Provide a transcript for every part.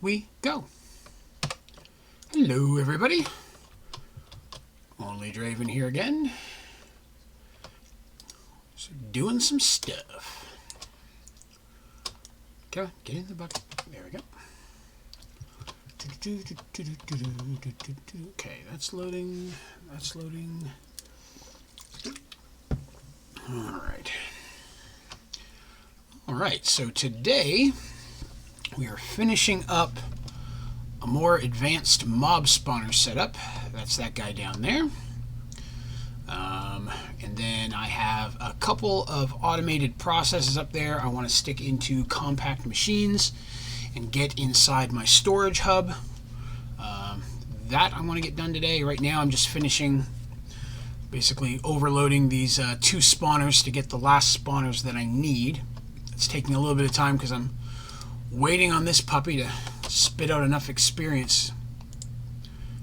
we go. Hello, everybody. Onlydraven here again. So doing some stuff. Come on, get in the bucket. There we go. Okay, that's loading. That's loading. Alright. Alright, so today we are finishing up a more advanced mob spawner setup. That's that guy down there. And then I have a couple of automated processes up there I want to stick into compact machines and get inside my storage hub. That I want to get done today. Right now I'm just finishing basically overloading these two spawners to get the last spawners that I need. It's taking a little bit of time because I'm waiting on this puppy to spit out enough experience,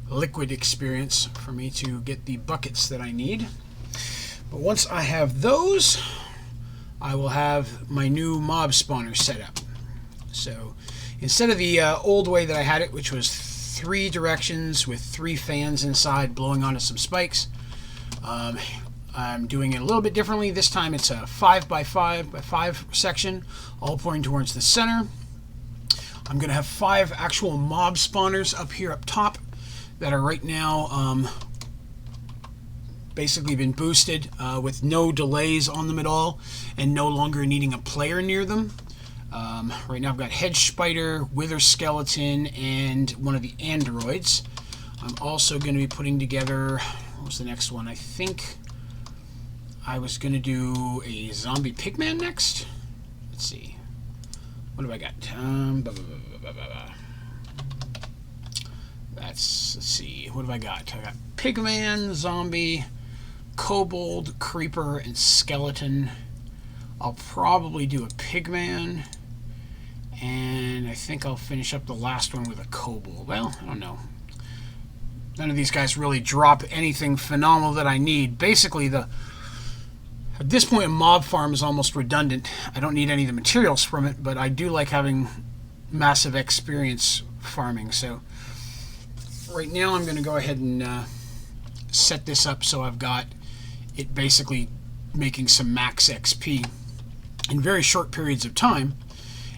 liquid experience, for me to get the buckets that I need. But once I have those, I will have my new mob spawner set up. So instead of the old way that I had it, which was 3 directions with 3 fans inside blowing onto some spikes, I'm doing it a little bit differently. This time it's a 5x5 section, all pointing towards the center. I'm going to have 5 actual mob spawners up here up top that are right now basically been boosted with no delays on them at all and no longer needing a player near them. Right now I've got hedge spider, wither skeleton, and one of the androids. I'm also going to be putting together, what was the next one? I think I was going to do a zombie pigman next. Let's see. What have I got? Let's see. What have I got? I got pigman, zombie, kobold, creeper, and skeleton. I'll probably do a pigman, and I think I'll finish up the last one with a kobold. Well, I don't know. None of these guys really drop anything phenomenal that I need. Basically, at this point, a mob farm is almost redundant. I don't need any of the materials from it, but I do like having massive experience farming. So right now I'm going to go ahead and set this up so I've got it basically making some max XP in very short periods of time.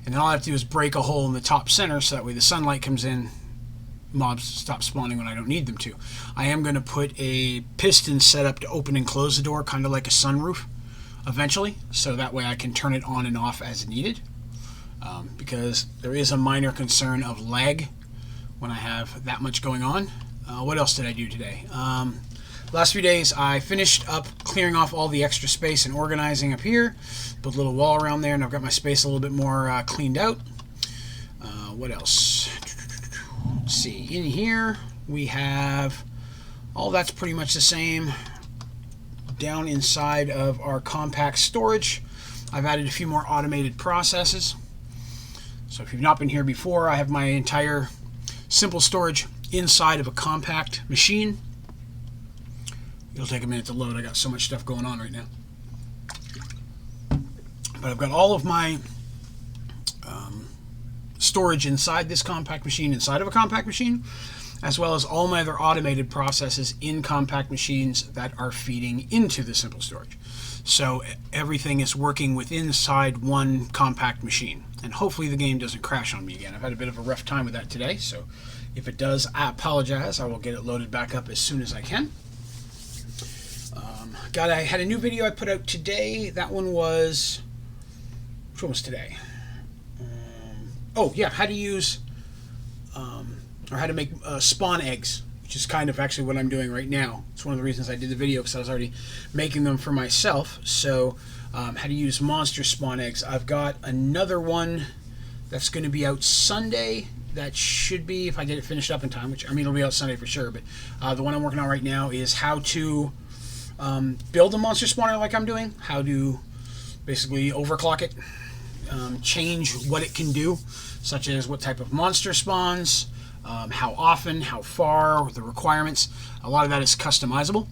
And then all I have to do is break a hole in the top center so that way the sunlight comes in, mobs stop spawning when I don't need them to. I am going to put a piston set up to open and close the door, kind of like a sunroof eventually, so that way I can turn it on and off as needed, because there is a minor concern of lag when I have that much going on. What else did I do today? Last few days I finished up clearing off all the extra space and organizing up here, built a little wall around there, and I've got my space a little bit more cleaned out. What else? Let's see, in here we have all that's pretty much the same. Down inside of our compact storage, I've added a few more automated processes. So if you've not been here before, I have my entire simple storage inside of a compact machine. It'll take a minute to load. I got so much stuff going on right now. But I've got all of my storage inside this compact machine, inside of a compact machine, as well as all my other automated processes in compact machines that are feeding into the simple storage. So everything is working within inside one compact machine. And hopefully the game doesn't crash on me again. I've had a bit of a rough time with that today, so if it does, I apologize. I will get it loaded back up as soon as I can. I had a new video I put out today. That one was, which one was today? Oh yeah, how to use or how to make spawn eggs, which is kind of actually what I'm doing right now. It's one of the reasons I did the video, because I was already making them for myself. So how to use monster spawn eggs. I've got another one that's going to be out Sunday. That should be, if I get it finished up in time, which I mean it'll be out Sunday for sure, but the one I'm working on right now is how to build a monster spawner like I'm doing, how to basically overclock it, change what it can do, such as what type of monster spawns, how often, how far, the requirements. A lot of that is customizable.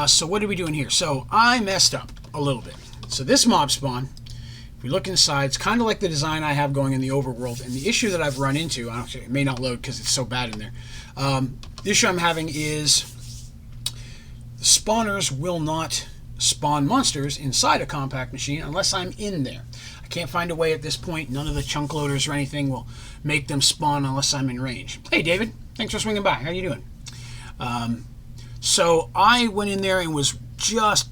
So what are we doing here? So I messed up a little bit. So this mob spawn if we look inside, it's kind of like the design I have going in the overworld. And the issue that I've run into, it may not load because it's so bad in there. The issue I'm having is the spawners will not spawn monsters inside a compact machine unless I'm in there. I can't find a way at this point. None of the chunk loaders or anything will make them spawn unless I'm in range. Hey, David. Thanks for swinging by. How you doing? So I went in there and was just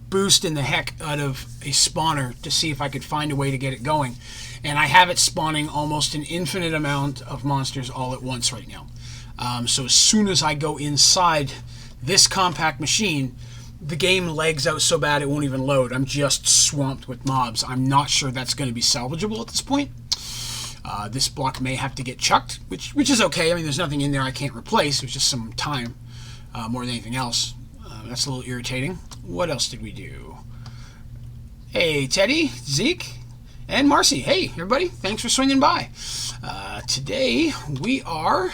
boosting the heck out of a spawner to see if I could find a way to get it going. And I have it spawning almost an infinite amount of monsters all at once right now. So as soon as I go inside this compact machine, the game lags out so bad it won't even load. I'm just swamped with mobs. I'm not sure that's going to be salvageable at this point. This block may have to get chucked, which is okay. I mean, there's nothing in there I can't replace. It was just some time more than anything else. That's a little irritating. What else did we do? Hey, Teddy, Zeke, and Marcy. Hey, everybody. Thanks for swinging by. Today, we are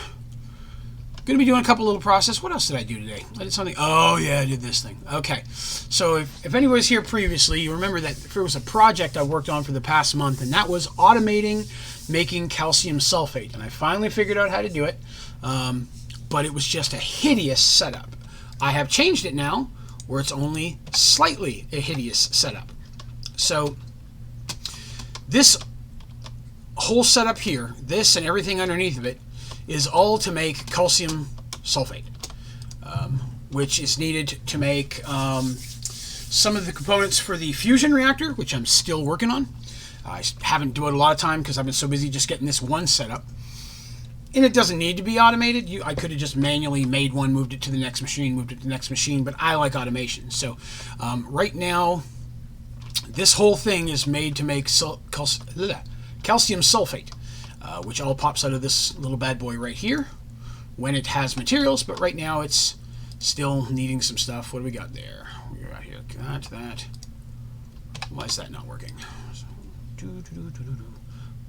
going to be doing a couple little process. What else did I do today? I did something. Oh, yeah, I did this thing. Okay. So if anyone was here previously, you remember that there was a project I worked on for the past month, and that was automating making calcium sulfate. And I finally figured out how to do it, but it was just a hideous setup. I have changed it now where it's only slightly a hideous setup. So this whole setup here, this and everything underneath of it, is all to make calcium sulfate, which is needed to make some of the components for the fusion reactor, which I'm still working on. I haven't done it a lot of time because I've been so busy just getting this one set up. And it doesn't need to be automated. I could have just manually made one, moved it to the next machine, moved it to the next machine, but I like automation. So right now, this whole thing is made to make calcium sulfate, which all pops out of this little bad boy right here when it has materials, but right now it's still needing some stuff. What do we got there? We got here, got that. Why is that not working?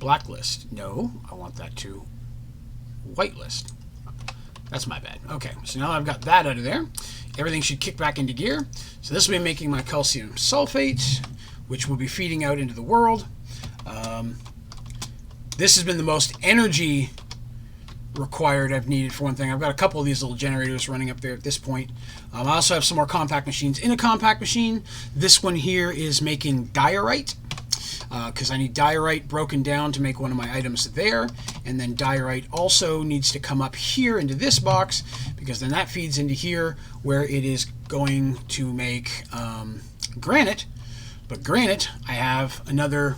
Blacklist. No, I want that to whitelist. That's my bad. Okay, so now I've got that out of there. Everything should kick back into gear. So this will be making my calcium sulfate, which will be feeding out into the world. This has been the most energy required I've needed for one thing. I've got a couple of these little generators running up there at this point. I also have some more compact machines in a compact machine. This one here is making diorite, because I need diorite broken down to make one of my items there. And then diorite also needs to come up here into this box, because then that feeds into here where it is going to make granite. But granite, I have another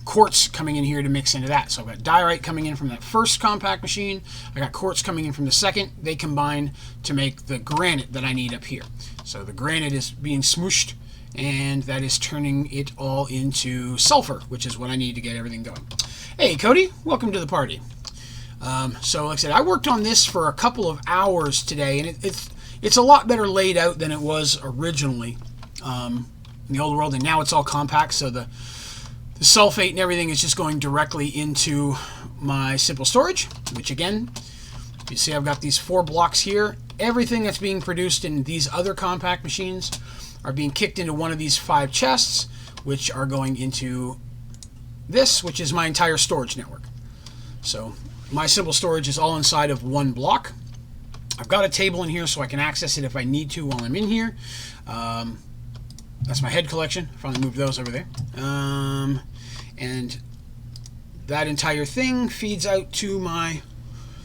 quartz coming in here to mix into that. So I've got diorite coming in from that first compact machine. I got quartz coming in from the second. They combine to make the granite that I need up here. So the granite is being smooshed, and that is turning it all into sulfur, which is what I need to get everything going. Hey, Cody, welcome to the party. So like I said, I worked on this for a couple of hours today, and it's a lot better laid out than it was originally in the old world, and now it's all compact, so the sulfate and everything is just going directly into my simple storage, which again, you see I've got these 4 blocks here. Everything that's being produced in these other compact machines are being kicked into one of these 5 chests, which are going into this, which is my entire storage network. So my simple storage is all inside of one block. I've got a table in here so I can access it if I need to while I'm in here. That's my head collection. Finally moved those over there. And that entire thing feeds out to my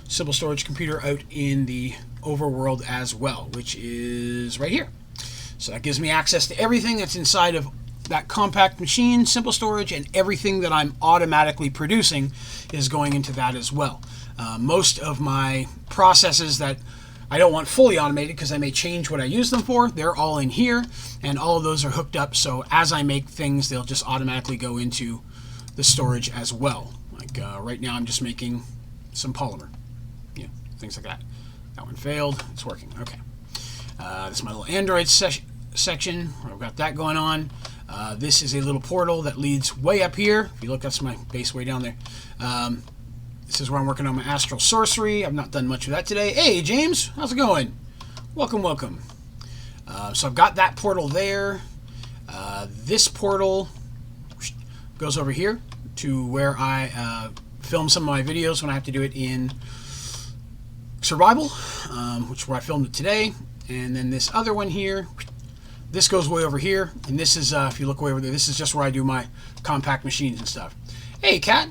simple storage computer out in the overworld as well, which is right here. So that gives me access to everything that's inside of that compact machine, simple storage, and everything that I'm automatically producing is going into that as well. Most of my processes that I don't want fully automated because I may change what I use them for, they're all in here, and all of those are hooked up, so as I make things, they'll just automatically go into the storage as well. Like right now I'm just making some polymer, things like that. That one failed, it's working, okay. This is my little Android section where I've got that going on. This is a little portal that leads way up here. If you look, that's my base way down there. This is where I'm working on my astral sorcery. I've not done much of that today. Hey, James, how's it going? Welcome, welcome. So I've got that portal there. This portal goes over here to where I film some of my videos when I have to do it in survival, which is where I filmed it today. And then this other one here, this goes way over here. And this is, if you look way over there, this is just where I do my compact machines and stuff. Hey, Kat.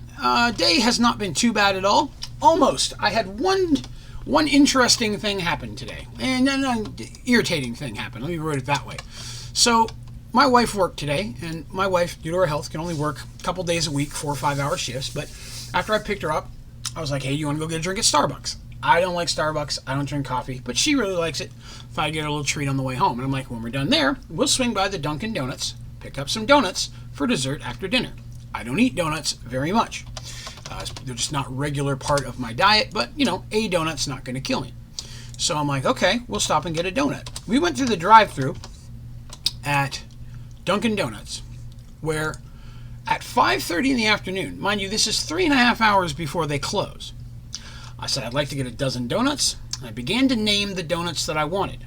Day has not been too bad at all. Almost. I had one interesting thing happen today. And an irritating thing happened. Let me word it that way. So, my wife worked today. And my wife, due to her health, can only work a couple days a week, 4 or 5 hour shifts. But after I picked her up, I was like, hey, you want to go get a drink at Starbucks? I don't like Starbucks. I don't drink coffee. But she really likes it. If I get her a little treat on the way home. And I'm like, when we're done there, we'll swing by the Dunkin' Donuts, pick up some donuts for dessert after dinner. I don't eat donuts very much. They're just not a regular part of my diet, but, you know, a donut's not going to kill me. So I'm like, okay, we'll stop and get a donut. We went through the drive-thru at Dunkin' Donuts, where at 5:30 in the afternoon, mind you, this is 3.5 hours before they close, I said I'd like to get a dozen donuts. I began to name the donuts that I wanted.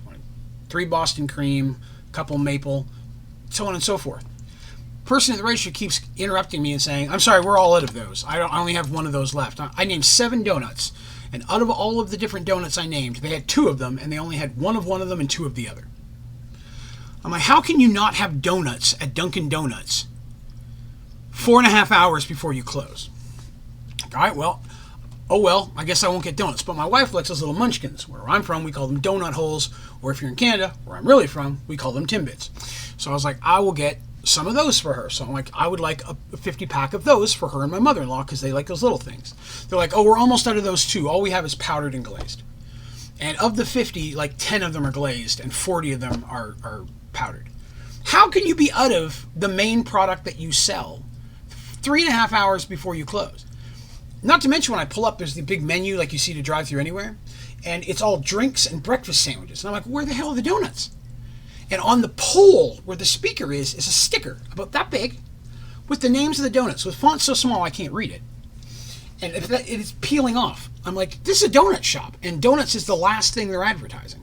3 Boston cream, a couple maple, so on and so forth. Person at the register keeps interrupting me and saying, I'm sorry, we're all out of those. I only have one of those left. I named 7 donuts, and out of all of the different donuts I named, they had 2 of them, and they only had one of them and 2 of the other. I'm like, how can you not have donuts at Dunkin' Donuts 4.5 hours before you close? Like, all right, well, I guess I won't get donuts. But my wife likes those little munchkins. Where I'm from, we call them donut holes, or if you're in Canada, where I'm really from, we call them Timbits. So I was like, I will get some of those for her. So I'm like, I would like a 50-pack of those for her and my mother-in-law because they like those little things. They're like, oh, we're almost out of those too. All we have is powdered and glazed. And of the 50, like 10 of them are glazed and 40 of them are powdered. How can you be out of the main product that you sell 3.5 hours before you close? Not to mention when I pull up, there's the big menu like you see to drive through anywhere. And it's all drinks and breakfast sandwiches. And I'm like, where the hell are the donuts? And on the pole where the speaker is a sticker about that big with the names of the donuts with font so small I can't read it. And it is peeling off. I'm like, this is a donut shop. And donuts is the last thing they're advertising.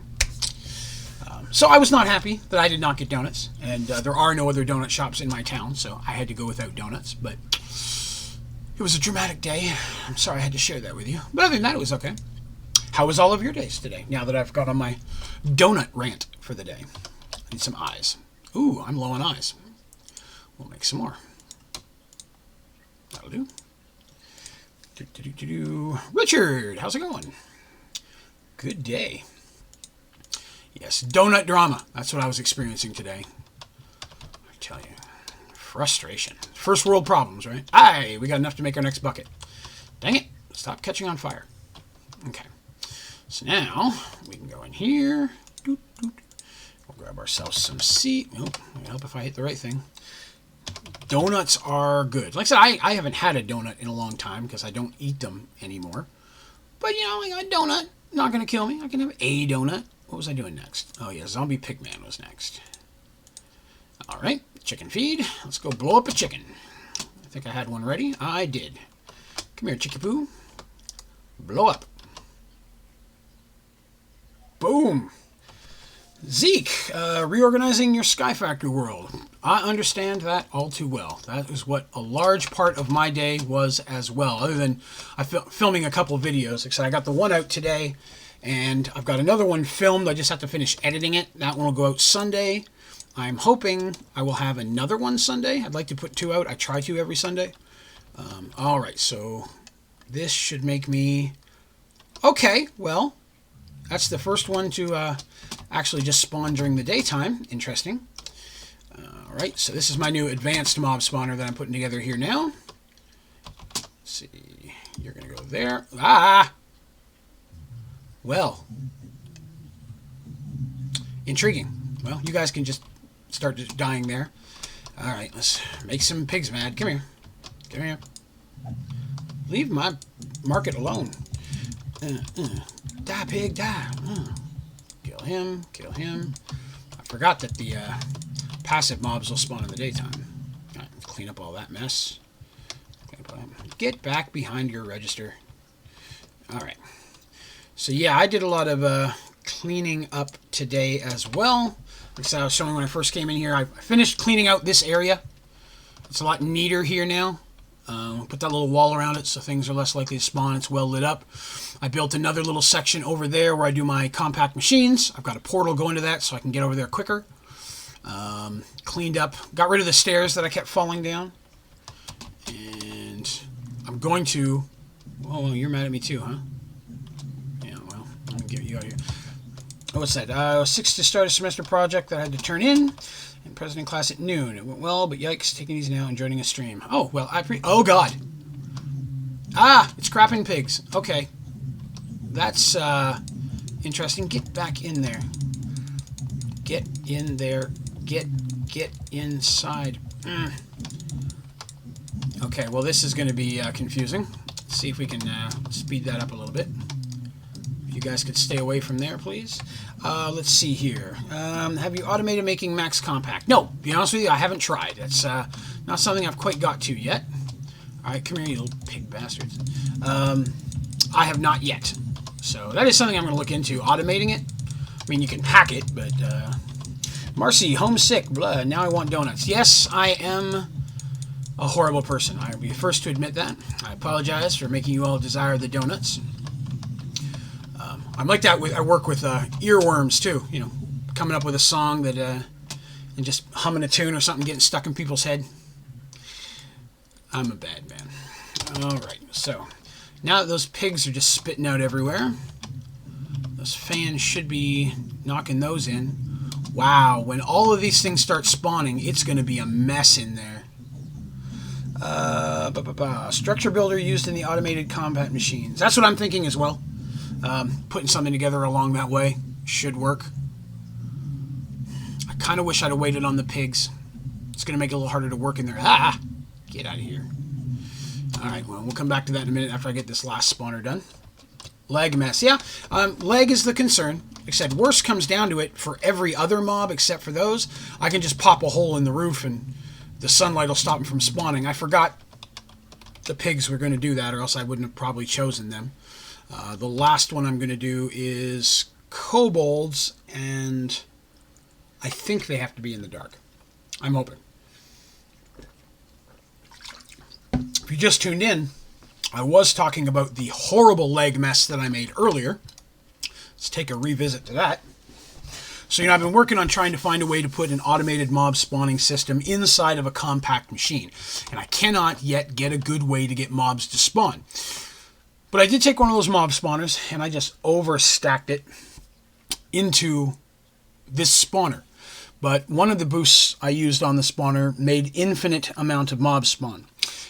So I was not happy that I did not get donuts. And there are no other donut shops in my town, so I had to go without donuts. But it was a dramatic day. I'm sorry I had to share that with you. But other than that, it was okay. How was all of your days today, now that I've got on my donut rant for the day? I need some eyes. Ooh, I'm low on eyes. We'll make some more. That'll do. Richard, how's it going? Good day. Yes, donut drama. That's what I was experiencing today. I tell you, frustration. First world problems, right? Aye, we got enough to make our next bucket. Dang it. Stop catching on fire. Okay. So now we can go in here. We'll grab ourselves some seed. Oh, it'll help if I hit the right thing. Donuts are good. Like I said, I haven't had a donut in a long time because I don't eat them anymore. But, you know, like a donut, not going to kill me. I can have a donut. What was I doing next? Oh, yeah, Zombie Pigman was next. All right, chicken feed. Let's go blow up a chicken. I think I had one ready. I did. Come here, Chickapoo. Blow up. Boom. Zeke, reorganizing your Sky Factory world. I understand that all too well. That is what a large part of my day was as well. Other than filming a couple videos. Except I got the one out today, and I've got another one filmed. I just have to finish editing it. That one will go out Sunday. I'm hoping I will have another one Sunday. I'd like to put 2 out. I try to every Sunday. All right, so this should make me... Okay, well, that's the first one to actually just spawn during the daytime. Interesting. All right, so this is my new advanced mob spawner that I'm putting together here now. Let's see, you're going to go there. Ah! Well. Intriguing. Well, you guys can just start dying there. All right, let's make some pigs mad. Come here. Come here. Leave my market alone. Die, pig, die. Kill him, kill him. I forgot that the passive mobs will spawn in the daytime. All right, clean up all that mess. Get back behind your register. All right. So yeah, I did a lot of cleaning up today as well. Like I was showing when I first came in here, I finished cleaning out this area. It's a lot neater here now. Put that little wall around it so things are less likely to spawn. It's well lit up. I built another little section over there where I do my compact machines. I've got a portal going to that so I can get over there quicker. Cleaned up. Got rid of the stairs that I kept falling down. And I'm going to... Oh, you're mad at me too, huh? Yeah, well, I'm going to get you out of here. Oh, what's that? 6 to start a semester project that I had to turn in president class at noon. It went well, but yikes, taking these now and joining a stream. Oh, well, oh, God. Ah, it's crapping pigs. Okay. That's, interesting. Get back in there. Get in there. Get inside. Okay, well, this is going to be, confusing. Let's see if we can, speed that up a little bit. If you guys could stay away from there, please. Let's see here. Have you automated making max compact? No, to be honest with you, I haven't tried. That's not something I've quite got to yet. Alright, come here, you little pig bastards. I have not yet. So that is something I'm going to look into, automating it. I mean, you can hack it, but... Marcy, homesick, blah, now I want donuts. Yes, I am a horrible person. I'll be the first to admit that. I apologize for making you all desire the donuts. I'm like that I work with earworms too, you know, coming up with a song that and just humming a tune or something getting stuck in people's head. I'm a bad man. Alright, so now that those pigs are just spitting out everywhere, those fans should be knocking those in. Wow, when all of these things start spawning, it's going to be a mess in there. Structure builder used in the automated combat machines. That's what I'm thinking as well. Putting something together along that way should work. I kind of wish I'd have waited on the pigs. It's going to make it a little harder to work in there. Ah! Get out of here. Alright, well, we'll come back to that in a minute after I get this last spawner done. Leg mess. Yeah, leg is the concern. Like I said, worst comes down to it, for every other mob except for those, I can just pop a hole in the roof and the sunlight will stop them from spawning. I forgot the pigs were going to do that, or else I wouldn't have probably chosen them. The last one I'm going to do is kobolds, and I think they have to be in the dark. I'm hoping. If you just tuned in, I was talking about the horrible leg mess that I made earlier. Let's take a revisit to that. So, you know, I've been working on trying to find a way to put an automated mob spawning system inside of a compact machine, and I cannot yet get a good way to get mobs to spawn. But I did take one of those mob spawners, and I just overstacked it into this spawner. But one of the boosts I used on the spawner made infinite amount of mob spawn.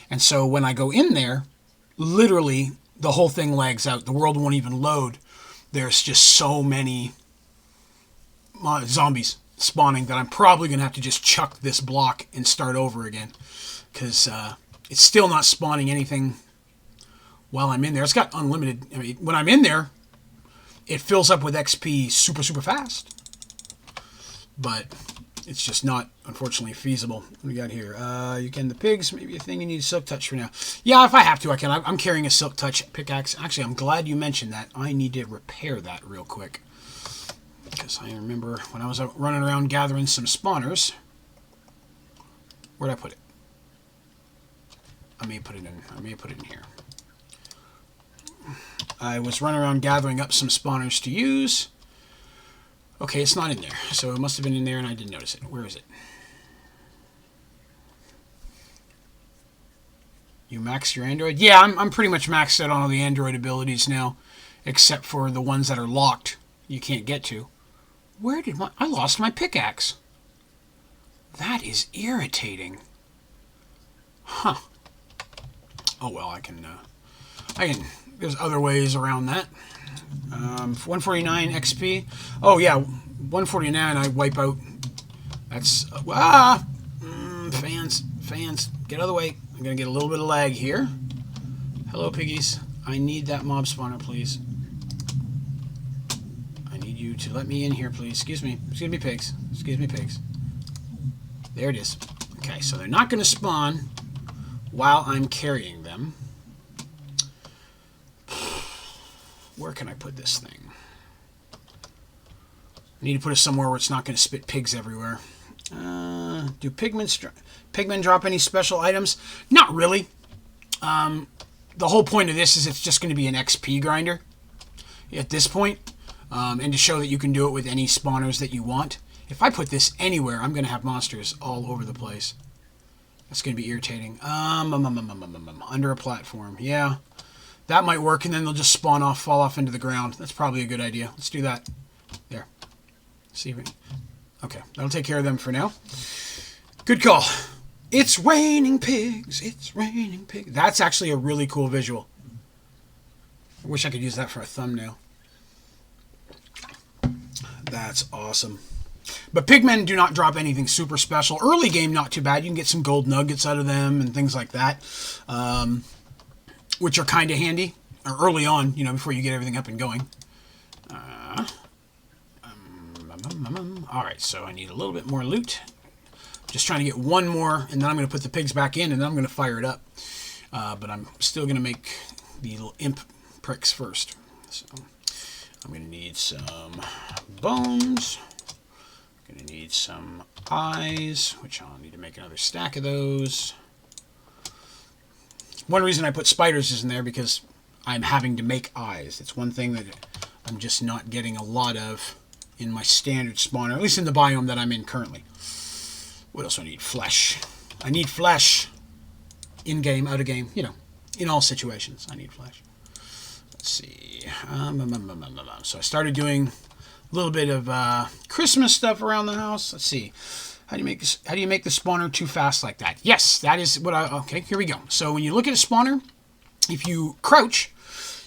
And so when I go in there, literally the whole thing lags out. The world won't even load. There's just so many zombies spawning that I'm probably going to have to just chuck this block and start over again. Because it's still not spawning anything while I'm in there. It's got unlimited. I mean, when I'm in there, it fills up with XP super, super fast. But it's just not, unfortunately, feasible. What do we got here? You can the pigs. Maybe a thing you need a silk touch for now. Yeah, if I have to, I can. I'm carrying a silk touch pickaxe. Actually, I'm glad you mentioned that. I need to repair that real quick. Because I remember when I was out running around gathering some spawners. Where'd I put it? I may put it in here. I was running around gathering up some spawners to use. Okay, it's not in there. So it must have been in there and I didn't notice it. Where is it? You maxed your Android? Yeah, I'm pretty much maxed out on all the Android abilities now. Except for the ones that are locked. You can't get to. Where did I lost my pickaxe. That is irritating. Huh. Oh well, I can, there's other ways around that. 149 XP. Oh yeah, 149 I wipe out. That's, fans, get out of the way. I'm gonna get a little bit of lag here. Hello piggies, I need that mob spawner please. I need you to let me in here please. Excuse me pigs. There it is. Okay, so they're not gonna spawn while I'm carrying them. Where can I put this thing? I need to put it somewhere where it's not going to spit pigs everywhere. Do pigmen drop any special items? Not really. The whole point of this is it's just going to be an XP grinder at this point, and to show that you can do it with any spawners that you want. If I put this anywhere, I'm going to have monsters all over the place. That's going to be irritating. Under a platform. Yeah, that might work, and then they'll just spawn off, fall off into the ground. That's probably a good idea. Let's do that. There. See if we... Okay, that'll take care of them for now. Good call. It's raining pigs. It's raining pigs. That's actually a really cool visual. I wish I could use that for a thumbnail. That's awesome. But pigmen do not drop anything super special. Early game, not too bad. You can get some gold nuggets out of them and things like that, which are kind of handy. Or early on, you know, before you get everything up and going. Alright, so I need a little bit more loot. Just trying to get one more, and then I'm going to put the pigs back in, and then I'm going to fire it up. But I'm still going to make the little imp pricks first. So I'm going to need some bones. I'm going to need some eyes, which I'll need to make another stack of those. One reason I put spiders is in there because I'm having to make eyes. It's one thing that I'm just not getting a lot of in my standard spawner, at least in the biome that I'm in currently. What else do I need? Flesh. I need flesh. In-game, out-of-game, you know, in all situations, I need flesh. Let's see. So I started doing a little bit of Christmas stuff around the house. Let's see. How do you make this? How do you make the spawner too fast like that? Yes, that is what I... Okay, here we go. So when you look at a spawner, if you crouch,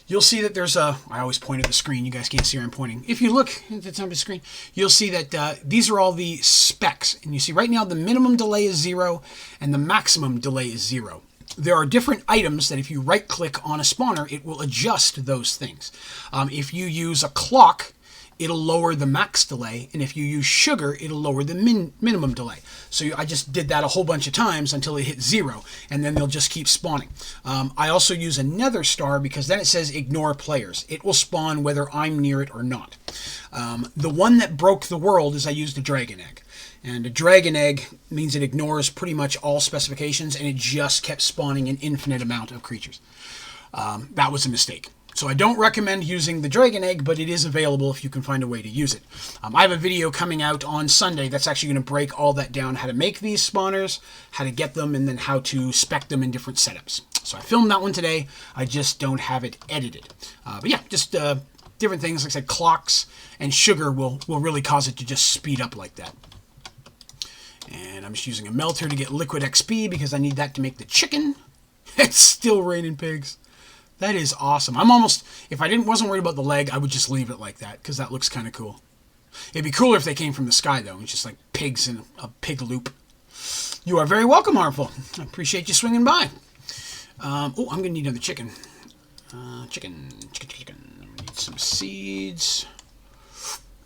you'll see that there's a... I always point at the screen. You guys can't see where I'm pointing. If you look at the top of the screen, you'll see that these are all the specs. And you see right now the minimum delay is 0 and the maximum delay is 0. There are different items that if you right-click on a spawner, it will adjust those things. If you use a clock, it'll lower the max delay, and if you use sugar, it'll lower the minimum delay. So I just did that a whole bunch of times until it hit 0, and then they'll just keep spawning. I also use a nether star because then it says ignore players. It will spawn whether I'm near it or not. The one that broke the world is I used a dragon egg. And a dragon egg means it ignores pretty much all specifications, and it just kept spawning an infinite amount of creatures. That was a mistake. So I don't recommend using the dragon egg, but it is available if you can find a way to use it. I have a video coming out on Sunday that's actually going to break all that down, how to make these spawners, how to get them, and then how to spec them in different setups. So I filmed that one today. I just don't have it edited. But yeah, just different things. Like I said, clocks and sugar will really cause it to just speed up like that. And I'm just using a melter to get liquid XP because I need that to make the chicken. It's still raining pigs. That is awesome. I'm almost, if I wasn't worried about the leg, I would just leave it like that because that looks kind of cool. It'd be cooler if they came from the sky though. It's just like pigs in a pig loop. You are very welcome, Harmful. I appreciate you swinging by. Oh, I'm going to need another chicken. Chicken. I'm going to need some seeds.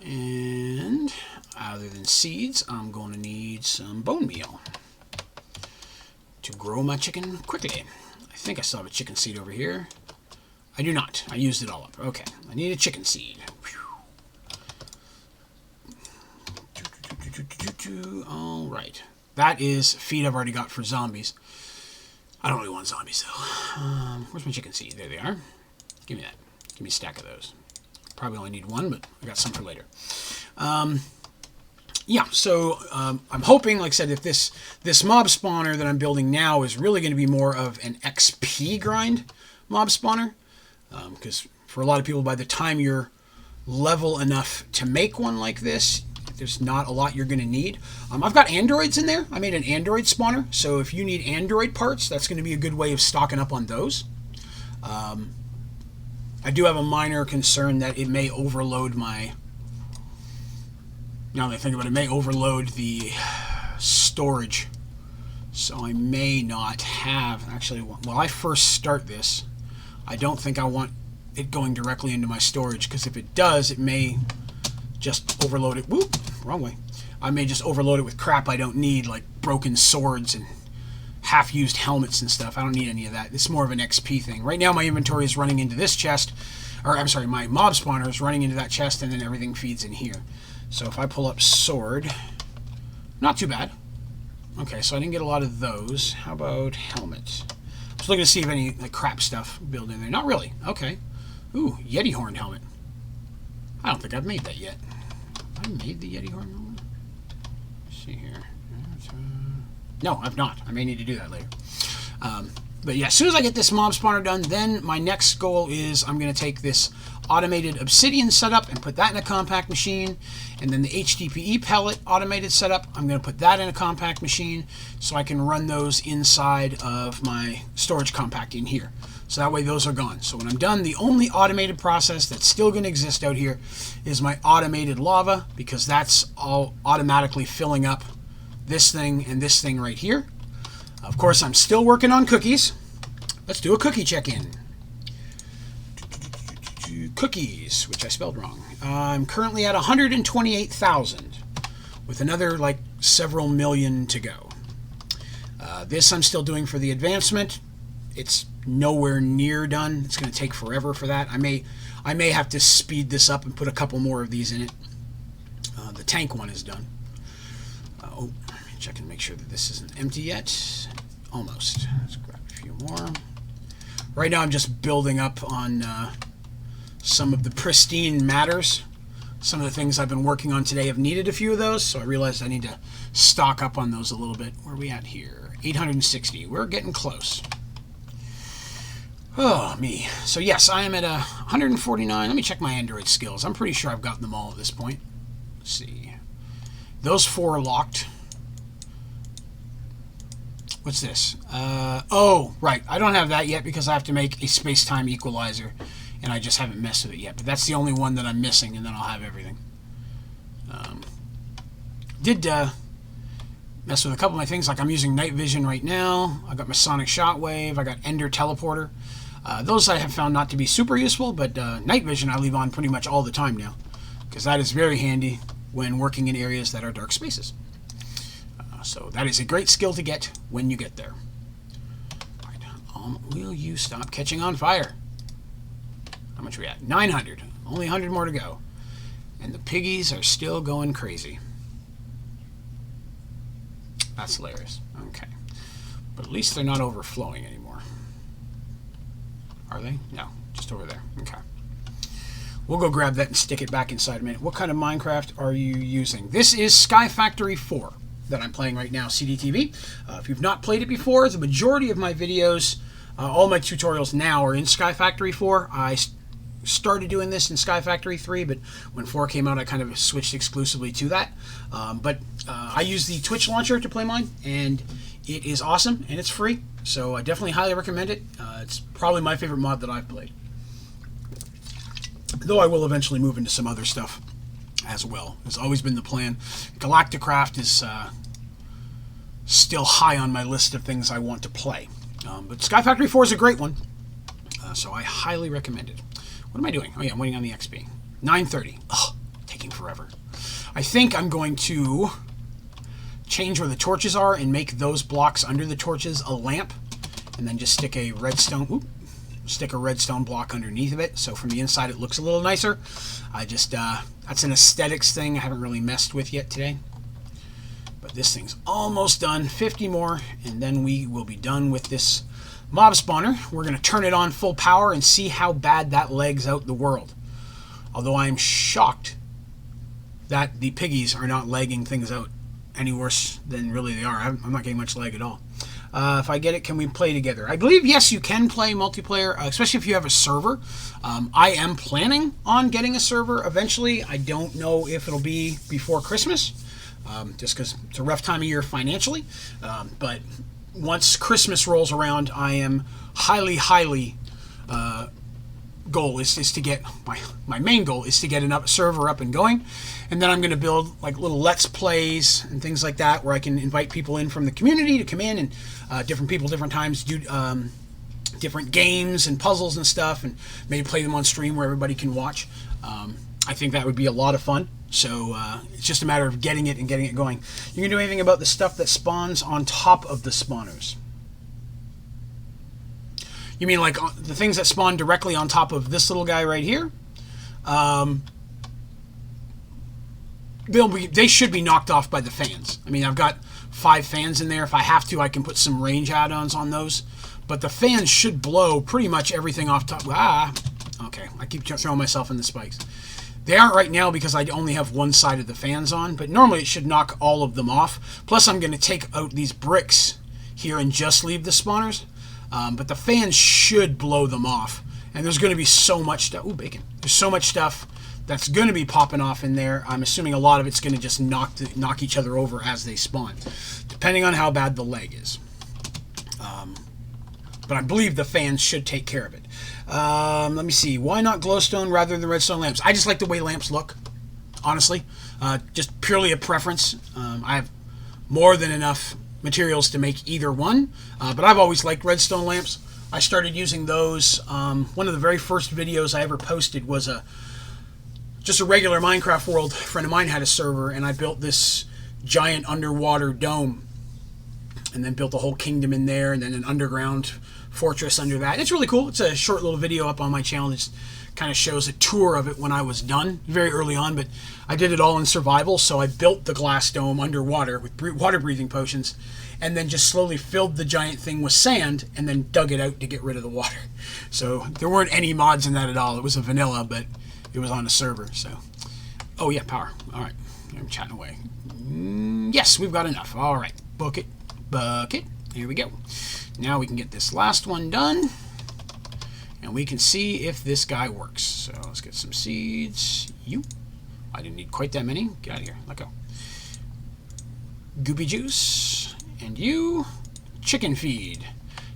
And other than seeds, I'm going to need some bone meal to grow my chicken quickly. I think I still have a chicken seed over here. I do not. I used it all up. Okay. I need a chicken seed. All right. That is feed I've already got for zombies. I don't really want zombies, though. Where's my chicken seed? There they are. Give me that. Give me a stack of those. Probably only need one, but I got some for later. Yeah, so I'm hoping, like I said, if this mob spawner that I'm building now is really going to be more of an XP grind mob spawner. Because for a lot of people, by the time you're level enough to make one like this, there's not a lot you're going to need. I've got androids in there. I made an android spawner. So if you need android parts, that's going to be a good way of stocking up on those. I do have a minor concern that it may overload my... Now that I think about it, it may overload the storage. So I may not have... Actually, while I first start this, I don't think I want it going directly into my storage, because if it does, it may just overload it. Whoop! Wrong way. I may just overload it with crap I don't need, like broken swords and half-used helmets and stuff. I don't need any of that. It's more of an XP thing. Right now, my inventory is running into this chest. Or, I'm sorry, my mob spawner is running into that chest, and then everything feeds in here. So if I pull up sword, not too bad. Okay, so I didn't get a lot of those. How about helmets? I was looking to see if any like crap stuff built in there. Not really. Okay. Ooh, Yeti horn helmet. I don't think I've made that yet. Have I made the Yeti horn helmet? Let's see here. No, I've not. I may need to do that later. But yeah, as soon as I get this mob spawner done, then my next goal is I'm going to take this automated obsidian setup and put that in a compact machine. And then the HDPE pellet automated setup, I'm going to put that in a compact machine so I can run those inside of my storage compact in here. So that way those are gone. So when I'm done, the only automated process that's still going to exist out here is my automated lava, because that's all automatically filling up this thing and this thing right here. Of course, I'm still working on cookies. Let's do a cookie check-in. Cookies, which I spelled wrong. I'm currently at 128,000 with another like several million to go. This I'm still doing for the advancement. It's nowhere near done. It's going to take forever for that. I may have to speed this up and put a couple more of these in it. The tank one is done. Check and make sure that this isn't empty yet. Almost. Let's grab a few more. Right now I'm just building up on some of the pristine matters. Some of the things I've been working on today have needed a few of those, so I realized I need to stock up on those a little bit. Where are we at here? 860. We're getting close. Oh, me. So yes, I am at 149. Let me check my Android skills. I'm pretty sure I've gotten them all at this point. Let's see. Those 4 are locked. What's this? Oh, right. I don't have that yet because I have to make a space-time equalizer, and I just haven't messed with it yet. But that's the only one that I'm missing, and then I'll have everything. Did mess with a couple of my things, like I'm using night vision right now. I got my sonic shockwave. I got ender teleporter. Those I have found not to be super useful, but night vision I leave on pretty much all the time now, because that is very handy when working in areas that are dark spaces. So that is a great skill to get when you get there. Right. Will you stop catching on fire? How much are we at? 900. Only 100 more to go. And the piggies are still going crazy. That's hilarious. Okay. But at least they're not overflowing anymore. Are they? No. Just over there. Okay. We'll go grab that and stick it back inside a minute. What kind of Minecraft are you using? This is Sky Factory 4. That I'm playing right now, CDTV. If you've not played it before, the majority of my videos, all my tutorials now are in Sky Factory 4. I started doing this in Sky Factory 3, but when 4 came out, I kind of switched exclusively to that. But I use the Twitch launcher to play mine, and it is awesome, and it's free. So I definitely highly recommend it. It's probably my favorite mod that I've played. Though I will eventually move into some other stuff as well. It's always been the plan. Galacticraft is still high on my list of things I want to play. But Sky Factory 4 is a great one, so I highly recommend it. What am I doing? Oh yeah, I'm waiting on the XP. 9:30. Ugh, taking forever. I think I'm going to change where the torches are and make those blocks under the torches a lamp, and then just stick a redstone. Stick a redstone block underneath of it, so from the inside it looks a little nicer. I just that's an aesthetics thing I haven't really messed with yet today. But this thing's almost done. 50 more, and then we will be done with this mob spawner. We're going to turn it on full power and see how bad that legs out the world. Although I'm shocked that the piggies are not legging things out any worse than really they are. I'm not getting much lag at all. If I get it, can we play together? I believe, yes, you can play multiplayer, especially if you have a server. I am planning on getting a server eventually. I don't know if it'll be before Christmas, just because it's a rough time of year financially. But once Christmas rolls around, I am highly goal is to get my main goal is to get a server up and going, and then I'm going to build like little let's plays and things like that where I can invite people in from the community to come in, and different people different times do different games and puzzles and stuff, and maybe play them on stream where everybody can watch. I think that would be a lot of fun. So it's just a matter of getting it and getting it going. You can do anything about the stuff that spawns on top of the spawners? You mean like the things that spawn directly on top of this little guy right here? they should be knocked off by the fans. I mean, I've got 5 fans in there. If I have to, I can put some range add-ons on those. But the fans should blow pretty much everything off top. Okay, I keep throwing myself in the spikes. They aren't right now because I only have one side of the fans on, but normally it should knock all of them off. Plus, I'm going to take out these bricks here and just leave the spawners. But the fans should blow them off. And there's going to be so much stuff. Ooh, bacon. There's so much stuff that's going to be popping off in there. I'm assuming a lot of it's going to just knock each other over as they spawn, depending on how bad the lag is. But I believe the fans should take care of it. Let me see. Why not glowstone rather than redstone lamps? I just like the way lamps look, honestly. Just purely a preference. I have more than enough materials to make either one, but I've always liked redstone lamps. I started using those. One of the very first videos I ever posted was just a regular Minecraft world. A friend of mine had a server, and I built this giant underwater dome, and then built a whole kingdom in there, and then an underground fortress under that. It's really cool. It's a short little video up on my channel. It just kind of shows a tour of it when I was done, very early on, but I did it all in survival, so I built the glass dome underwater with water-breathing potions, and then just slowly filled the giant thing with sand, and then dug it out to get rid of the water. So there weren't any mods in that at all. It was a vanilla, but it was on a server, so... Oh, yeah, power. All right. I'm chatting away. Yes, we've got enough. All right. Bucket. Bucket. Here we go. Now we can get this last one done, and we can see if this guy works. So let's get some seeds. I didn't need quite that many. Get out of here. Let go. Goopy juice. And you. Chicken feed.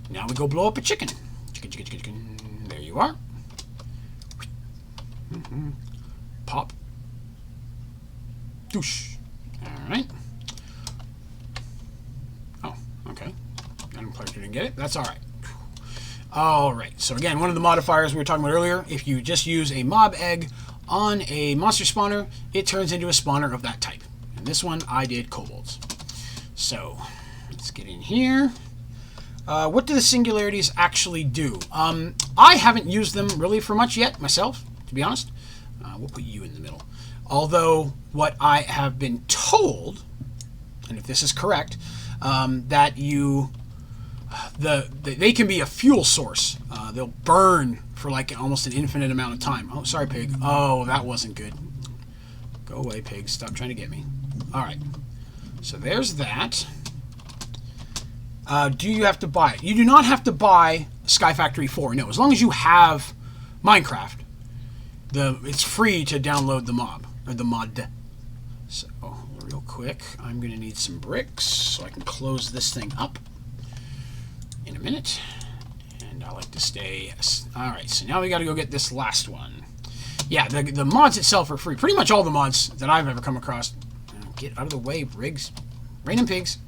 Now we go blow up a chicken. Chicken, chicken, chicken, chicken. There you are. Pop. Doosh. Alright. Oh, okay. Unplugged, didn't get it. That's alright. Alright, so again, one of the modifiers we were talking about earlier, if you just use a mob egg on a monster spawner, it turns into a spawner of that type. And this one, I did kobolds. So, let's get in here. What do the singularities actually do? I haven't used them really for much yet, myself, to be honest. We'll put you in the middle. Although, what I have been told, and if this is correct, that they can be a fuel source. They'll burn for like almost an infinite amount of time. Oh, sorry, pig. Oh, that wasn't good. Go away, pig. Stop trying to get me. All right. So there's that. Do you have to buy it? You do not have to buy Sky Factory 4. No, as long as you have Minecraft, it's free to download the mod. So real quick, I'm going to need some bricks so I can close this thing up in a minute. And I like to stay... Alright, so now we got to go get this last one. Yeah, the mods itself are free. Pretty much all the mods that I've ever come across. Get out of the way, Briggs. Raining pigs.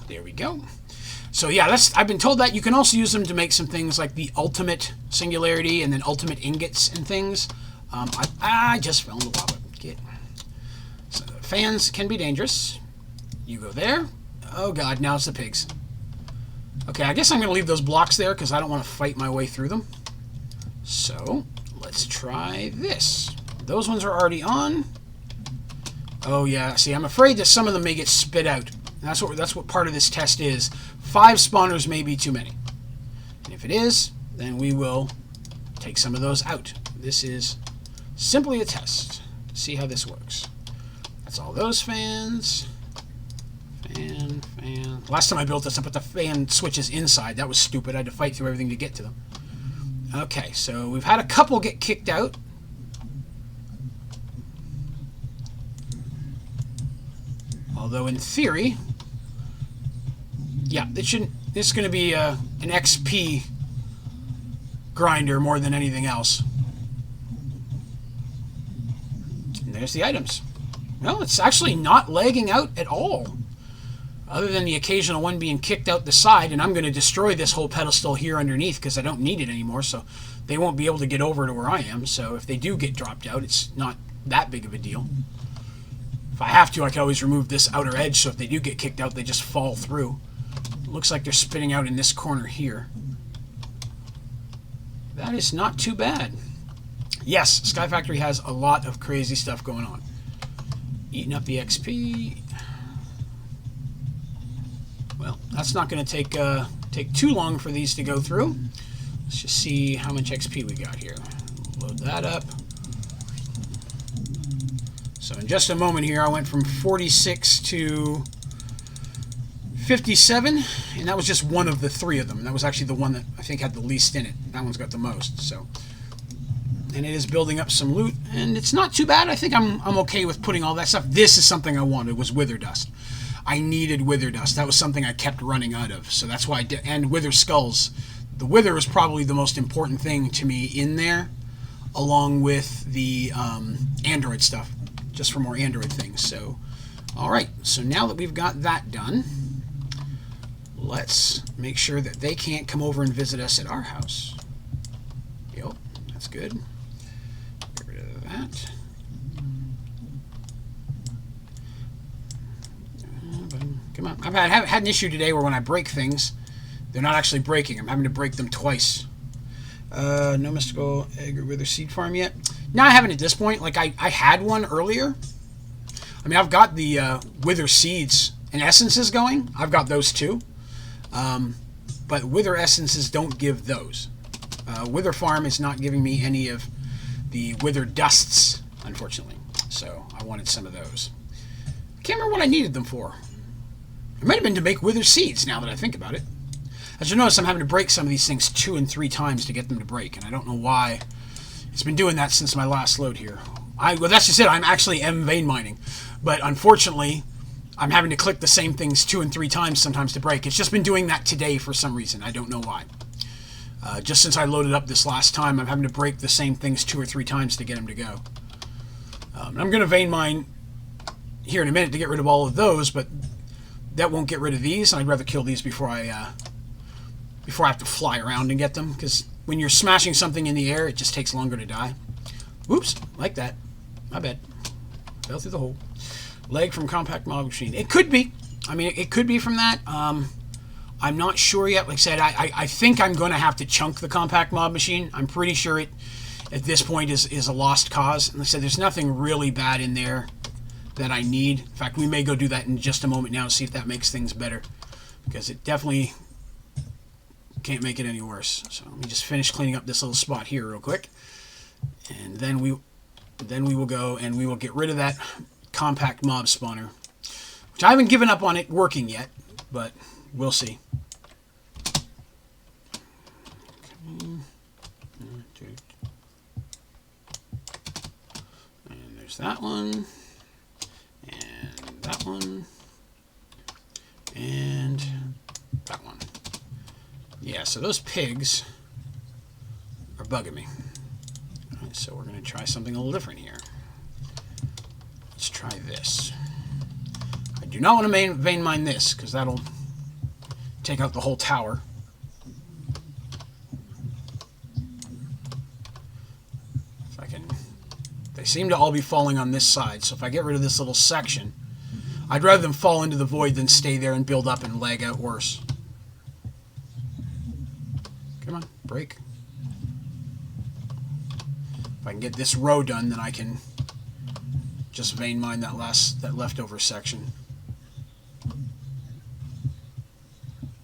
There we go. So yeah, I've been told that you can also use them to make some things like the ultimate singularity and then ultimate ingots and things. I just fell in the lava. So fans can be dangerous. You go there. Oh god, now it's the pigs. Okay, I guess I'm going to leave those blocks there because I don't want to fight my way through them. So let's try this. Those ones are already on. Oh yeah, see, I'm afraid that some of them may get spit out. That's what part of this test is. 5 spawners may be too many. And if it is, then we will take some of those out. This is simply a test to see how this works. That's all those fans. Fan. Last time I built this, I put the fan switches inside. That was stupid. I had to fight through everything to get to them. Okay, so we've had a couple get kicked out. Although in theory, yeah, this is going to be an XP grinder more than anything else. And there's the items. Well, it's actually not lagging out at all. Other than the occasional one being kicked out the side, and I'm going to destroy this whole pedestal here underneath because I don't need it anymore, so they won't be able to get over to where I am. So if they do get dropped out, it's not that big of a deal. If I have to, I can always remove this outer edge, so if they do get kicked out, they just fall through. It looks like they're spitting out in this corner here. That is not too bad. Yes, Sky Factory has a lot of crazy stuff going on. Eating up the XP. Well, that's not going to take too long for these to go through. Let's just see how much XP we got here. Load that up. So in just a moment here, I went from 46 to 57, and that was just one of the three of them. That was actually the one that I think had the least in it. That one's got the most. So, and it is building up some loot, and it's not too bad. I think I'm okay with putting all that stuff. This is something I wanted, was wither dust. I needed wither dust. That was something I kept running out of, so that's why I did. And wither skulls. The wither is probably the most important thing to me in there, along with the android stuff, just for more android things. So, all right. So now that we've got that done, let's make sure that they can't come over and visit us at our house. Yep, that's good. Get rid of that. Come on. I've had an issue today where when I break things, they're not actually breaking. I'm having to break them twice. No mystical egg or wither seed farm yet. Now I haven't at this point. Like I had one earlier. I mean, I've got the wither seeds and essences going. I've got those too. But wither essences don't give those. Wither farm is not giving me any of the wither dusts, unfortunately. So I wanted some of those. I can't remember what I needed them for. It might have been to make wither seeds, now that I think about it. As you notice, I'm having to break some of these things 2 and 3 times to get them to break, and I don't know why. It's been doing that since my last load here. Well, that's just it. I'm actually vein mining. But unfortunately, I'm having to click the same things 2 and 3 times sometimes to break. It's just been doing that today for some reason. I don't know why. Just since I loaded up this last time, I'm having to break the same things 2 or 3 times to get them to go. I'm going to vein mine here in a minute to get rid of all of those, but that won't get rid of these. I'd rather kill these before I have to fly around and get them, because when you're smashing something in the air, it just takes longer to die. Whoops, like that. My bad. Fell through the hole. Leg from compact mob machine. It could be. I mean, it could be from that. I'm not sure yet. Like I said, I think I'm going to have to chunk the compact mob machine. I'm pretty sure it, at this point, is a lost cause. And like I said, there's nothing really bad in there that I need. In fact, we may go do that in just a moment now to see if that makes things better, because it definitely can't make it any worse. So let me just finish cleaning up this little spot here real quick, and then we will go and we will get rid of that compact mob spawner, which I haven't given up on it working yet, but we'll see. And there's that one. That one, and that one. Yeah, so those pigs are bugging me. All right, so we're going to try something a little different here. Let's try this. I do not want to vein mine this, because that'll take out the whole tower. If I can... They seem to all be falling on this side, so if I get rid of this little section, I'd rather them fall into the void than stay there and build up and lag out worse. Come on, break. If I can get this row done, then I can just vein mine that leftover section.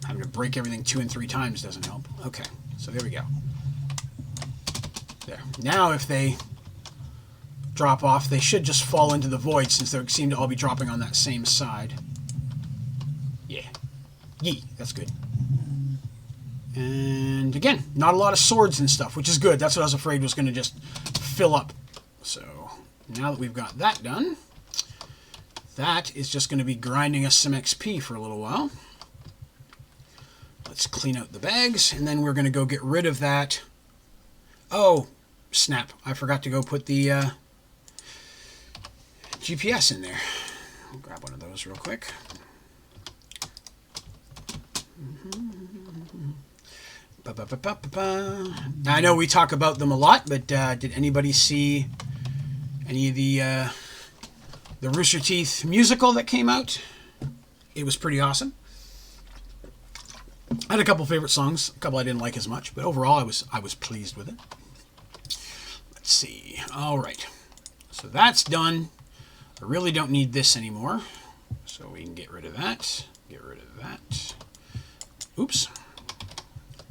Having to break everything 2 and 3 times doesn't help. Okay, so there we go. There. Now if they drop off, they should just fall into the void, since they seem to all be dropping on that same side. Yeah. Yee, that's good. And again, not a lot of swords and stuff, which is good. That's what I was afraid was going to just fill up. So now that we've got that done, that is just going to be grinding us some XP for a little while. Let's clean out the bags, and then we're going to go get rid of that. Oh, snap. I forgot to go put the GPS in there. I'll grab one of those real quick. Now, I know we talk about them a lot, but did anybody see any of the Rooster Teeth musical that came out? It was pretty awesome. I had a couple favorite songs, a couple I didn't like as much, but overall I was pleased with it. Let's see. All right. So that's done. I really don't need this anymore, so we can get rid of that. Get rid of that. Oops.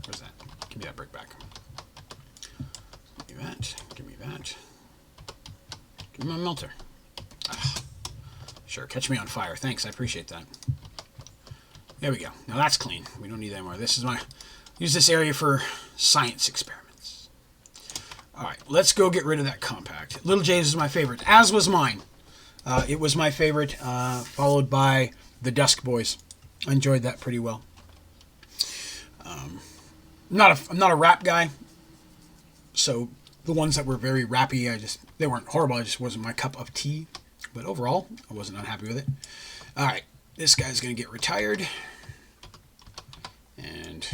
Where's that? Give me that brick back. Give me that. Give me that. Give me my melter. Ah, sure, catch me on fire. Thanks, I appreciate that. There we go. Now that's clean. We don't need that anymore. This is my... Use this area for science experiments. Alright, let's go get rid of that compact. Little J's is my favorite, as was mine. It was my favorite, followed by the Dusk Boys. I enjoyed that pretty well. I'm not a rap guy, so the ones that were very rappy, they weren't horrible. It just wasn't my cup of tea. But overall, I wasn't unhappy with it. All right, this guy's gonna get retired, and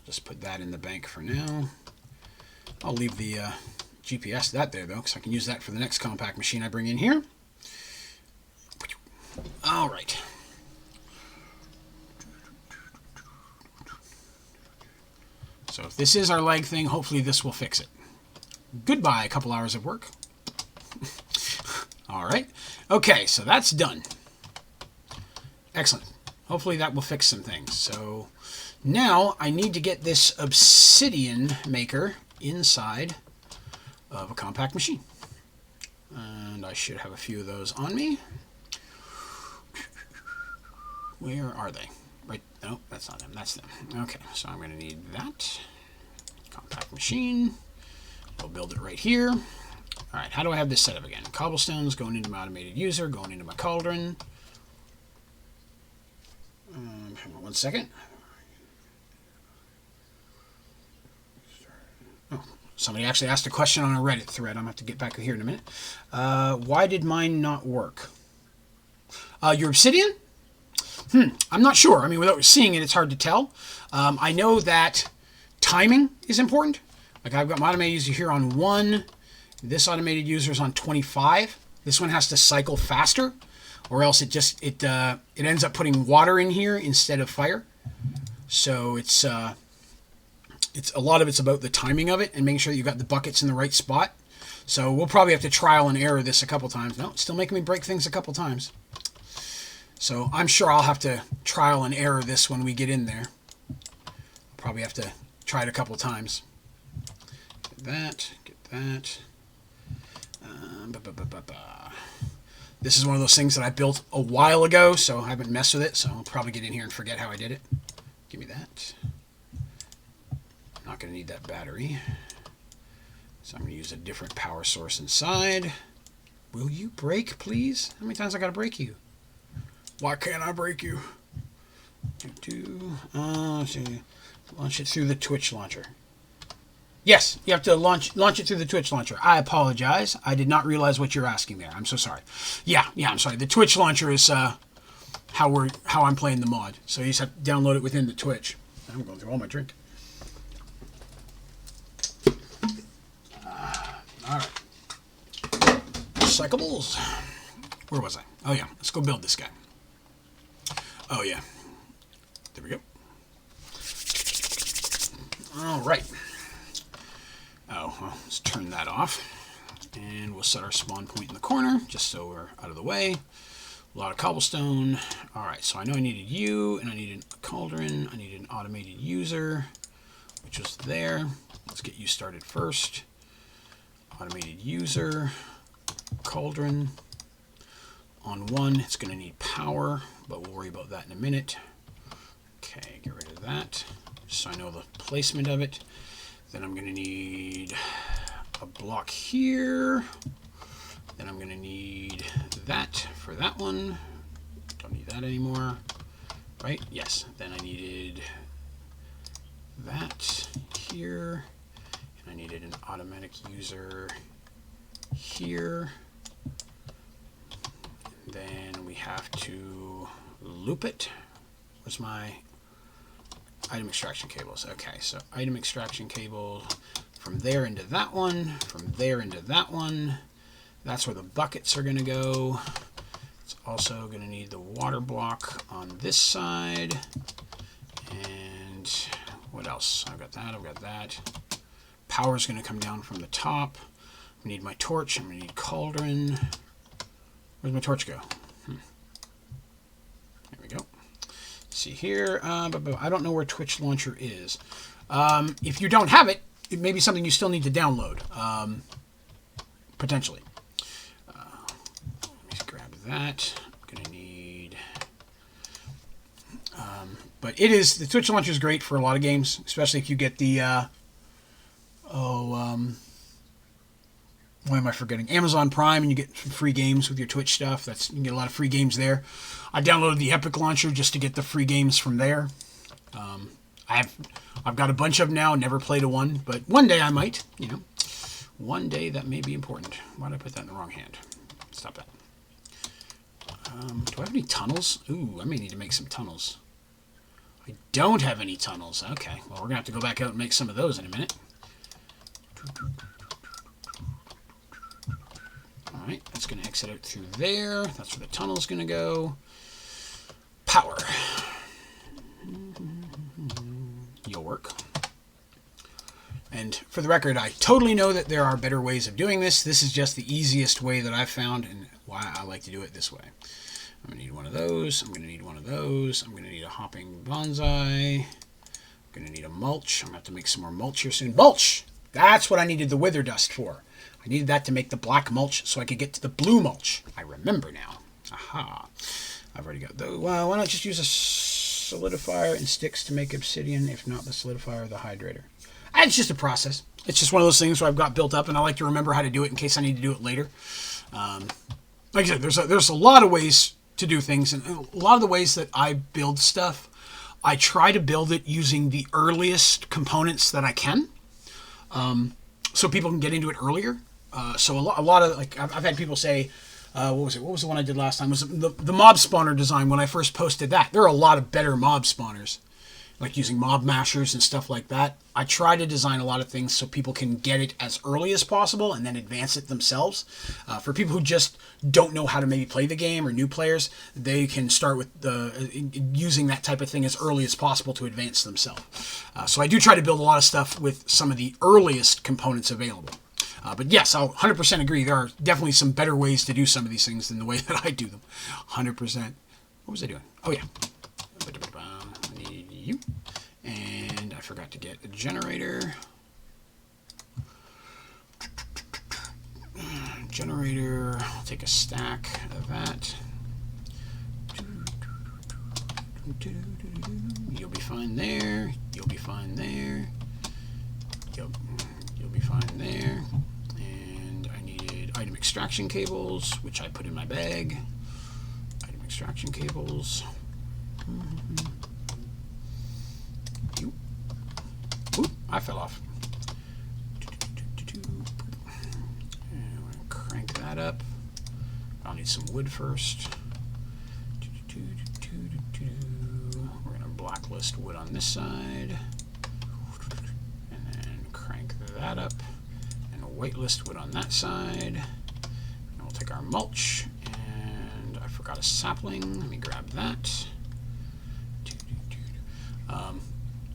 just put that in the bank for now. I'll leave the GPS that there though, because I can use that for the next compact machine I bring in here. All right. So if this is our leg thing, hopefully this will fix it. Goodbye, a couple hours of work. All right. Okay, so that's done. Excellent. Hopefully that will fix some things. So now I need to get this obsidian maker inside of a compact machine. And I should have a few of those on me. Where are they? Right, no, that's not them, that's them. Okay, so I'm going to need that. Compact machine. We'll build it right here. Alright, how do I have this set up again? Cobblestones going into my automated user, going into my cauldron. Hang on 1 second. Oh, somebody actually asked a question on a Reddit thread. I'm going to have to get back here in a minute. Why did mine not work? Your obsidian? I'm not sure. I mean, without seeing it, it's hard to tell. I know that timing is important. Like I've got my automated user here on 1. This automated user is on 25. This one has to cycle faster, or else it ends up putting water in here instead of fire. So it's a lot of it's about the timing of it and making sure that you've got the buckets in the right spot. So we'll probably have to trial and error this a couple times. No, it's still making me break things a couple times. So I'm sure I'll have to trial and error this when we get in there. I'll probably have to try it a couple times. Get that, get that. This is one of those things that I built a while ago, so I haven't messed with it, so I'll probably get in here and forget how I did it. Give me that. Not going to need that battery. So I'm going to use a different power source inside. Will you break, please? How many times I got to break you? Why can't I break you? Launch it through the Twitch launcher. Yes, you have to launch it through the Twitch launcher. I apologize. I did not realize what you're asking there. I'm so sorry. Yeah, I'm sorry. The Twitch launcher is how I'm playing the mod. So you just have to download it within the Twitch. I'm going through all my drink. All right. Recyclables. Where was I? Oh yeah, let's go build this guy. Oh yeah. There we go. All right. Oh, well, let's turn that off. And we'll set our spawn point in the corner, just so we're out of the way. A lot of cobblestone. All right, so I know I needed you, and I needed a cauldron. I needed an automated user, which was there. Let's get you started first. Automated user, cauldron. On 1, it's going to need power, but we'll worry about that in a minute. Okay, get rid of that, just so I know the placement of it. Then I'm going to need a block here. Then I'm going to need that for that one. Don't need that anymore, right? Yes. Then I needed that here, and I needed an automatic user here. Then we have to loop it. Where's my item extraction cables? Okay, so item extraction cable from there into that one, from there into that one. That's where the buckets are going to go. It's also going to need the water block on this side. And what else? I've got that, I've got that. Power's going to come down from the top. I need my torch, I'm going to need cauldron. Where's my torch go? There we go. See here. I don't know where Twitch Launcher is. If you don't have it, it may be something you still need to download. Potentially. Let me grab that. I'm going to need... but it is... The Twitch Launcher is great for a lot of games, especially if you get the... why am I forgetting? Amazon Prime, and you get free games with your Twitch stuff. You can get a lot of free games there. I downloaded the Epic Launcher just to get the free games from there. I've got a bunch of them now. Never played a one, but one day I might. You know, one day that may be important. Why did I put that in the wrong hand? Stop that. Do I have any tunnels? Ooh, I may need to make some tunnels. I don't have any tunnels. Okay, well, we're gonna have to go back out and make some of those in a minute. Alright, that's going to exit out through there. That's where the tunnel's going to go. Power. You'll work. And for the record, I totally know that there are better ways of doing this. This is just the easiest way that I've found and why I like to do it this way. I'm going to need one of those. I'm going to need one of those. I'm going to need a hopping bonsai. I'm going to need a mulch. I'm going to have to make some more mulch here soon. Mulch! That's what I needed the wither dust for. I needed that to make the black mulch so I could get to the blue mulch. I remember now. Aha. I've already got those. Well, why not just use a solidifier and sticks to make obsidian, if not the solidifier or the hydrator? It's just a process. It's just one of those things where I've got built up, and I like to remember how to do it in case I need to do it later. Like I said, there's a lot of ways to do things, and a lot of the ways that I build stuff, I try to build it using the earliest components that I can, so people can get into it earlier. So a lot of, like, I've had people say, what was it? What was the one I did last time? Was it the mob spawner design when I first posted that? There are a lot of better mob spawners, like using mob mashers and stuff like that. I try to design a lot of things so people can get it as early as possible and then advance it themselves. For people who just don't know how to maybe play the game, or new players, they can start with using that type of thing as early as possible to advance themselves. So I do try to build a lot of stuff with some of the earliest components available. But yes, I'll 100% agree. There are definitely some better ways to do some of these things than the way that I do them. 100%. What was I doing? Oh, yeah. I need you. And I forgot to get a generator. Generator. I'll take a stack of that. You'll be fine there. You'll be fine there. You'll be fine there. And I needed item extraction cables, which I put in my bag. Item extraction cables. Oop, I fell off. And I'm going to crank that up. I'll need some wood first. We're going to blacklist wood on this side. And then crank that up. And whitelist wood on that side. And we'll take our mulch. And I forgot a sapling. Let me grab that.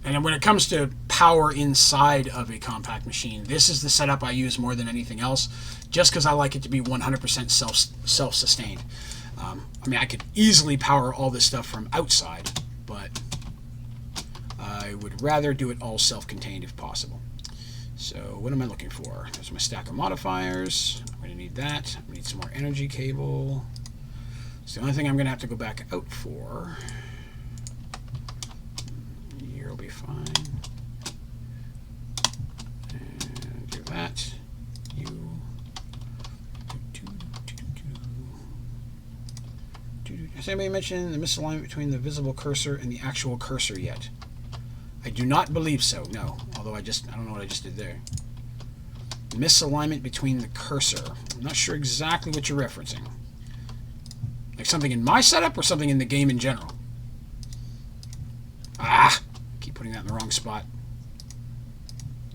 And then when it comes to power inside of a compact machine, this is the setup I use more than anything else, just because I like it to be 100% self-sustained. I mean, I could easily power all this stuff from outside, but I would rather do it all self-contained if possible. So what am I looking for? There's my stack of modifiers. I'm going to need that. I need some more energy cable. It's the only thing I'm going to have to go back out for. You'll be fine. And do that. You. Has anybody mentioned the misalignment between the visible cursor and the actual cursor yet? I do not believe so, no. Although I don't know what I just did there. Misalignment between the cursor. I'm not sure exactly what you're referencing. Like something in my setup or something in the game in general? Ah! Keep putting that in the wrong spot.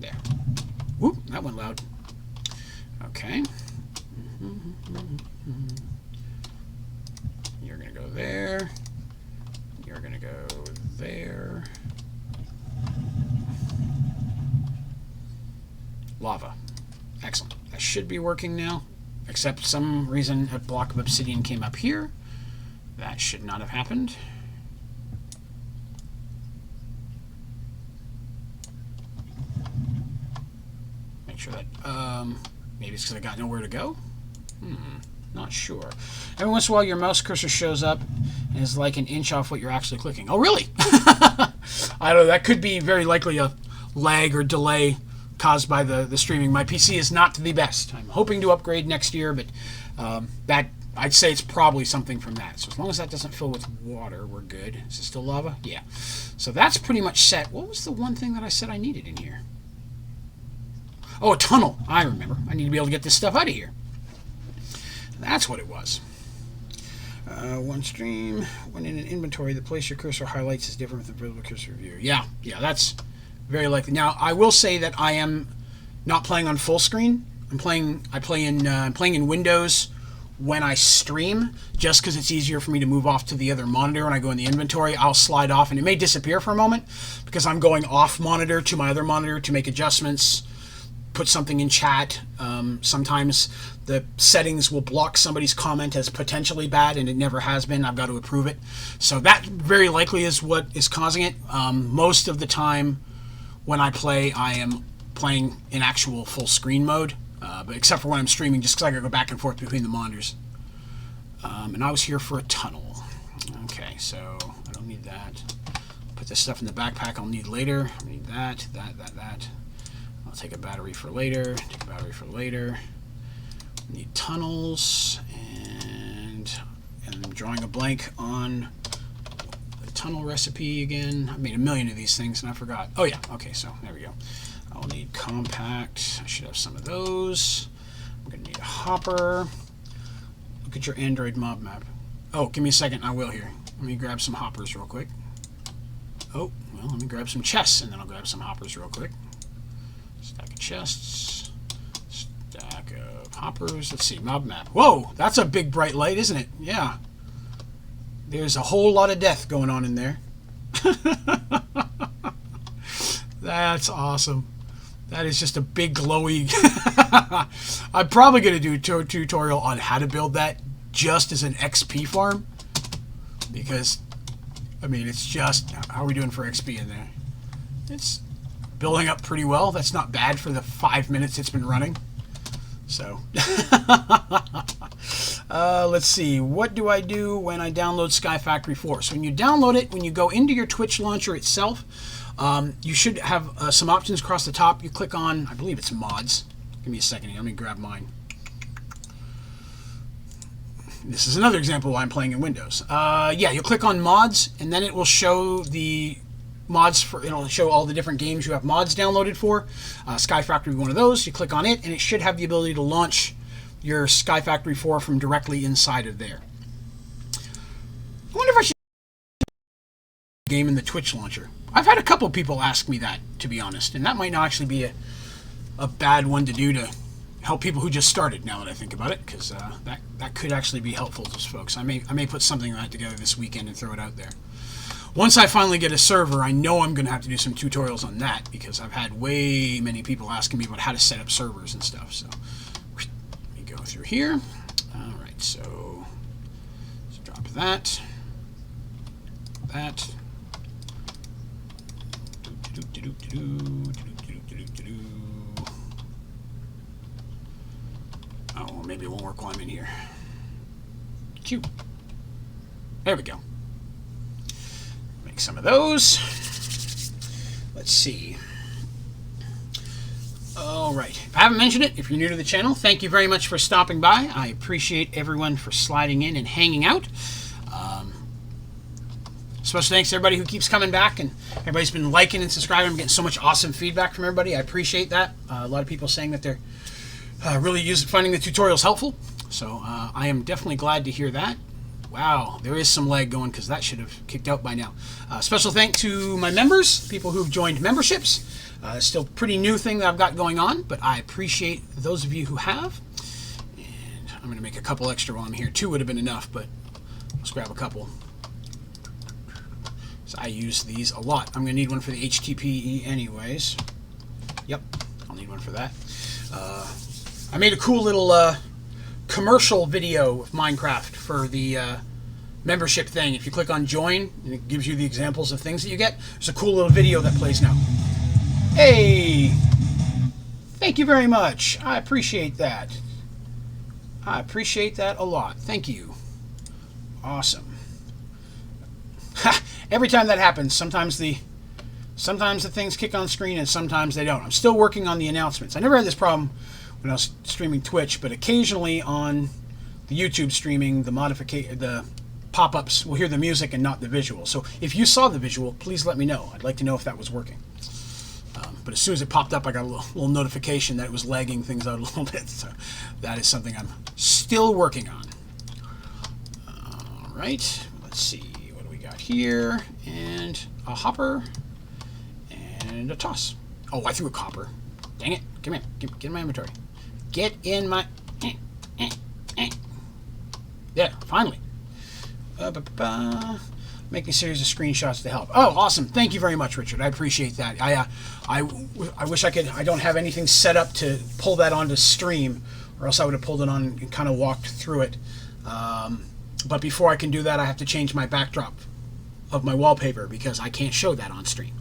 There. Whoop, that went loud. Okay. You're going to go there. You're going to go there. Lava. Excellent. That should be working now. except some reason a block of obsidian came up here. That should not have happened. Make sure that, maybe it's because I got nowhere to go? Not sure. Every once in a while your mouse cursor shows up and is like an inch off what you're actually clicking. Oh, really? I don't know. That could be very likely a lag or delay caused by the streaming. My PC is not the best. I'm hoping to upgrade next year, but that I'd say it's probably something from that. So as long as that doesn't fill with water, we're good. Is it still lava? Yeah. So that's pretty much set. What was the one thing that I said I needed in here? Oh, a tunnel. I remember. I need to be able to get this stuff out of here. That's what it was. One stream. When in an inventory, the place your cursor highlights is different from the visible cursor view. Yeah, that's very likely. Now, I will say that I am not playing on full screen. I'm playing in Windows when I stream, just because it's easier for me to move off to the other monitor. When I go in the inventory, I'll slide off, and it may disappear for a moment because I'm going off monitor to my other monitor to make adjustments, put something in chat. Sometimes the settings will block somebody's comment as potentially bad, and it never has been. I've got to approve it. So that very likely is what is causing it. Most of the time when I play, I am playing in actual full screen mode, but except for when I'm streaming, just because I got to go back and forth between the monitors. And I was here for a tunnel. Okay, so I don't need that. Put this stuff in the backpack I'll need later. I need that. I'll take a battery for later. Need tunnels, and I'm drawing a blank on the tunnel recipe again. I made a million of these things and I forgot. Oh yeah, okay, so there we go. I'll need compact. I should have some of those. I'm gonna need a hopper. Look at your Android mob map. Oh, give me a second, I will here. Let me grab some hoppers real quick. Oh, well, let me grab some chests and then I'll grab some hoppers real quick. Stack of chests, stack of hoppers. Let's see, mob map. Whoa, that's a big bright light, isn't it? Yeah. There's a whole lot of death going on in there. That's awesome. That is just a big glowy. I'm probably going to do a tutorial on how to build that just as an XP farm. Because, I mean, it's just, how are we doing for XP in there? It's building up pretty well. That's not bad for the 5 minutes it's been running. So, let's see. What do I do when I download Sky Factory 4? So when you download it, when you go into your Twitch launcher itself, you should have some options across the top. You click on, I believe it's mods. Give me a second here. Let me grab mine. This is another example why I'm playing in Windows. Yeah, you'll click on mods, and then it will show the mods for, it'll show all the different games you have mods downloaded for. Sky Factory, one of those. You click on it, and it should have the ability to launch your Sky Factory 4 from directly inside of there. I wonder if I should game in the Twitch launcher. I've had a couple people ask me that, to be honest, and that might not actually be a bad one to do to help people who just started, now that I think about it, because that could actually be helpful to folks. I may put something like that together this weekend and throw it out there. Once I finally get a server, I know I'm going to have to do some tutorials on that, because I've had way many people asking me about how to set up servers and stuff. So let me go through here. All right, so let's drop that. Oh, well, maybe it won't work while I'm in here. Cute. There we go. Make some of those. Let's see. All right. If I haven't mentioned it, if you're new to the channel, thank you very much for stopping by. I appreciate everyone for sliding in and hanging out. Special thanks to everybody who keeps coming back, and everybody's been liking and subscribing. I'm getting so much awesome feedback from everybody. I appreciate that. A lot of people saying that they're really finding the tutorials helpful. So I am definitely glad to hear that. Wow, there is some lag going, because that should have kicked out by now. Special thanks to my members, people who've joined memberships. Still a pretty new thing that I've got going on, but I appreciate those of you who have. And I'm going to make a couple extra while I'm here. 2 would have been enough, but let's grab a couple. So I use these a lot. I'm going to need one for the HTPE anyways. Yep, I'll need one for that. I made a cool little commercial video of Minecraft for the membership thing. If you click on join, and it gives you the examples of things that you get. There's a cool little video that plays now. Hey! Thank you very much. I appreciate that. I appreciate that a lot. Thank you. Awesome. Every time that happens, sometimes the things kick on screen and sometimes they don't. I'm still working on the announcements. I never had this problem when I was streaming Twitch, but occasionally on the YouTube streaming, the pop-ups will hear the music and not the visual. So if you saw the visual, please let me know. I'd like to know if that was working. But as soon as it popped up, I got a little notification that it was lagging things out a little bit. So that is something I'm still working on. All right, let's see. What do we got here? And a hopper and a toss. Oh, I threw a copper. Dang it. Come here. Get in my inventory. Get in my... There, finally. Making a series of screenshots to help. Oh, awesome. Thank you very much, Richard. I appreciate that. I wish I could... I don't have anything set up to pull that onto stream, or else I would have pulled it on and kind of walked through it. But before I can do that, I have to change my backdrop of my wallpaper because I can't show that on stream.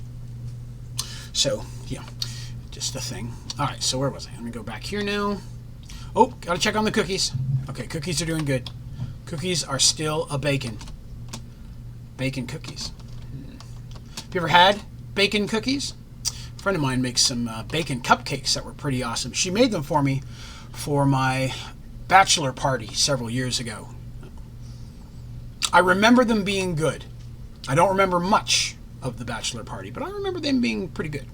So, yeah, just a thing. All right, so where was I? I'm going to go back here now. Oh, got to check on the cookies. Okay, cookies are doing good. Cookies are still a bacon. Bacon cookies. Have you ever had bacon cookies? A friend of mine makes some bacon cupcakes that were pretty awesome. She made them for me for my bachelor party several years ago. I remember them being good. I don't remember much of the bachelor party, but I remember them being pretty good.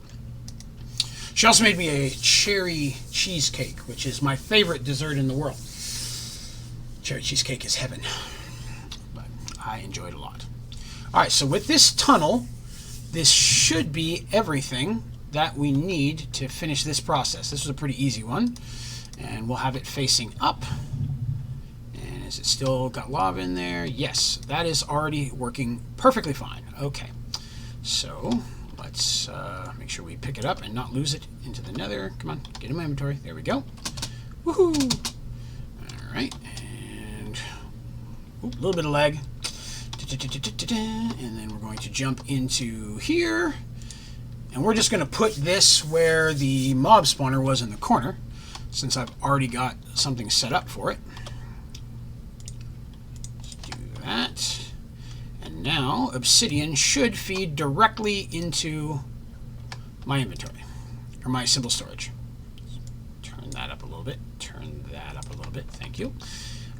She also made me a cherry cheesecake, which is my favorite dessert in the world. Cherry cheesecake is heaven, but I enjoy it a lot. All right, so with this tunnel, this should be everything that we need to finish this process. This was a pretty easy one, and we'll have it facing up. And is it still got lava in there? Yes, that is already working perfectly fine. Okay, so let's make sure we pick it up and not lose it into the nether. Come on, get in my inventory. There we go. Woohoo! All right, and a little bit of lag. And then we're going to jump into here. And we're just going to put this where the mob spawner was in the corner, since I've already got something set up for it. Let's do that. And now obsidian should feed directly into my inventory, or my simple storage. Turn that up a little bit. Turn that up a little bit. Thank you.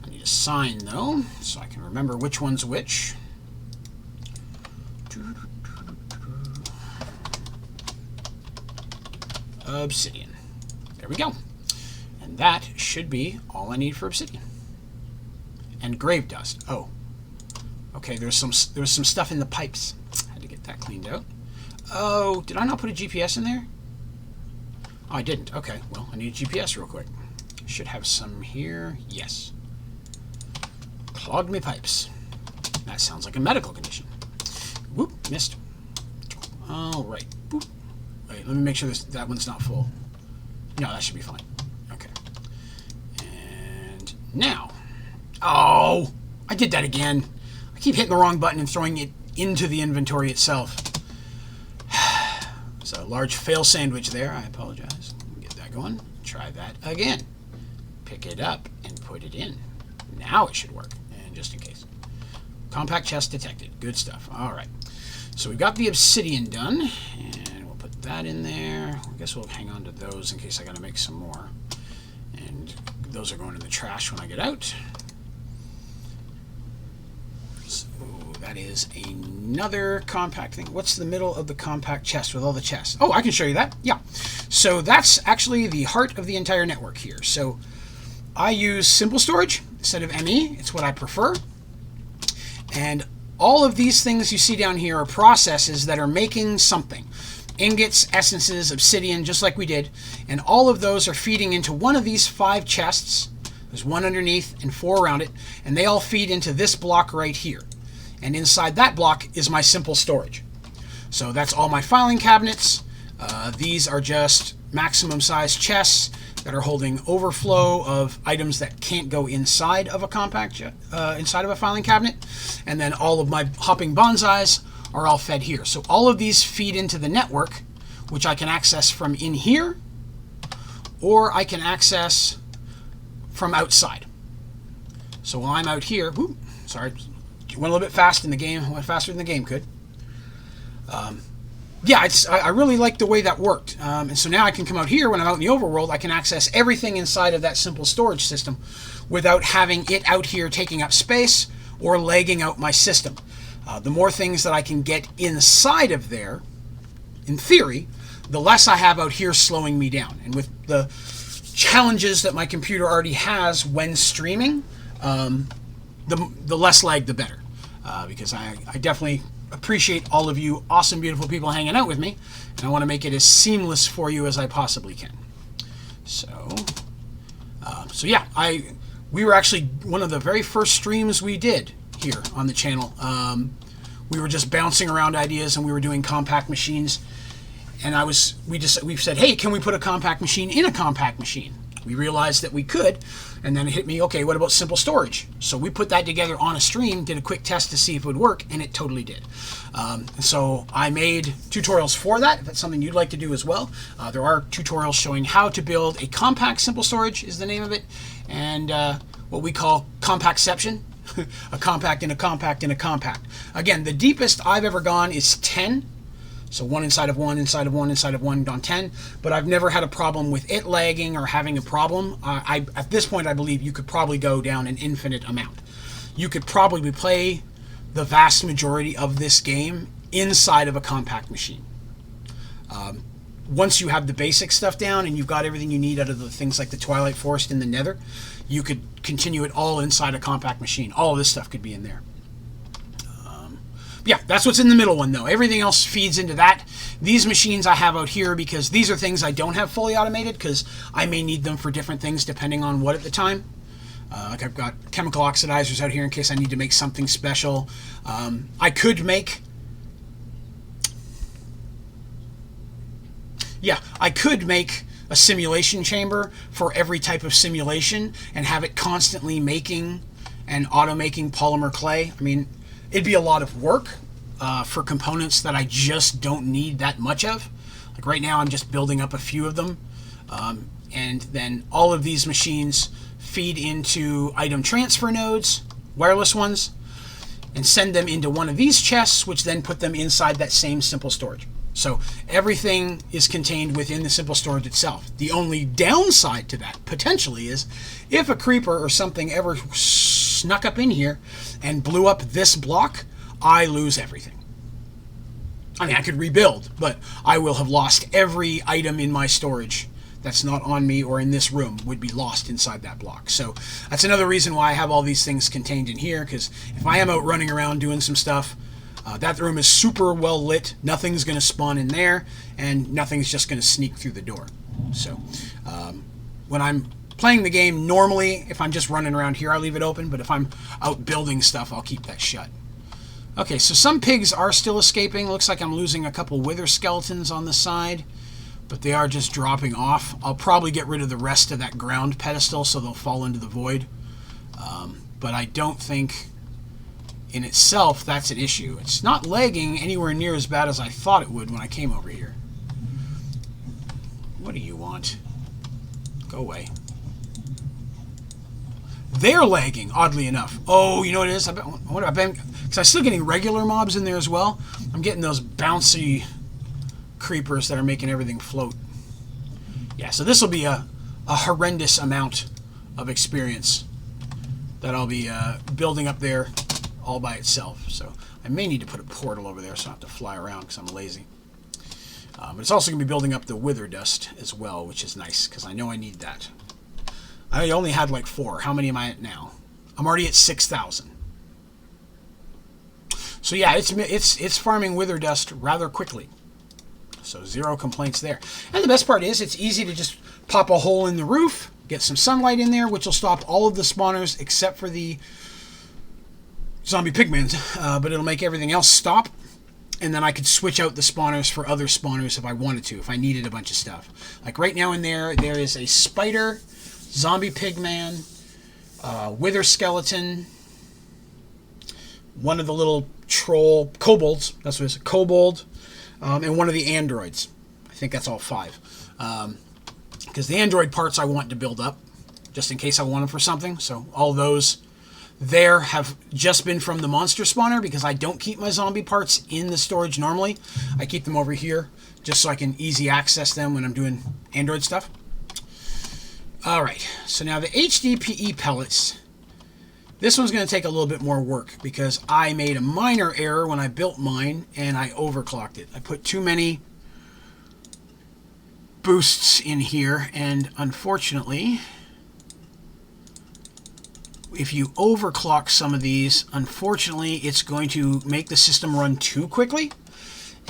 I need a sign, though, so I can remember which one's which. Obsidian. There we go. And that should be all I need for obsidian. And grave dust. Oh. Okay, there's some stuff in the pipes. Had to get that cleaned out. Oh, did I not put a GPS in there? Oh, I didn't. Okay, well, I need a GPS real quick. Should have some here. Yes. Clogged me pipes. That sounds like a medical condition. Whoop, missed. All right. Boop. Wait, let me make sure that one's not full. No, that should be fine. Okay. And now. Oh, I did that again. I keep hitting the wrong button and throwing it into the inventory itself. It's a large fail sandwich there. I apologize. Get that going. Try that again. Pick it up and put it in. Now it should work. And just in case. Compact chest detected. Good stuff. All right. So we've got the obsidian done. And we'll put that in there. I guess we'll hang on to those in case I got to make some more. And those are going in the trash when I get out. So that is another compact thing. What's the middle of the compact chest with all the chests? Oh, I can show you that. Yeah. So that's actually the heart of the entire network here. So I use simple storage instead of ME. It's what I prefer. And all of these things you see down here are processes that are making something. Ingots, essences, obsidian, just like we did. And all of those are feeding into one of these 5 chests. There's one underneath and 4 around it. And they all feed into this block right here. And inside that block is my simple storage. So that's all my filing cabinets. These are just maximum size chests. that are holding overflow of items that can't go inside of a inside of a filing cabinet. And then all of my hopping bonsais are all fed here. So all of these feed into the network, which I can access from in here, or I can access from outside. So while I'm out here, sorry, went a little bit fast in the game, went faster than the game could. Yeah, I really like the way that worked. And so now I can come out here when I'm out in the overworld, I can access everything inside of that simple storage system without having it out here taking up space or lagging out my system. The more things that I can get inside of there, in theory, the less I have out here slowing me down. And with the challenges that my computer already has when streaming, the less lag, the better. Because I definitely appreciate all of you awesome, beautiful people hanging out with me, and I want to make it as seamless for you as I possibly can. So yeah, we were actually one of the very first streams we did here on the channel. We were just bouncing around ideas, and we were doing compact machines. And we said, hey, can we put a compact machine in a compact machine? We realized that we could, and then it hit me, okay, what about simple storage? So we put that together on a stream, did a quick test to see if it would work, and it totally did. So I made tutorials for that, if that's something you'd like to do as well. There are tutorials showing how to build a compact simple storage is the name of it, and what we call compactception, a compact in a compact in a compact. Again, the deepest I've ever gone is 10. So one inside of one, inside of one, inside of one, on 10. But I've never had a problem with it lagging or having a problem. At this point, I believe you could probably go down an infinite amount. You could probably play the vast majority of this game inside of a compact machine. Once you have the basic stuff down and you've got everything you need out of the things like the Twilight Forest and the Nether, you could continue it all inside a compact machine. All of this stuff could be in there. Yeah, that's what's in the middle one, though. Everything else feeds into that. These machines I have out here because these are things I don't have fully automated because I may need them for different things depending on what at the time. Like I've got chemical oxidizers out here in case I need to make something special. I could make... Yeah, I could make a simulation chamber for every type of simulation and have it constantly making and auto-making polymer clay. I mean... It'd be a lot of work for components that I just don't need that much of. Like right now, I'm just building up a few of them. And then all of these machines feed into item transfer nodes, wireless ones, and send them into one of these chests, which then put them inside that same simple storage. So everything is contained within the simple storage itself. The only downside to that, potentially, is if a creeper or something ever snuck up in here and blew up this block, I lose everything. I mean, I could rebuild, but I will have lost every item in my storage that's not on me or in this room would be lost inside that block. So that's another reason why I have all these things contained in here, because if I am out running around doing some stuff, that room is super well lit, nothing's going to spawn in there, and nothing's just going to sneak through the door. So when I'm playing the game, normally, if I'm just running around here, I leave it open, but if I'm out building stuff, I'll keep that shut. Okay, so some pigs are still escaping. Looks like I'm losing a couple wither skeletons on the side, but they are just dropping off. I'll probably get rid of the rest of that ground pedestal so they'll fall into the void. But I don't think in itself that's an issue. It's not lagging anywhere near as bad as I thought it would when I came over here. What do you want? Go away. They're lagging, oddly enough. Oh, you know what it is? Because I'm still getting regular mobs in there as well. I'm getting those bouncy creepers that are making everything float. Yeah, so this will be a horrendous amount of experience that I'll be building up there all by itself. So I may need to put a portal over there so I don't have to fly around because I'm lazy. But it's also going to be building up the wither dust as well, which is nice because I know I need that. I only had like 4. How many am I at now? I'm already at 6,000. So yeah, it's farming wither dust rather quickly. So 0 complaints there. And the best part is it's easy to just pop a hole in the roof, get some sunlight in there, which will stop all of the spawners except for the zombie pigmen, but it'll make everything else stop. and then I could switch out the spawners for other spawners if I wanted to, if I needed a bunch of stuff. Like right now in there is a spider, zombie pigman, wither skeleton, one of the little troll kobolds, that's what it is, a kobold, and one of the androids. I think that's all 5. Because the android parts I want to build up, just in case I want them for something. So all those there have just been from the monster spawner, because I don't keep my zombie parts in the storage normally. I keep them over here, just so I can easy access them when I'm doing android stuff. Alright, so now the HDPE pellets. This one's going to take a little bit more work, because I made a minor error when I built mine, and I overclocked it. I put too many boosts in here, and unfortunately, if you overclock some of these, unfortunately, it's going to make the system run too quickly.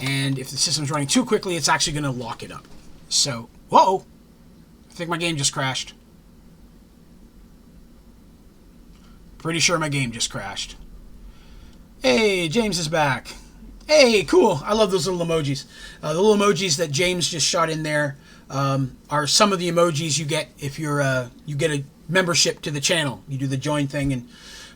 And if the system's running too quickly, it's actually going to lock it up. So, whoa! I think my game just crashed. Pretty sure my game just crashed. Hey, James is back. Hey, cool. I love those little emojis. The little emojis that James just shot in there are some of the emojis you get if you're you get a membership to the channel. You do the join thing and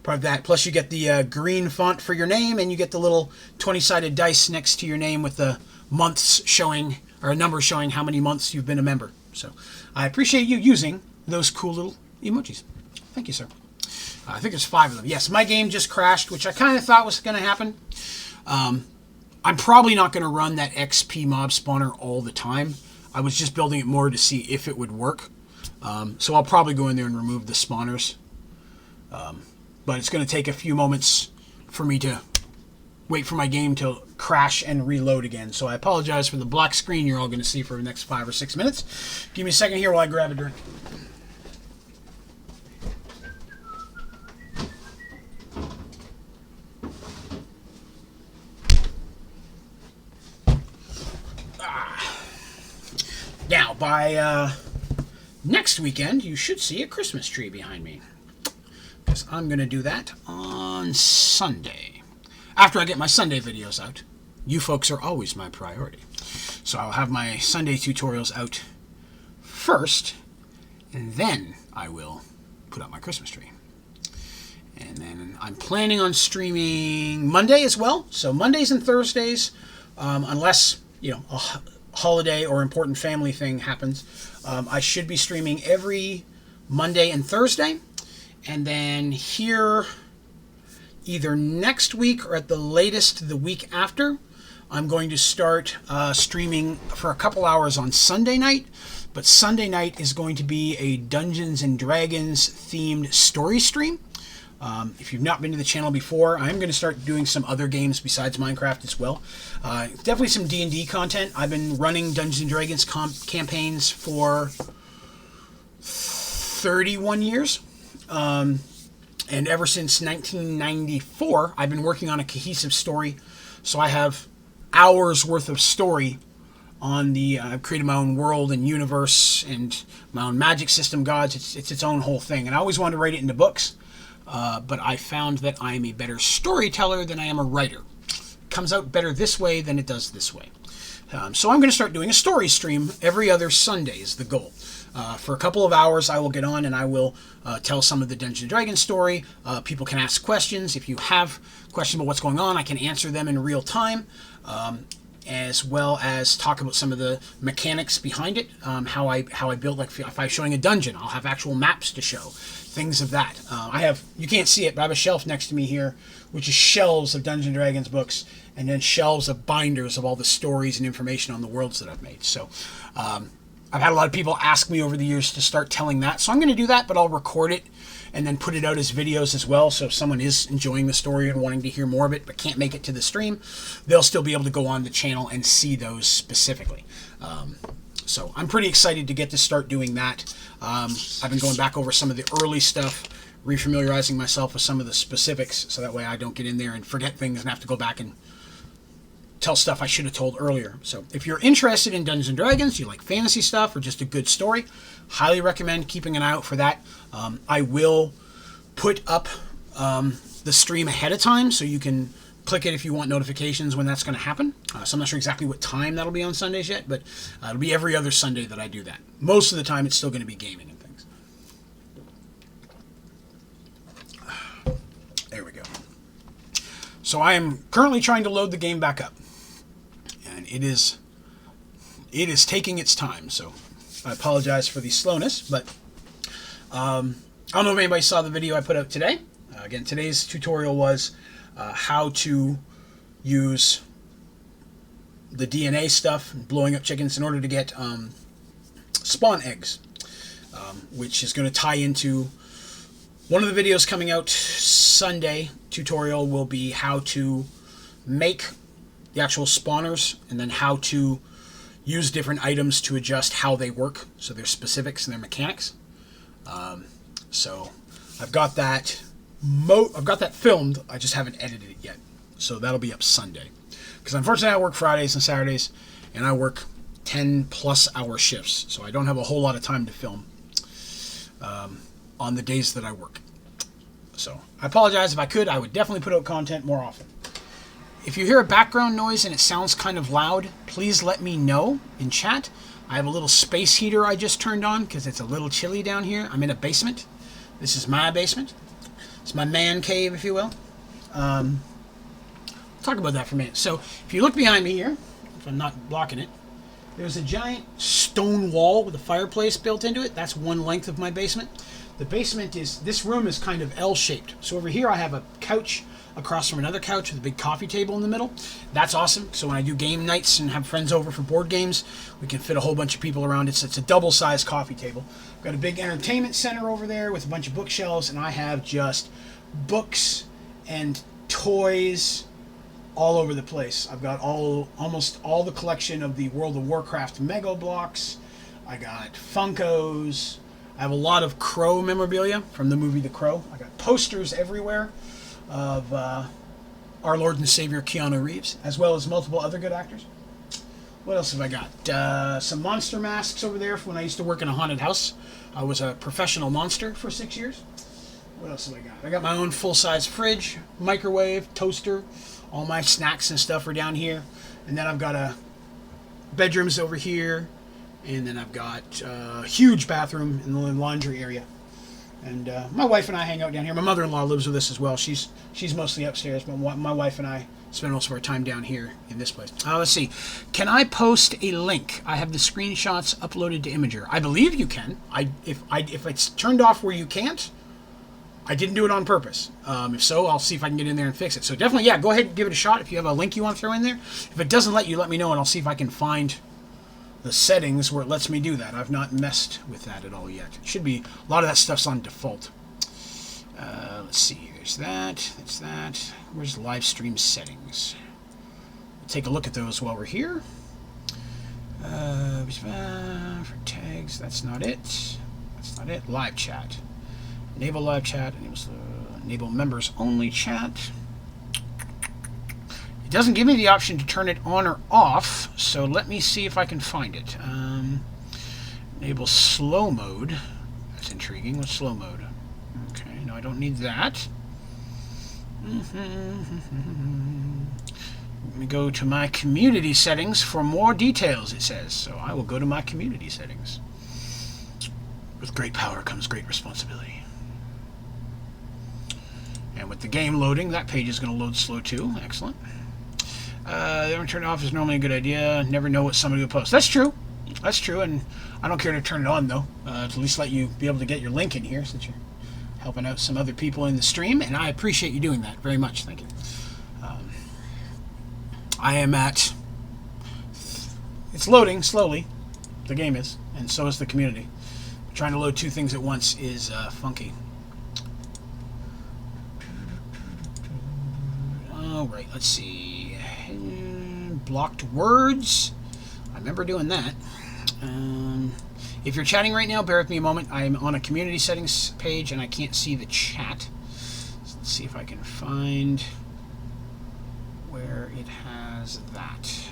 part of that. Plus you get the green font for your name, and you get the little 20-sided dice next to your name with the months showing, or a number showing how many months you've been a member. So I appreciate you using those cool little emojis. Thank you, sir. I think there's 5 of them. Yes, my game just crashed, which I kind of thought was going to happen. I'm probably not going to run that XP mob spawner all the time. I was just building it more to see if it would work. So I'll probably go in there and remove the spawners. But it's going to take a few moments for me to wait for my game to crash and reload again. So I apologize for the black screen you're all going to see for the next 5 or 6 minutes. Give me a second here while I grab a drink. Now, by next weekend, you should see a Christmas tree behind me. Because I'm going to do that on Sunday. After I get my Sunday videos out. You folks are always my priority. So I'll have my Sunday tutorials out first, and then I will put up my Christmas tree. And then I'm planning on streaming Monday as well. So Mondays and Thursdays, unless, you know, a holiday or important family thing happens, I should be streaming every Monday and Thursday. And then here, either next week or at the latest the week after, I'm going to start streaming for a couple hours on Sunday night. But Sunday night is going to be a Dungeons and Dragons themed story stream. If you've not been to the channel before, I'm going to start doing some other games besides Minecraft as well. Definitely some D&D content. I've been running Dungeons and Dragons campaigns for 31 years. And ever since 1994, I've been working on a cohesive story. So I have hours worth of story on the, I've created my own world and universe and my own magic system gods. It's its own whole thing. And I always wanted to write it into books. But I found that I'm a better storyteller than I am a writer. It comes out better this way than it does this way. So I'm going to start doing a story stream every other Sunday is the goal. For a couple of hours, I will get on and I will tell some of the Dungeons & Dragons story. People can ask questions. If you have questions about what's going on, I can answer them in real time, as well as talk about some of the mechanics behind it, how I build. Like if I'm showing a dungeon, I'll have actual maps to show, things of that. You can't see it, but I have a shelf next to me here, which is shelves of Dungeons & Dragons books, and then shelves of binders of all the stories and information on the worlds that I've made. So I've had a lot of people ask me over the years to start telling that. So I'm going to do that, but I'll record it and then put it out as videos as well. So if someone is enjoying the story and wanting to hear more of it but can't make it to the stream, they'll still be able to go on the channel and see those specifically. So I'm pretty excited to get to start doing that. I've been going back over some of the early stuff, refamiliarizing myself with some of the specifics, so that way I don't get in there and forget things and have to go back and tell stuff I should have told earlier. So if you're interested in Dungeons & Dragons, you like fantasy stuff or just a good story, highly recommend keeping an eye out for that. I will put up the stream ahead of time so you can click it if you want notifications when that's going to happen. So I'm not sure exactly what time that'll be on Sundays yet, but it'll be every other Sunday that I do that. Most of the time, it's still going to be gaming and things. There we go. So I am currently trying to load the game back up, and it is taking its time. So I apologize for the slowness, but I don't know if anybody saw the video I put out today. Again, today's tutorial was how to use the DNA stuff, blowing up chickens in order to get spawn eggs, which is going to tie into one of the videos coming out Sunday. Tutorial will be how to make the actual spawners and then how to use different items to adjust how they work, so their specifics and their mechanics. So I've got that filmed. I just haven't edited it yet, so that'll be up Sunday. Because unfortunately, I work Fridays and Saturdays, and I work 10+ hour shifts, so I don't have a whole lot of time to film on the days that I work. So I apologize. If I could, I would definitely put out content more often. If you hear a background noise and it sounds kind of loud, please let me know in chat. I have a little space heater I just turned on because it's a little chilly down here. I'm in a basement. This is my basement. It's my man cave, if you will. Talk about that for a minute. So if you look behind me here, if I'm not blocking it, there's a giant stone wall with a fireplace built into it. That's one length of my basement. The basement is, this room is kind of L-shaped. So over here I have a couch across from another couch with a big coffee table in the middle. That's awesome. So when I do game nights and have friends over for board games, we can fit a whole bunch of people around. It's a double-sized coffee table. I've got a big entertainment center over there with a bunch of bookshelves, and I have just books and toys all over the place. I've got almost all the collection of the World of Warcraft Mega Blocks. I got Funkos. I have a lot of Crow memorabilia from the movie The Crow. I got posters everywhere of our Lord and Savior Keanu Reeves, as well as multiple other good actors. What else have I got? Some monster masks over there from when I used to work in a haunted house. I was a professional monster for 6 years. What else have I got? I got my own full-size fridge, microwave, toaster. All my snacks and stuff are down here. And then I've got bedrooms over here. And then I've got a huge bathroom in the laundry area. And my wife and I hang out down here. My mother-in-law lives with us as well. She's mostly upstairs, but my wife and I spend most of our time down here in this place. Let's see. Can I post a link? I have the screenshots uploaded to Imager. I believe you can. If it's turned off where you can't, I didn't do it on purpose. If so, I'll see if I can get in there and fix it. So definitely, yeah, go ahead and give it a shot. If you have a link you want to throw in there. If it doesn't let you, let me know, and I'll see if I can find the settings where it lets me do that. I've not messed with that at all yet. It should be, a lot of that stuff's on default. Let's see, there's that, that's that. Where's live stream settings? We'll take a look at those while we're here. For tags, that's not it. That's not it. Live chat. Enable live chat. Enable members only chat. It doesn't give me the option to turn it on or off, so let me see if I can find it. Enable slow mode. That's intriguing. What's slow mode? Okay, no, I don't need that. Let me go to my community settings for more details, it says. So I will go to my community settings. With great power comes great responsibility. And with the game loading, that page is going to load slow too. Excellent. Never turn it off is normally a good idea. Never know what somebody will post. That's true. That's true, and I don't care to turn it on, though, to at least let you be able to get your link in here, since you're helping out some other people in the stream, and I appreciate you doing that very much. Thank you. I am at... It's loading slowly. The game is, and so is the community. Trying to load two things at once is funky. All right, let's see. Blocked words. I remember doing that. If you're chatting right now, bear with me a moment. I'm on a community settings page and I can't see the chat. So let's see if I can find where it has that.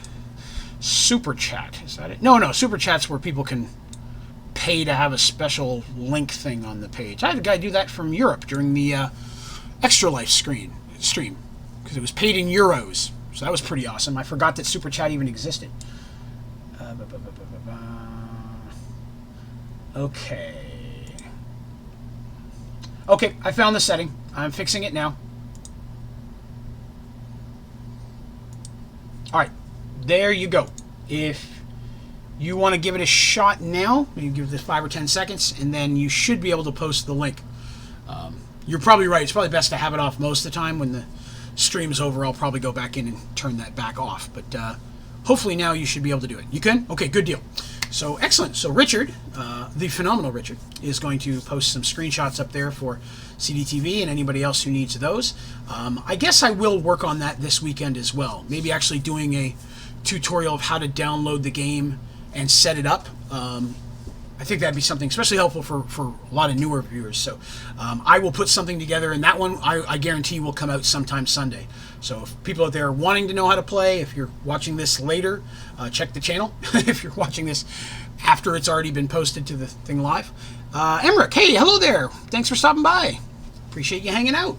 Super chat. Is that it? No. Super chat's where people can pay to have a special link thing on the page. I had a guy do that from Europe during the Extra Life stream. because it was paid in euros. So that was pretty awesome. I forgot that Super Chat even existed. Okay. Okay, I found the setting. I'm fixing it now. Alright, there you go. If you want to give it a shot now, you give this 5 or 10 seconds, and then you should be able to post the link. You're probably right. It's probably best to have it off most of the time. When the stream's over, I'll probably go back in and turn that back off. But hopefully now you should be able to do it. You can? Okay, good deal. So excellent. So Richard, the phenomenal Richard, is going to post some screenshots up there for CDTV and anybody else who needs those. I guess I will work on that this weekend as well. Maybe actually doing a tutorial of how to download the game and set it up. I think that'd be something especially helpful for a lot of newer viewers. So I will put something together, and that one I guarantee will come out sometime Sunday. So if people out there are wanting to know how to play, if you're watching this later, check the channel. If you're watching this after it's already been posted to the thing live. Emmerich, hey, hello there. Thanks for stopping by. Appreciate you hanging out.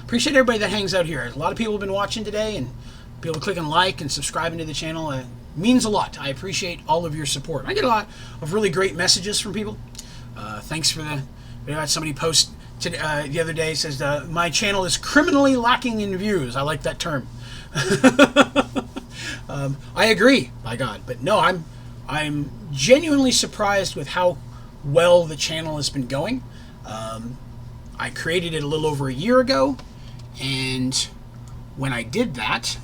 Appreciate everybody that hangs out here. A lot of people have been watching today, and people clicking like and subscribing to the channel. Means a lot. I appreciate all of your support. I get a lot of really great messages from people. Thanks for the... We had somebody post the other day, says, my channel is criminally lacking in views. I like that term. I agree, by God. But no, I'm genuinely surprised with how well the channel has been going. I created it a little over a year ago, and when I did that...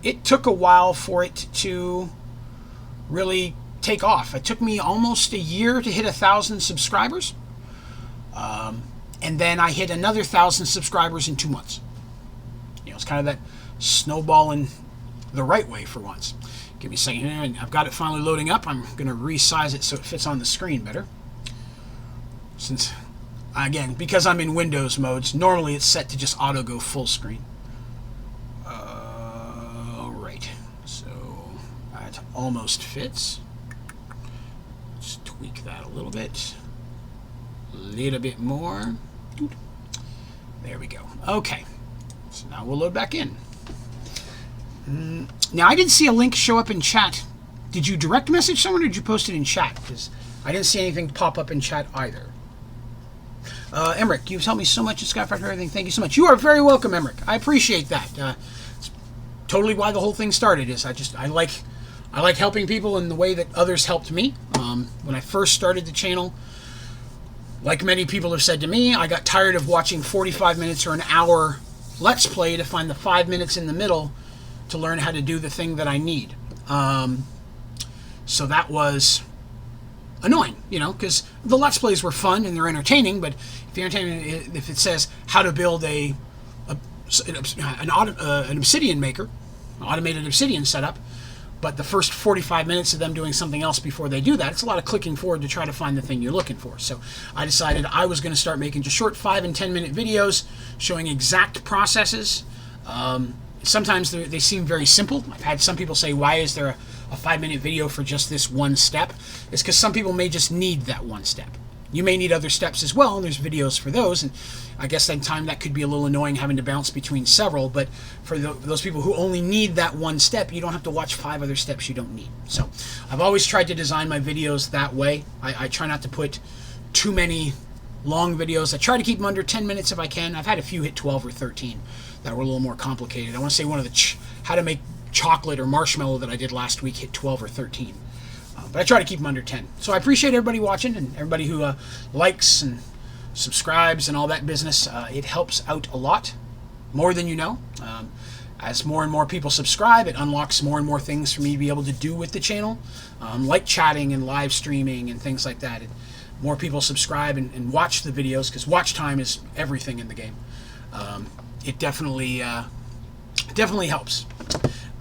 it took a while for it to really take off. It took me almost a year to hit 1,000 subscribers. And then I hit another 1,000 subscribers in 2 months. You know, it's kind of that snowballing the right way for once. Give me a second here, and I've got it finally loading up. I'm going to resize it so it fits on the screen better. Since, again, because I'm in Windows modes, normally it's set to just auto go full screen. Almost fits. Let's tweak that a little bit more. There we go. Okay, so now we'll load back in. Now I didn't see a link show up in chat. Did you direct message someone, or did you post it in chat? Because I didn't see anything pop up in chat either. Emmerich, you've helped me so much at Sky Factory Everything. Thank you so much. You are very welcome, Emmerich. I appreciate that. It's totally why the whole thing started. Is I like helping people in the way that others helped me. When I first started the channel, like many people have said to me, I got tired of watching 45 minutes or an hour Let's Play to find the 5 minutes in the middle to learn how to do the thing that I need. So that was annoying, you know, because the Let's Plays were fun and they're entertaining, but if it says how to build an obsidian maker, an automated obsidian setup, but the first 45 minutes of them doing something else before they do that, it's a lot of clicking forward to try to find the thing you're looking for. So I decided I was going to start making just short 5 and 10 minute videos showing exact processes. Sometimes they seem very simple. I've had some people say, why is there a 5 minute video for just this one step? It's because some people may just need that one step. You may need other steps as well, and there's videos for those, and I guess at time that could be a little annoying having to bounce between several, but for those people who only need that one step, you don't have to watch 5 other steps you don't need. So I've always tried to design my videos that way. I try not to put too many long videos. I try to keep them under 10 minutes if I can. I've had a few hit 12 or 13 that were a little more complicated. I want to say one of the how to make chocolate or marshmallow that I did last week hit 12 or 13. But I try to keep them under 10. So I appreciate everybody watching and everybody who likes and subscribes and all that business. It helps out a lot, more than you know. As more and more people subscribe, it unlocks more and more things for me to be able to do with the channel, like chatting and live streaming and things like that. More people subscribe and watch the videos, because watch time is everything in the game. It definitely helps.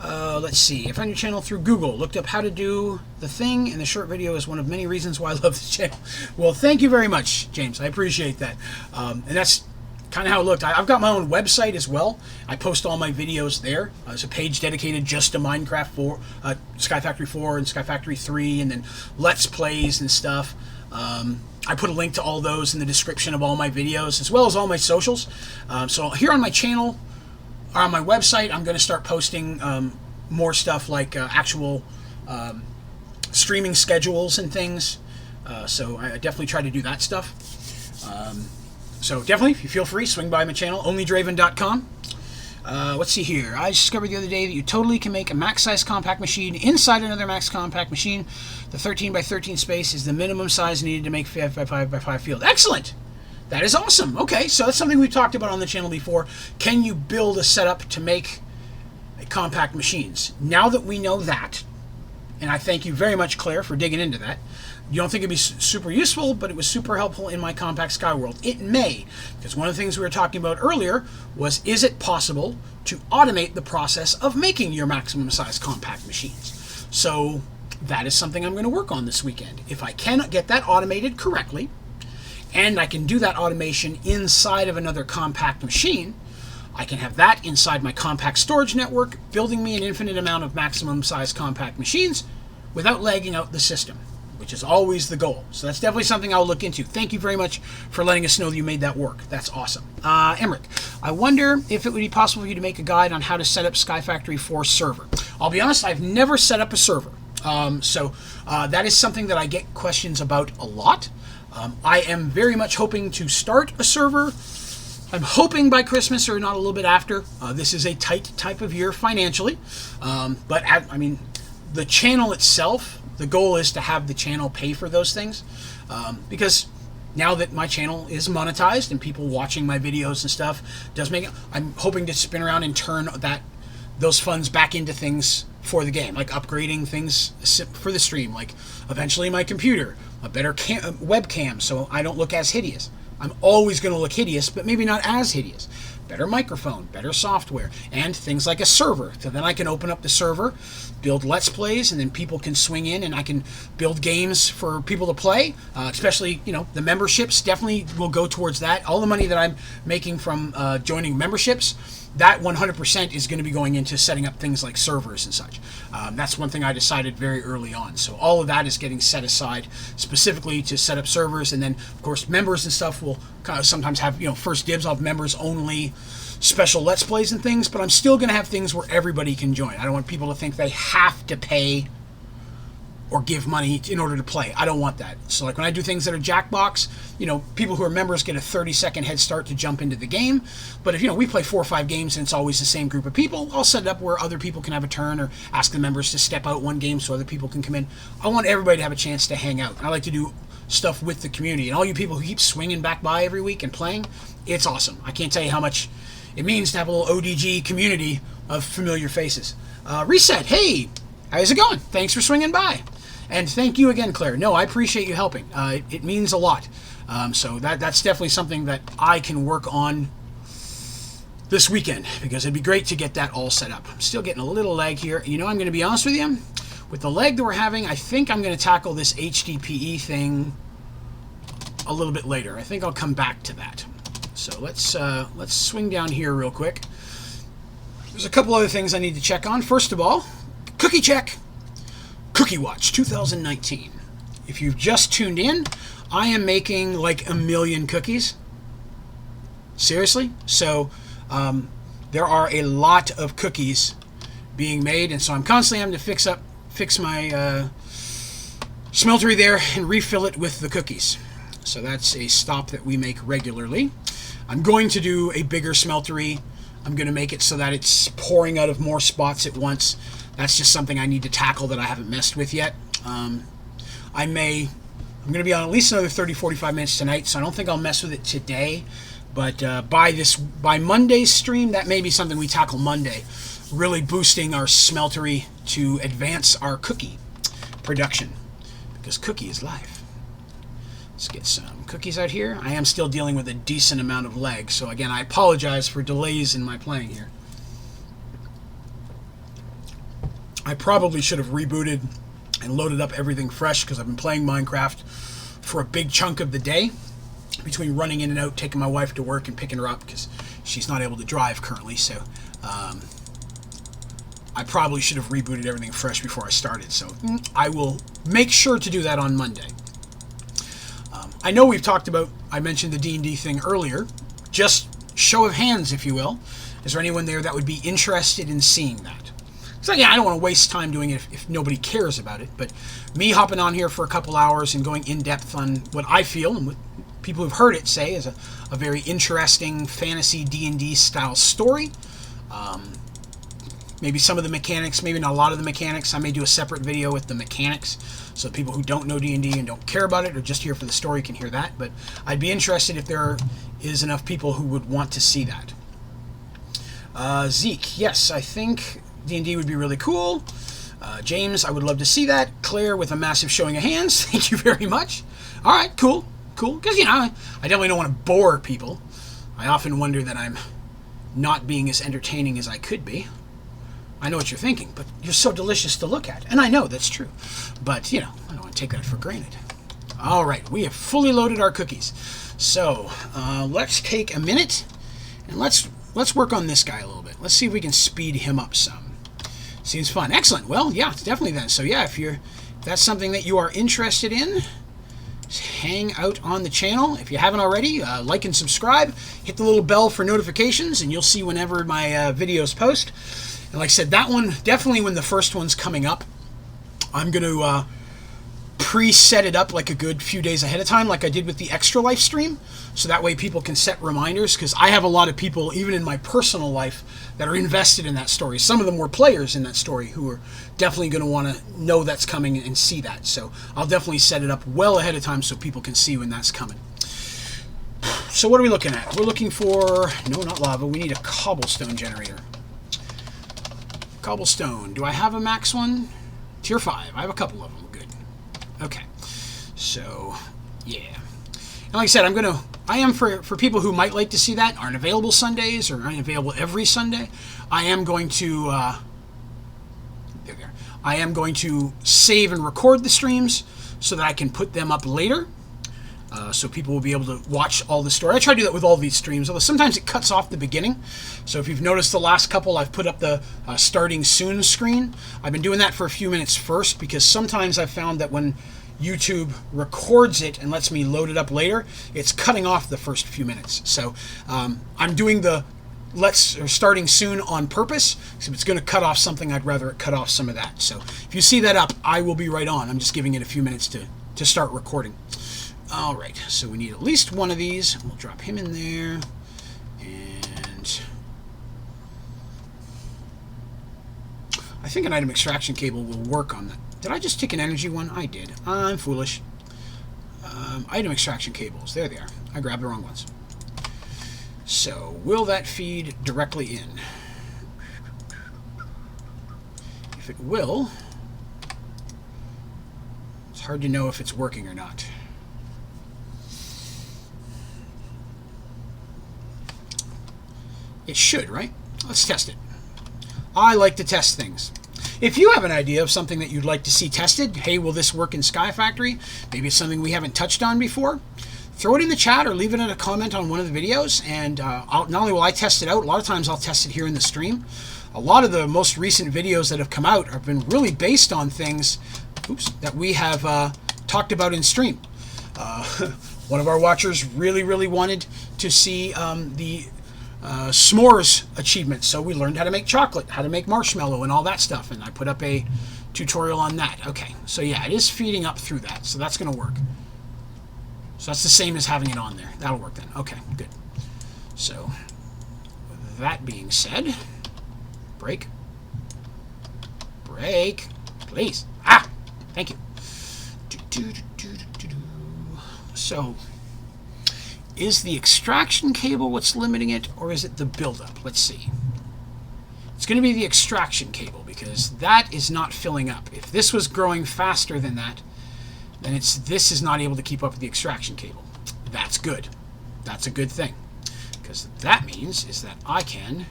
Let's see. I found your channel through Google. Looked up how to do the thing, and the short video is one of many reasons why I love the channel. Well, thank you very much, James. I appreciate that. And that's kind of how it looked. I've got my own website as well. I post all my videos there. There's a page dedicated just to Minecraft 4, Sky Factory 4 and Sky Factory 3, and then Let's Plays and stuff. I put a link to all those in the description of all my videos, as well as all my socials. So here on my channel, or on my website, I'm going to start posting more stuff like actual streaming schedules and things. So I definitely try to do that stuff. So definitely, if you feel free, swing by my channel, Onlydraven.com. Let's see here. I discovered the other day that you totally can make a max-size compact machine inside another max compact machine. The 13 by 13 space is the minimum size needed to make 5 by 5 by 5 field. Excellent! That is awesome. Okay, so that's something we've talked about on the channel before. Can you build a setup to make compact machines? Now that we know that, and I thank you very much, Claire, for digging into that. You don't think it'd be super useful, but it was super helpful in my compact sky world. It may, because one of the things we were talking about earlier was, is it possible to automate the process of making your maximum size compact machines? So that is something I'm going to work on this weekend. If I cannot get that automated correctly, and I can do that automation inside of another compact machine, I can have that inside my compact storage network, building me an infinite amount of maximum size compact machines without lagging out the system, which is always the goal. So that's definitely something I'll look into. Thank you very much for letting us know that you made that work. That's awesome. Emmerich, I wonder if it would be possible for you to make a guide on how to set up Sky Factory 4 server. I'll be honest, I've never set up a server. So that is something that I get questions about a lot. I am very much hoping to start a server. I'm hoping by Christmas or not a little bit after. This is a tight type of year financially. But I mean, the channel itself, the goal is to have the channel pay for those things, because now that my channel is monetized and people watching my videos and stuff does make it, I'm hoping to spin around and turn those funds back into things for the game, like upgrading things for the stream, like eventually my computer, a better webcam so I don't look as hideous. I'm always going to look hideous, but maybe not as hideous. Better microphone, better software, and things like a server. So then I can open up the server, build Let's Plays, and then people can swing in and I can build games for people to play. Especially, the memberships definitely will go towards that. All the money that I'm making from joining memberships, that 100% is going to be going into setting up things like servers and such. That's one thing I decided very early on. So all of that is getting set aside specifically to set up servers. And then, of course, members and stuff will kind of sometimes have, first dibs off members only special Let's Plays and things. But I'm still going to have things where everybody can join. I don't want people to think they have to pay or give money in order to play. I don't want that. So like when I do things that are Jackbox, people who are members get a 30-second head start to jump into the game. But if, we play 4 or 5 games and it's always the same group of people, I'll set it up where other people can have a turn or ask the members to step out one game so other people can come in. I want everybody to have a chance to hang out. I like to do stuff with the community. And all you people who keep swinging back by every week and playing, it's awesome. I can't tell you how much it means to have a little ODG community of familiar faces. Reset, hey, how's it going? Thanks for swinging by. And thank you again, Claire. No, I appreciate you helping. It means a lot. So that's definitely something that I can work on this weekend, because it'd be great to get that all set up. I'm still getting a little lag here. I'm going to be honest with you. With the lag that we're having, I think I'm going to tackle this HDPE thing a little bit later. I think I'll come back to that. So let's swing down here real quick. There's a couple other things I need to check on. First of all, cookie check. Cookie Watch 2019. If you've just tuned in, I am making like 1 million cookies. Seriously? So there are a lot of cookies being made, and so I'm constantly having to fix my smeltery there and refill it with the cookies. So that's a stop that we make regularly. I'm going to do a bigger smeltery. I'm going to make it so that it's pouring out of more spots at once. That's just something I need to tackle that I haven't messed with yet. I'm going to be on at least another 30-45 minutes tonight, so I don't think I'll mess with it today. But by Monday's stream, that may be something we tackle Monday. Really boosting our smeltery to advance our cookie production, because cookie is life. Let's get some cookies out here. I am still dealing with a decent amount of lag, so again, I apologize for delays in my playing here. I probably should have rebooted and loaded up everything fresh, because I've been playing Minecraft for a big chunk of the day, between running in and out, taking my wife to work and picking her up, because she's not able to drive currently. So I probably should have rebooted everything fresh before I started. So I will make sure to do that on Monday. I know we've talked about, I mentioned the D&D thing earlier. Just show of hands, if you will. Is there anyone there that would be interested in seeing that? So yeah, I don't want to waste time doing it if nobody cares about it. But me hopping on here for a couple hours and going in depth on what I feel and what people who've heard it say is a very interesting fantasy D&D style story. Maybe some of the mechanics, maybe not a lot of the mechanics. I may do a separate video with the mechanics, so people who don't know D&D and don't care about it or just here for the story can hear that. But I'd be interested if there is enough people who would want to see that. Zeke, yes, I think D&D would be really cool. James, I would love to see that. Claire with a massive showing of hands. Thank you very much. All right, cool. Because, you know, I definitely don't want to bore people. I often wonder that I'm not being as entertaining as I could be. I know what you're thinking, but you're so delicious to look at. And I know that's true. But, you know, I don't want to take that for granted. All right, we have fully loaded our cookies. So, let's take a minute and let's work on this guy a little bit. Let's see if we can speed him up some. Seems fun. Excellent. Well, yeah, definitely then. So, yeah, if that's something that you are interested in, hang out on the channel. If you haven't already, like and subscribe. Hit the little bell for notifications, and you'll see whenever my videos post. And like I said, that one, definitely when the first one's coming up, I'm going to pre-set it up like a good few days ahead of time, like I did with the Extra Life stream. So that way people can set reminders, because I have a lot of people, even in my personal life, that are invested in that story. Some of them were players in that story who are definitely going to want to know that's coming and see that. So I'll definitely set it up well ahead of time so people can see when that's coming. So what are we looking at? We're looking for, no, not lava. We need a cobblestone generator. Cobblestone. Do I have a max one? Tier 5. I have a couple of them. Good. Okay. So, yeah. And like I said, I am for people who might like to see that, aren't available Sundays or aren't available every Sunday, I am going to save and record the streams so that I can put them up later. So people will be able to watch all the story. I try to do that with all these streams, although sometimes it cuts off the beginning. So if you've noticed the last couple, I've put up the starting soon screen. I've been doing that for a few minutes first, because sometimes I've found that when YouTube records it and lets me load it up later, it's cutting off the first few minutes. So I'm doing the starting soon on purpose. So if it's going to cut off something, I'd rather it cut off some of that. So if you see that up, I will be right on. I'm just giving it a few minutes to start recording. All right, so we need at least one of these. We'll drop him in there. And I think an item extraction cable will work on that. Did I just take an energy one? I did. I'm foolish. Item extraction cables. There they are. I grabbed the wrong ones. So, will that feed directly in? If it will, it's hard to know if it's working or not. It should, right? Let's test it. I like to test things. If you have an idea of something that you'd like to see tested, hey, will this work in Sky Factory? Maybe it's something we haven't touched on before. Throw it in the chat or leave it in a comment on one of the videos, and not only will I test it out, a lot of times I'll test it here in the stream. A lot of the most recent videos that have come out have been really based on things that we have talked about in stream. One of our watchers really wanted to see the s'mores achievement, so we learned how to make chocolate, how to make marshmallow, and all that stuff, and I put up a tutorial on that. Okay, so yeah, it is feeding up through that, so that's going to work. So that's the same as having it on there. That'll work then. Okay, good. So, with that being said, break, please. Ah, thank you. So, is the extraction cable what's limiting it, or is it the buildup? Let's see. It's going to be the extraction cable, because that is not filling up. If this was growing faster than that, then this is not able to keep up with the extraction cable. That's good. That's a good thing, because that means is that I can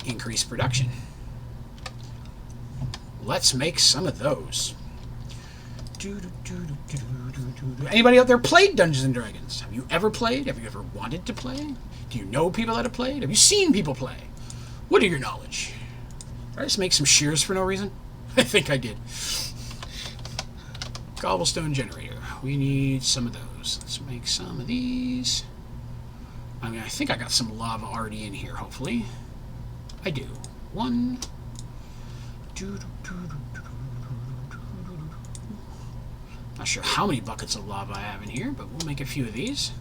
increase production. Let's make some of those. Anybody out there played Dungeons and Dragons? Have you ever played? Have you ever wanted to play? Do you know people that have played? Have you seen people play? What are your knowledge? Did I just make some shears for no reason? I think I did. Cobblestone generator. we need some of those. Let's make some of these. I mean, I think I got some lava already in here, hopefully. I do. One. Not sure how many buckets of lava I have in here, but we'll make a few of these.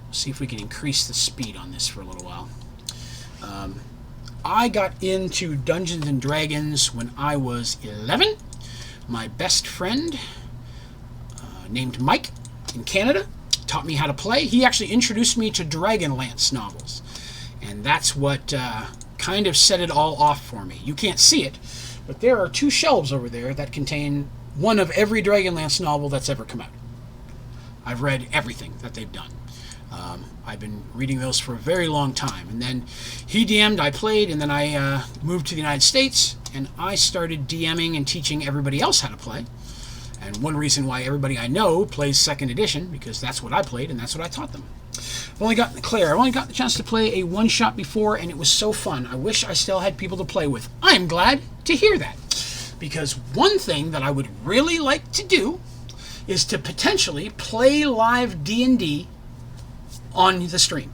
We'll see if we can increase the speed on this for a little while. I got into Dungeons and Dragons when I was 11. My best friend, named Mike in Canada, taught me how to play. He actually introduced me to Dragonlance novels, and that's what kind of set it all off for me. You can't see it, but there are 2 shelves over there that contain one of every Dragonlance novel that's ever come out. I've read everything that they've done. I've been reading those for a very long time. And then he DM'd, I played, and then I moved to the United States, and I started DMing and teaching everybody else how to play. And one reason why everybody I know plays 2nd edition, because that's what I played, and that's what I taught them. I've only gotten the chance to play a one-shot before, and it was so fun. I wish I still had people to play with. I'm glad to hear that. Because one thing that I would really like to do is to potentially play live D&D on the stream.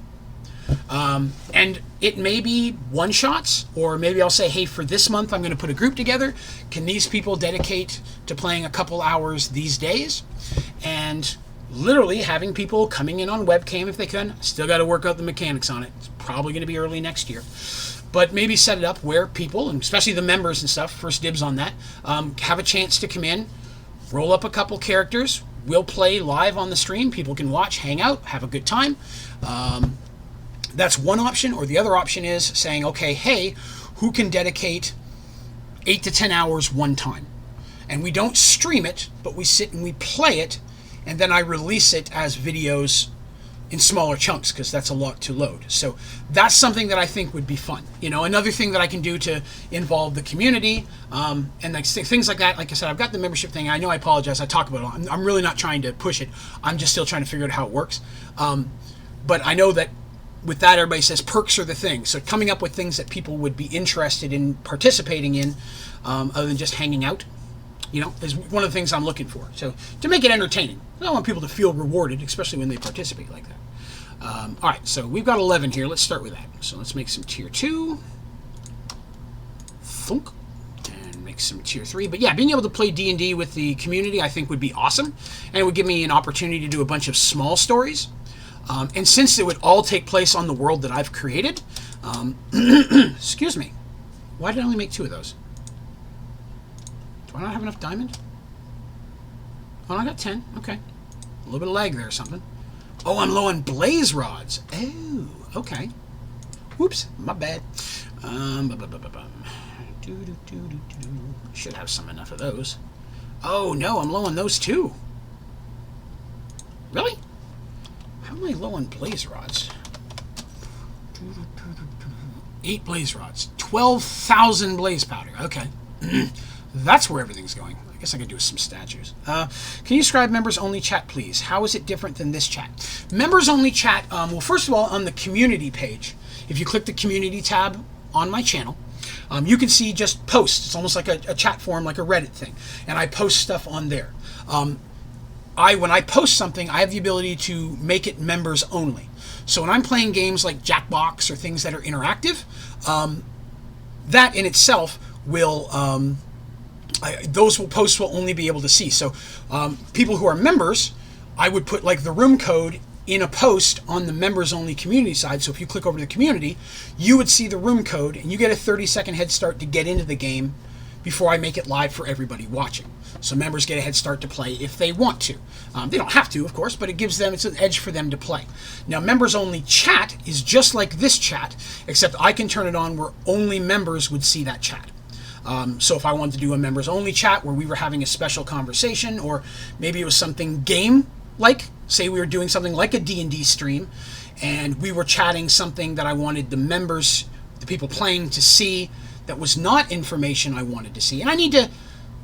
And it may be one-shots, or maybe I'll say, hey, for this month I'm going to put a group together. Can these people dedicate to playing a couple hours these days? And literally having people coming in on webcam if they can. Still got to work out the mechanics on it. It's probably going to be early next year. But maybe set it up where people, and especially the members and stuff, first dibs on that, have a chance to come in, roll up a couple characters. We'll play live on the stream. People can watch, hang out, have a good time. That's one option. Or the other option is saying, okay, hey, who can dedicate 8 to 10 hours one time? And we don't stream it, but we sit and we play it, and then I release it as videos in smaller chunks, because that's a lot to load. So that's something that I think would be fun. You know, another thing that I can do to involve the community, and like things like that. Like I said, I've got the membership thing. I know I apologize. I talk about it a lot. I'm really not trying to push it. I'm just still trying to figure out how it works. But I know that with that, everybody says perks are the thing. So coming up with things that people would be interested in participating in, other than just hanging out, you know, is one of the things I'm looking for. So to make it entertaining. I don't want people to feel rewarded, especially when they participate like that. All right, so we've got 11 here. Let's start with that. So let's make some tier 2. Thunk. And make some tier 3. But yeah, being able to play D&D with the community I think would be awesome. And it would give me an opportunity to do a bunch of small stories. And since it would all take place on the world that I've created, excuse me, why did I only make 2 of those? Do I not have enough diamond? Oh, I got 10. Okay. A little bit of lag there or something. Oh, I'm low on blaze rods. Oh, okay. Whoops, my bad. Should have some enough of those. Oh, no, I'm low on those too. Really? How am I low on blaze rods? 8 blaze rods. 12,000 blaze powder. Okay. That's where everything's going. I guess I could do some statues. Can you describe members only chat, please? How is it different than this chat? Members only chat, well, first of all, on the community page, if you click the community tab on my channel, you can see just posts. It's almost like a chat forum, like a Reddit thing. And I post stuff on there. When I post something, I have the ability to make it members only. So when I'm playing games like Jackbox or things that are interactive, that in itself will... those posts will only be able to see. So people who are members, I would put like the room code in a post on the members only community side. So if you click over to the community, you would see the room code and you get a 30-second head start to get into the game before I make it live for everybody watching. So members get a head start to play if they want to. They don't have to, of course, but it gives them, it's an edge for them to play. Now, members only chat is just like this chat, except I can turn it on where only members would see that chat. So if I wanted to do a members only chat where we were having a special conversation, or maybe it was something game-like, say we were doing something like a D&D stream, and we were chatting something that I wanted the members, the people playing, to see that was not information I wanted to see. And I need to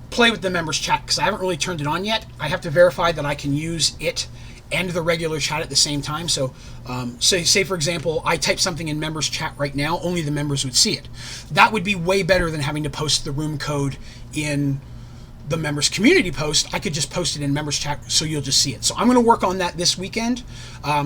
play with the members chat because I haven't really turned it on yet. I have to verify that I can use it and the regular chat at the same time. So say for example, I type something in members chat right now, only the members would see it. That would be way better than having to post the room code in the members community post, I could just post it in members chat so you'll just see it. So I'm going to work on that this weekend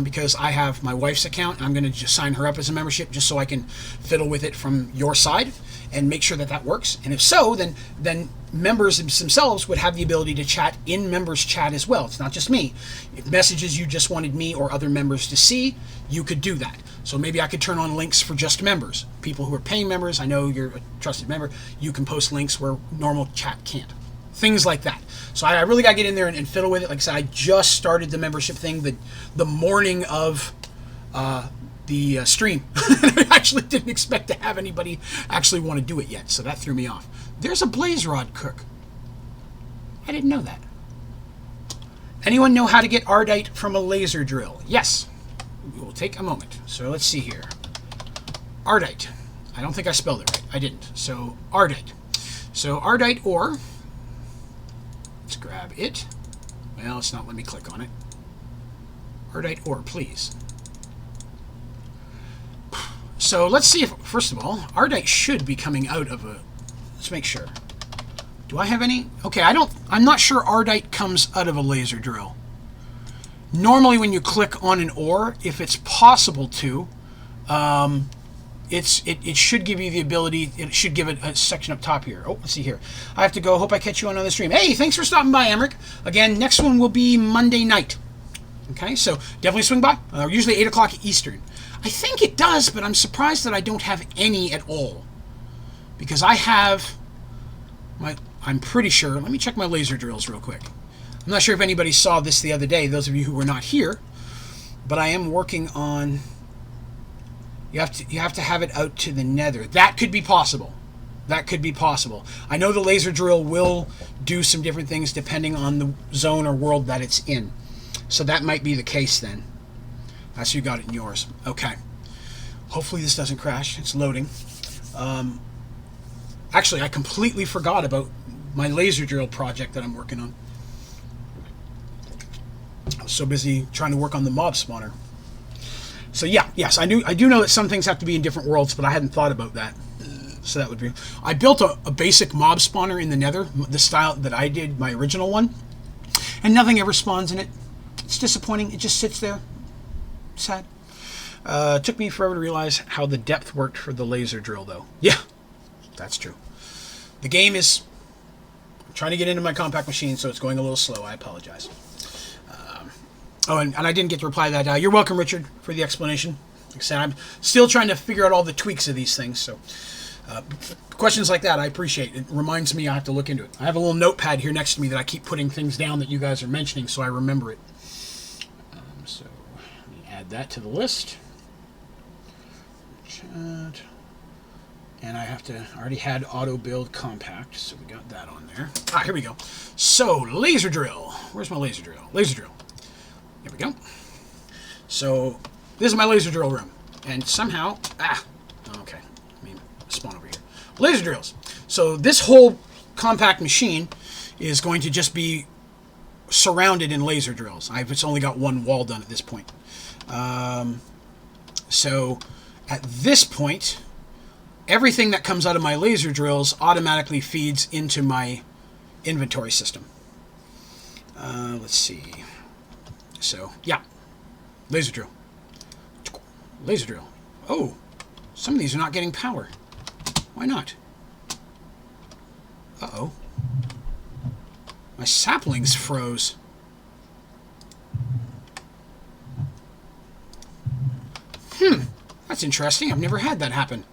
because I have my wife's account and I'm going to just sign her up as a membership just so I can fiddle with it from your side and make sure that that works. And if so, then members themselves would have the ability to chat in members chat as well. It's not just me. If messages you just wanted me or other members to see, you could do that. So maybe I could turn on links for just members. People who are paying members, I know you're a trusted member, you can post links where normal chat can't. Things like that. So I really got to get in there and fiddle with it. Like I said, I just started the membership thing the morning of the stream. I actually didn't expect to have anybody actually want to do it yet, so that threw me off. There's a blaze rod cook. I didn't know that. Anyone know how to get ardite from a laser drill? Yes. We will take a moment. So let's see here. Ardite. I don't think I spelled it right. I didn't. So ardite. So ardite ore. Let's grab it. Well, it's not letting me click on it. Ardite ore, please. So let's see if, first of all, ardite should be coming out of a, let's make sure. Do I have any? Okay, I'm not sure ardite comes out of a laser drill. Normally when you click on an ore, if it's possible to, it should give you the ability, it should give it a section up top here. Oh, let's see here. I have to go. Hope I catch you on another stream. Hey, thanks for stopping by, Emmerich. Again, next one will be Monday night. Okay, so definitely swing by. Usually 8 o'clock Eastern. I think it does, but I'm surprised that I don't have any at all. Because I have my, I'm pretty sure, let me check my laser drills real quick. I'm not sure if anybody saw this the other day, those of you who were not here, but I am working on, you have to have it out to the nether. That could be possible. That could be possible. I know the laser drill will do some different things depending on the zone or world that it's in. So that might be the case then. That's you got it in yours. Okay. Hopefully this doesn't crash. It's loading. Actually, I completely forgot about my laser drill project that I'm working on. I was so busy trying to work on the mob spawner. So yeah, yes, I do know that some things have to be in different worlds, but I hadn't thought about that. So that would be... I built a basic mob spawner in the nether, the style that I did, my original one, and nothing ever spawns in it. It's disappointing. It just sits there. Sad. It took me forever to realize how the depth worked for the laser drill, though. Yeah, that's true. The game is... I'm trying to get into my compact machine, so it's going a little slow. I apologize. Oh, and I didn't get to reply to that. You're welcome, Richard, for the explanation. Like I said, I'm still trying to figure out all the tweaks of these things, so... questions like that I appreciate. It reminds me I have to look into it. I have a little notepad here next to me that I keep putting things down that you guys are mentioning so I remember it. So let me add that to the list. Chat. And I have to, I already had auto build compact, so we got that on there. Ah, here we go. So laser drill. Where's my laser drill? Laser drill. There we go. So this is my laser drill room. And somehow, okay. Spawn over here. Laser drills. So this whole compact machine is going to just be surrounded in laser drills. It's only got one wall done at this point. So at this point, everything that comes out of my laser drills automatically feeds into my inventory system. Let's see. So yeah, laser drill. Laser drill. Oh, some of these are not getting power. Why not? Uh-oh. My saplings froze. That's interesting. I've never had that happen.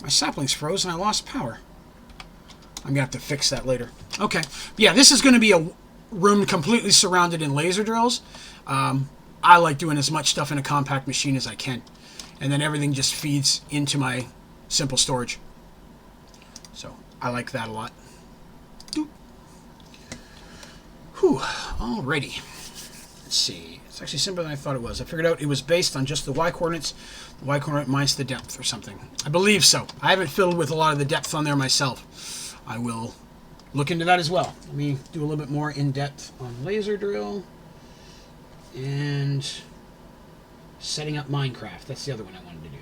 My saplings froze and I lost power. I'm going to have to fix that later. Okay. Yeah, this is going to be a room completely surrounded in laser drills. I like doing as much stuff in a compact machine as I can. And then everything just feeds into my simple storage. So I like that a lot. Whew. Alrighty. Let's see. It's actually simpler than I thought it was. I figured out it was based on just the y coordinates. The y coordinate minus the depth or something. I believe so. I haven't fiddled with a lot of the depth on there myself. I will look into that as well. Let me do a little bit more in depth on laser drill and setting up Minecraft. That's the other one I wanted to do.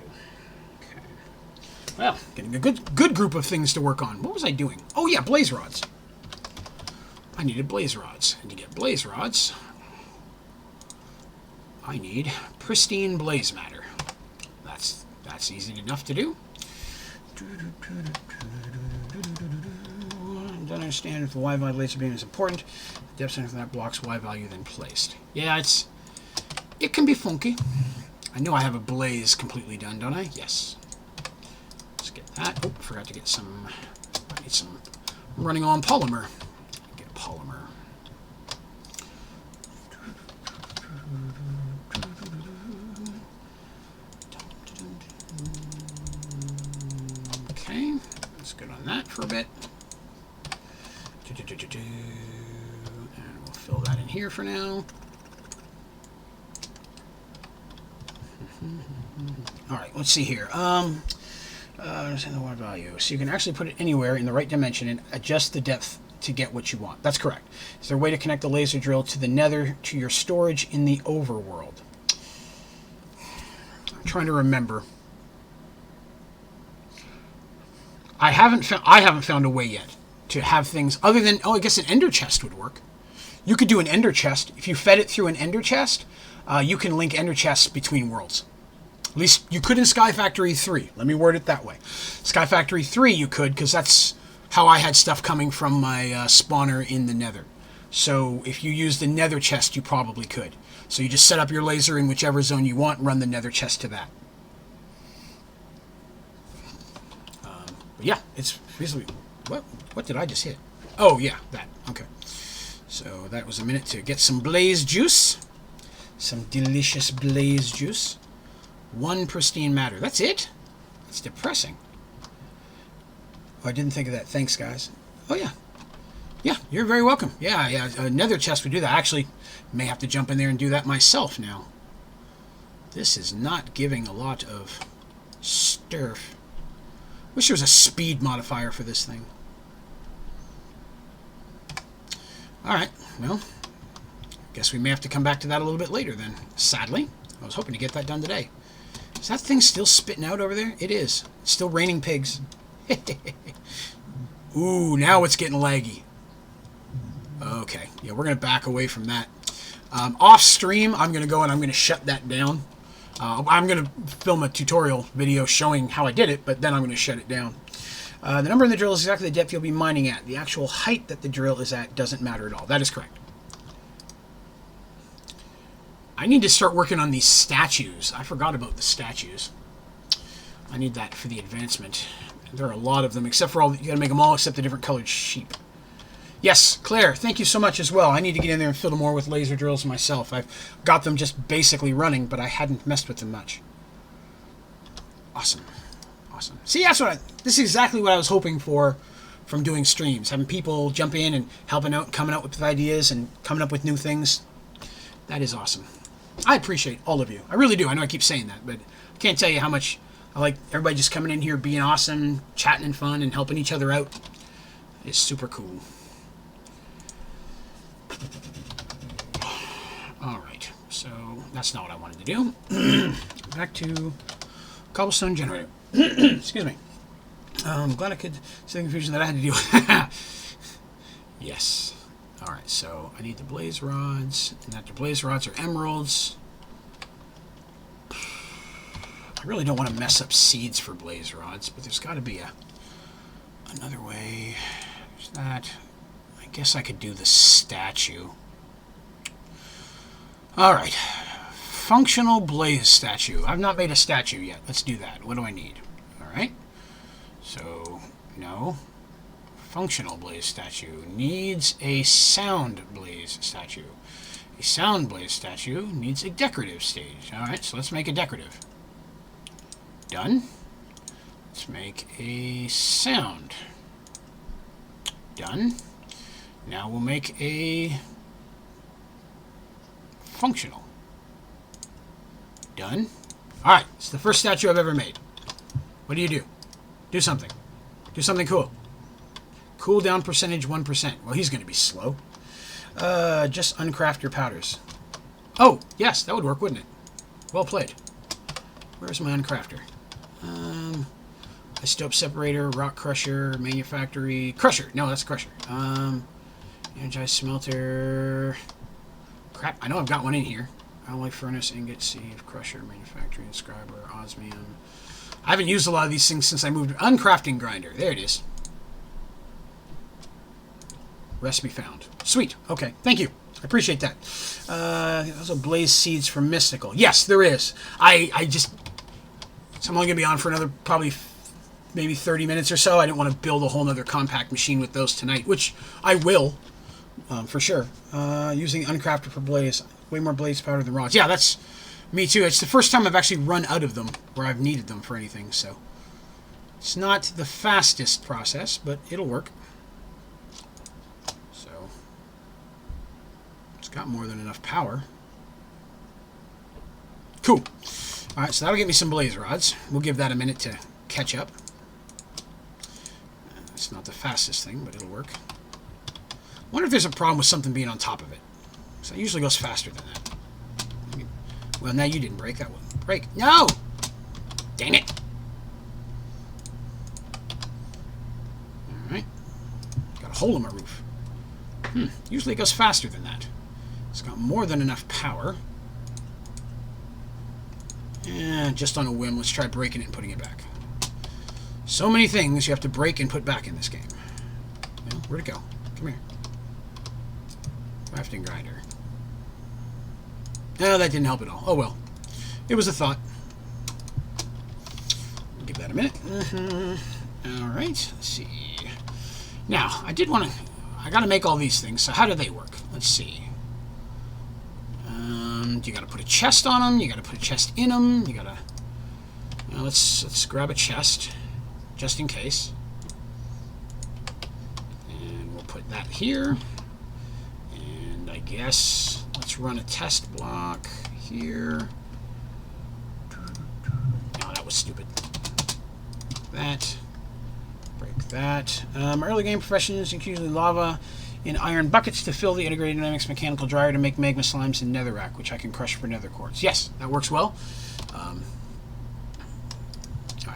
Well, getting a good group of things to work on. What was I doing? Oh yeah, blaze rods. I needed blaze rods. And to get blaze rods, I need pristine blaze matter. That's easy enough to do. Don't understand if the Y value laser beam is important. The depth center from that blocks Y value then placed. Yeah, it can be funky. I know I have a blaze completely done, don't I? Yes. Let's get that. Oh, forgot to get some. I need some running on polymer. Get polymer. Okay, let's go on that for a bit. And we'll fill that in here for now. All right, let's see here. Understand the water value. So you can actually put it anywhere in the right dimension and adjust the depth to get what you want. That's correct. Is there a way to connect the laser drill to the nether to your storage in the overworld? I'm trying to remember. I haven't found a way yet to have things other than, I guess an ender chest would work. You could do an ender chest. If you fed it through an ender chest, you can link ender chests between worlds. At least you could in Sky Factory 3. Let me word it that way. Sky Factory 3 you could, because that's how I had stuff coming from my spawner in the nether. So if you use the nether chest, you probably could. So you just set up your laser in whichever zone you want, run the nether chest to that. But yeah, it's basically... What did I just hit? Oh, yeah, that. Okay. So that was a minute to get some blaze juice. Some delicious blaze juice. 1 pristine matter. That's it? That's depressing. Oh, I didn't think of that. Thanks, guys. Oh, yeah. Yeah, you're very welcome. Yeah, a nether chest would do that. Actually, may have to jump in there and do that myself now. This is not giving a lot of sturf. Wish there was a speed modifier for this thing. Alright, well, guess we may have to come back to that a little bit later then. Sadly, I was hoping to get that done today. Is that thing still spitting out over there? It is. It's still raining pigs. Ooh, now it's getting laggy. Okay, yeah, we're going to back away from that. Off stream, I'm going to go and I'm going to shut that down. I'm going to film a tutorial video showing how I did it, but then I'm going to shut it down. The number in the drill is exactly the depth you'll be mining at. The actual height that the drill is at doesn't matter at all. That is correct. I need to start working on these statues. I forgot about the statues. I need that for the advancement. There are a lot of them, except for all... You gotta make them all except the different colored sheep. Yes, Claire, thank you so much as well. I need to get in there and fill them more with laser drills myself. I've got them just basically running, but I hadn't messed with them much. Awesome. Awesome. See, that's what this is exactly what I was hoping for from doing streams. Having people jump in and helping out and coming up with ideas and coming up with new things. That is awesome. I appreciate all of you. I really do. I know I keep saying that, but I can't tell you how much I like everybody just coming in here, being awesome, chatting and fun, and helping each other out. It's super cool. Alright, so that's not what I wanted to do. Back to cobblestone generator. Excuse me. I'm glad I could see the confusion that I had to deal with. Yes. Alright, so I need the blaze rods, and after blaze rods are emeralds. I really don't want to mess up seeds for blaze rods, but there's got to be another way. There's that. I guess I could do the statue. Alright. Functional blaze statue. I've not made a statue yet. Let's do that. What do I need? Alright. So, no. Functional blaze statue needs a sound blaze statue. A sound blaze statue needs a decorative stage. Alright, so let's make a decorative. Done. Let's make a sound. Done. Now we'll make a functional. Done. Alright, it's the first statue I've ever made. What do you do? Do something. Do something cool. Cooldown percentage 1%. Well, he's going to be slow. Just uncraft your powders. Oh, yes, that would work, wouldn't it? Well played. Where's my uncrafter? Isotope separator, rock crusher, manufactory... Crusher! No, that's crusher. Energized smelter. Crap, I know I've got one in here. Alloy furnace, ingot, sieve, crusher, manufacturing, scriber, osmium. I haven't used a lot of these things since I moved. Uncrafting grinder. There it is. Recipe found. Sweet. Okay. Thank you. I appreciate that. Also, blaze seeds for mystical. Yes, there is. So I'm only going to be on for another probably maybe 30 minutes or so. I didn't want to build a whole nother compact machine with those tonight, which I will, for sure. Using uncrafted for blaze. Way more blaze powder than rods. Yeah, that's me too. It's the first time I've actually run out of them where I've needed them for anything, so it's not the fastest process, but it'll work. So it's got more than enough power. Cool. All right, so that'll get me some blaze rods. We'll give that a minute to catch up. It's not the fastest thing, but it'll work. Wonder if there's a problem with something being on top of it. So it usually goes faster than that. Well, now you didn't break. That one. Break. No! Dang it. Alright. Got a hole in my roof. Usually it goes faster than that. It's got more than enough power. And just on a whim, let's try breaking it and putting it back. So many things you have to break and put back in this game. Well, where'd it go? Come here. Crafting grinder. No, that didn't help at all. Oh well. It was a thought. Give that a minute. Alright, let's see. Now, I gotta make all these things, so how do they work? Let's see. You gotta put a chest on them, you gotta put a chest in them, you gotta... Now let's grab a chest, just in case. And we'll put that here. And I guess... Let's run a test block here. No, that was stupid. That. Break that. Early game professions use usually lava in iron buckets to fill the integrated dynamics mechanical dryer to make magma slimes in netherrack, which I can crush for nether quartz. Yes, that works well. Alright,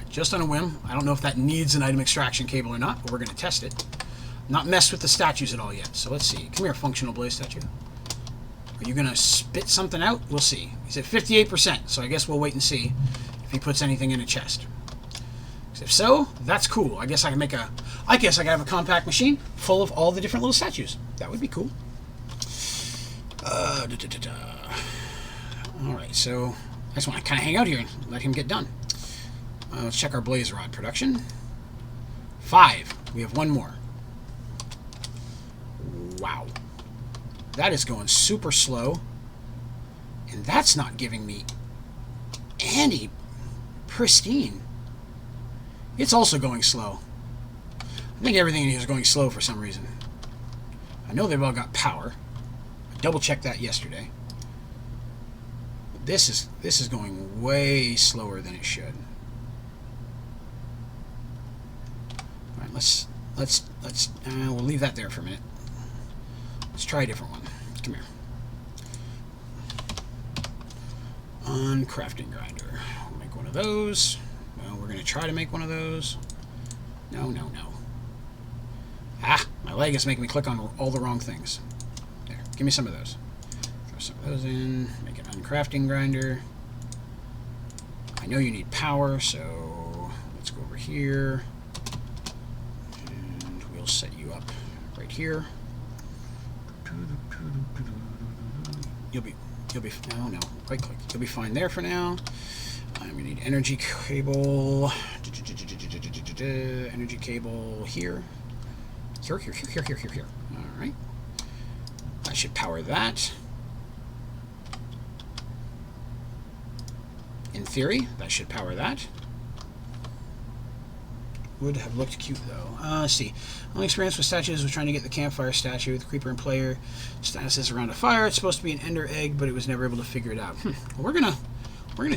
just on a whim. I don't know if that needs an item extraction cable or not, but we're going to test it. Not messed with the statues at all yet. So let's see. Come here, functional blaze statue. Are you going to spit something out? We'll see. He's at 58%, so I guess we'll wait and see if he puts anything in a chest. If so, that's cool. I guess I can have a compact machine full of all the different little statues. That would be cool. Alright, so I just want to kind of hang out here and let him get done. Let's check our blaze rod production. 5. We have one more. Wow. That is going super slow. And that's not giving me any pristine. It's also going slow. I think everything in here is going slow for some reason. I know they've all got power. I double-checked that yesterday. But this is going way slower than it should. All right, we'll leave that there for a minute. Let's try a different one. Come here. Uncrafting grinder. We'll make one of those. Well, we're going to try to make one of those. No, no, no. Ah, my leg is making me click on all the wrong things. There, give me some of those. Throw some of those in. Make an uncrafting grinder. I know you need power, so let's go over here. And we'll set you up right here. You'll be, no, right click. You'll be fine there for now. I'm gonna need energy cable. Energy cable here. Here. Alright. I should power that. In theory, that should power that. Would have looked cute though. Let's see. Only experience with statues was trying to get the campfire statue. The creeper and player status is around a fire. It's supposed to be an ender egg, but it was never able to figure it out. Well, we're gonna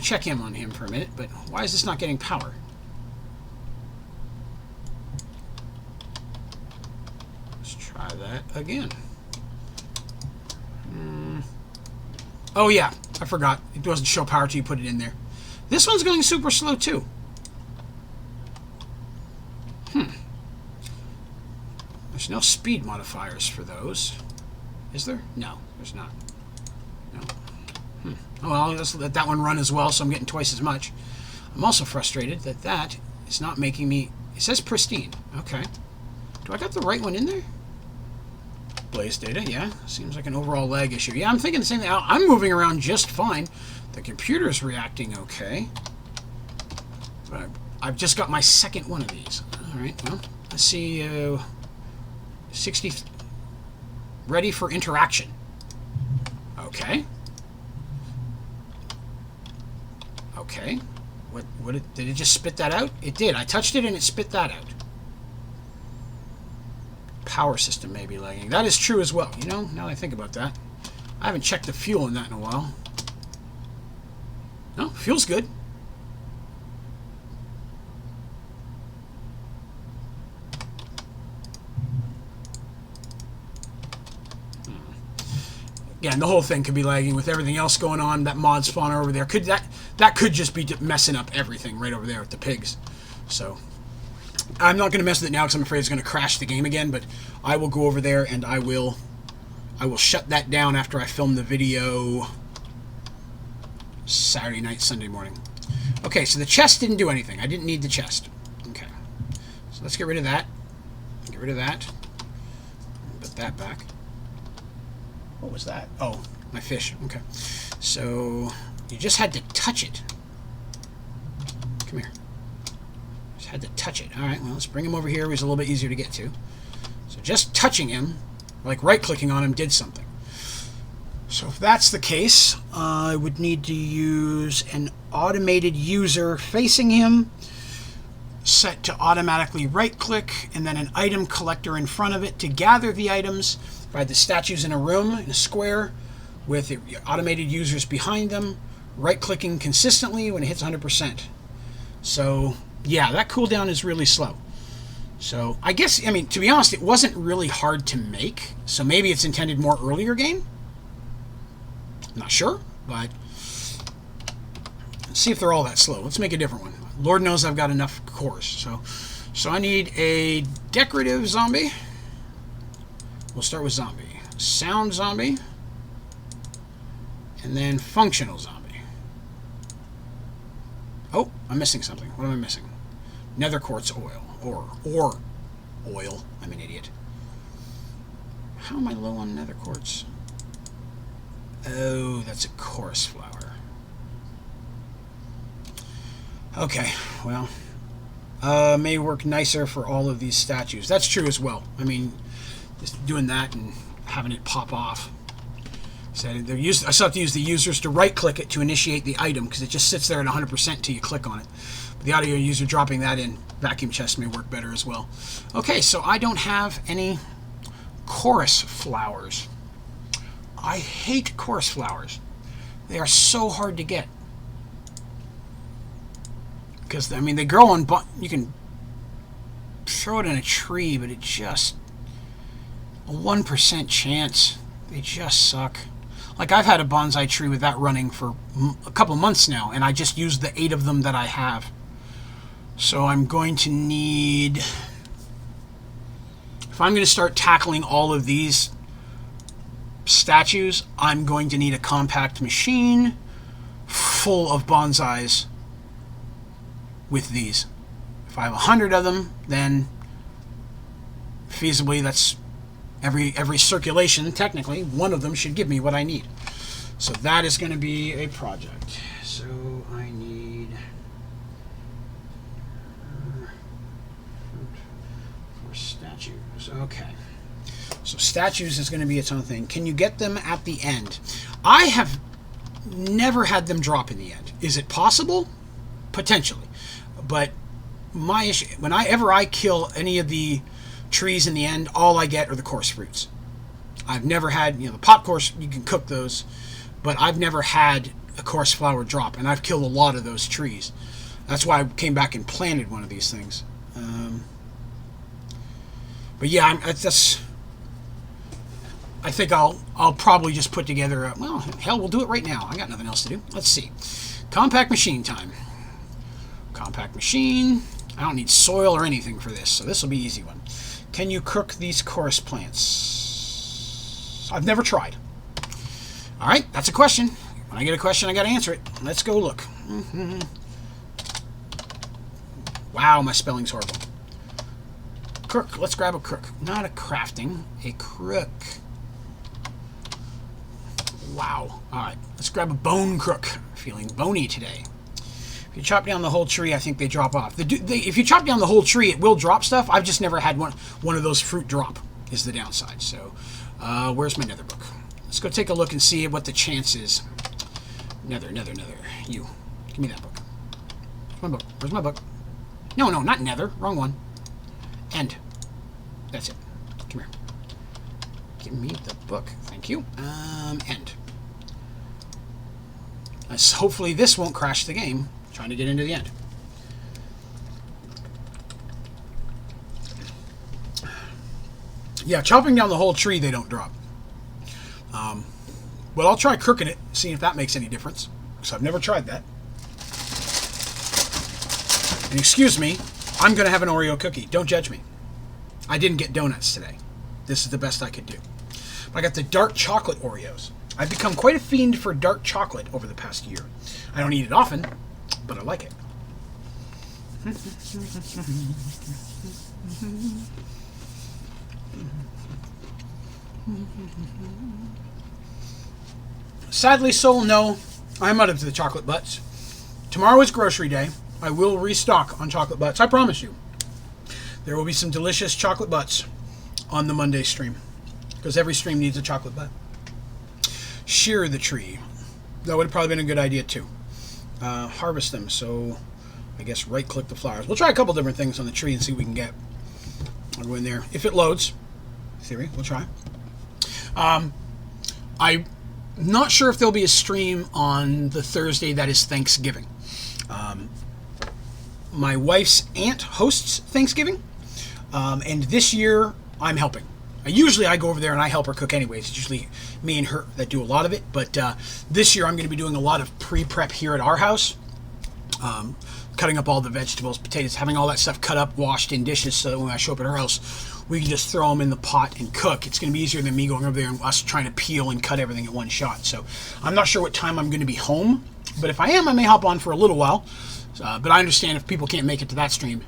check in on him for a minute, but why is this not getting power? Let's try that again. Oh yeah, I forgot. It doesn't show power till you put it in there. This one's going super slow too. Let's There's no speed modifiers for those. Is there? No, there's not. No. Oh, well, let's let that one run as well, so I'm getting twice as much. I'm also frustrated that that is not making me... It says pristine. Okay. Do I got the right one in there? Blaze data, yeah. Seems like an overall lag issue. Yeah, I'm thinking the same thing. I'm moving around just fine. The computer's reacting okay. But I've just got my second one of these. All right, well, let's see. 60... Ready for interaction. Okay. Okay. Did it just spit that out? It did. I touched it and it spit that out. Power system may be lagging. That is true as well. You know, now that I think about that. I haven't checked the fuel in that in a while. No, fuel's good. Again, the whole thing could be lagging with everything else going on. That mod spawner over there that could just be messing up everything right over there with the pigs. So I'm not going to mess with it now because I'm afraid it's going to crash the game again. But I will go over there and I will shut that down after I film the video Saturday night, Sunday morning. Okay, so the chest didn't do anything. I didn't need the chest. Okay, so let's get rid of that. Get rid of that. Put that back. What was that? Oh, my fish. Okay. So, you just had to touch it. Come here. Just had to touch it. Alright, well, let's bring him over here. He's a little bit easier to get to. So, just touching him, like right-clicking on him, did something. So, if that's the case, I would need to use an automated user facing him, set to automatically right-click, and then an item collector in front of it to gather the items. If I had the statues in a room, in a square, with the automated users behind them, right-clicking consistently when it hits 100%. So, yeah, that cooldown is really slow. So, I guess, I mean, to be honest, it wasn't really hard to make. So maybe it's intended more earlier game. I'm not sure, but let's see if they're all that slow. Let's make a different one. Lord knows I've got enough cores. So I need a decorative zombie. We'll start with zombie. Sound zombie. And then functional zombie. Oh, I'm missing something. What am I missing? Nether quartz oil. Or oil. I'm an idiot. How am I low on nether quartz? Oh, that's a chorus flower. Okay, well. May work nicer for all of these statues. That's true as well. I mean, just doing that and having it pop off. So I still have to use the users to right-click it to initiate the item because it just sits there at 100% until you click on it. But the audio user dropping that in vacuum chest may work better as well. Okay, so I don't have any chorus flowers. I hate chorus flowers. They are so hard to get. Because, I mean, they grow on... You can throw it in a tree, but it just... a 1% chance. They just suck. Like, I've had a bonsai tree with that running for a couple months now, and I just used the 8 of them that I have. So I'm going to need... If I'm going to start tackling all of these statues, I'm going to need a compact machine full of bonsais with these. If I have 100 of them, then feasibly that's every circulation, technically, one of them should give me what I need. So that is going to be a project. So I need for statues. Okay. So statues is going to be its own thing. Can you get them at the end? I have never had them drop in the end. Is it possible? Potentially. But my issue, whenever I kill any of the trees in the end, all I get are the coarse fruits. I've never had, the pot course, you can cook those, but I've never had a coarse flower drop, and I've killed a lot of those trees. That's why I came back and planted one of these things. But yeah, I think I'll probably just put together well, hell, we'll do it right now. I got nothing else to do. Let's see. Compact machine time. Compact machine. I don't need soil or anything for this, so this will be an easy one. Can you cook these chorus plants? I've never tried. All right, that's a question. When I get a question, I got to answer it. Let's go look. Wow, my spelling's horrible. Crook. Let's grab a crook. Not a crafting, a crook. Wow. All right, let's grab a bone crook. Feeling bony today. If you chop down the whole tree, I think they drop off. If you chop down the whole tree, it will drop stuff. I've just never had one of those fruit drop, is the downside. So, where's my nether book? Let's go take a look and see what the chance is. Nether. You. Give me that book. Where's my book? Where's my book? No, not nether. Wrong one. End. That's it. Come here. Give me the book. Thank you. End. Hopefully this won't crash the game. Trying to get into the end. Yeah, chopping down the whole tree, they don't drop. But I'll try cooking it, see if that makes any difference. Because I've never tried that. And excuse me, I'm going to have an Oreo cookie. Don't judge me. I didn't get donuts today. This is the best I could do. But I got the dark chocolate Oreos. I've become quite a fiend for dark chocolate over the past year. I don't eat it often, but I like it. Sadly, Soul, no. I'm out of the chocolate butts. Tomorrow is grocery day. I will restock on chocolate butts. I promise you. There will be some delicious chocolate butts on the Monday stream. Because every stream needs a chocolate butt. Shear the tree. That would have probably been a good idea too. Harvest them. So I guess right click the flowers. We'll try a couple different things on the tree and see what we can get. I'll go in there. If it loads. Theory. We'll try. I'm not sure if there'll be a stream on the Thursday that is Thanksgiving. My wife's aunt hosts Thanksgiving. And this year I'm helping. Usually I go over there and I help her cook anyways. It's usually me and her that do a lot of it. But this year I'm going to be doing a lot of pre-prep here at our house. Cutting up all the vegetables, potatoes, having all that stuff cut up, washed in dishes so that when I show up at her house, we can just throw them in the pot and cook. It's going to be easier than me going over there and us trying to peel and cut everything at one shot. So I'm not sure what time I'm going to be home. But if I am, I may hop on for a little while. But I understand if people can't make it to that stream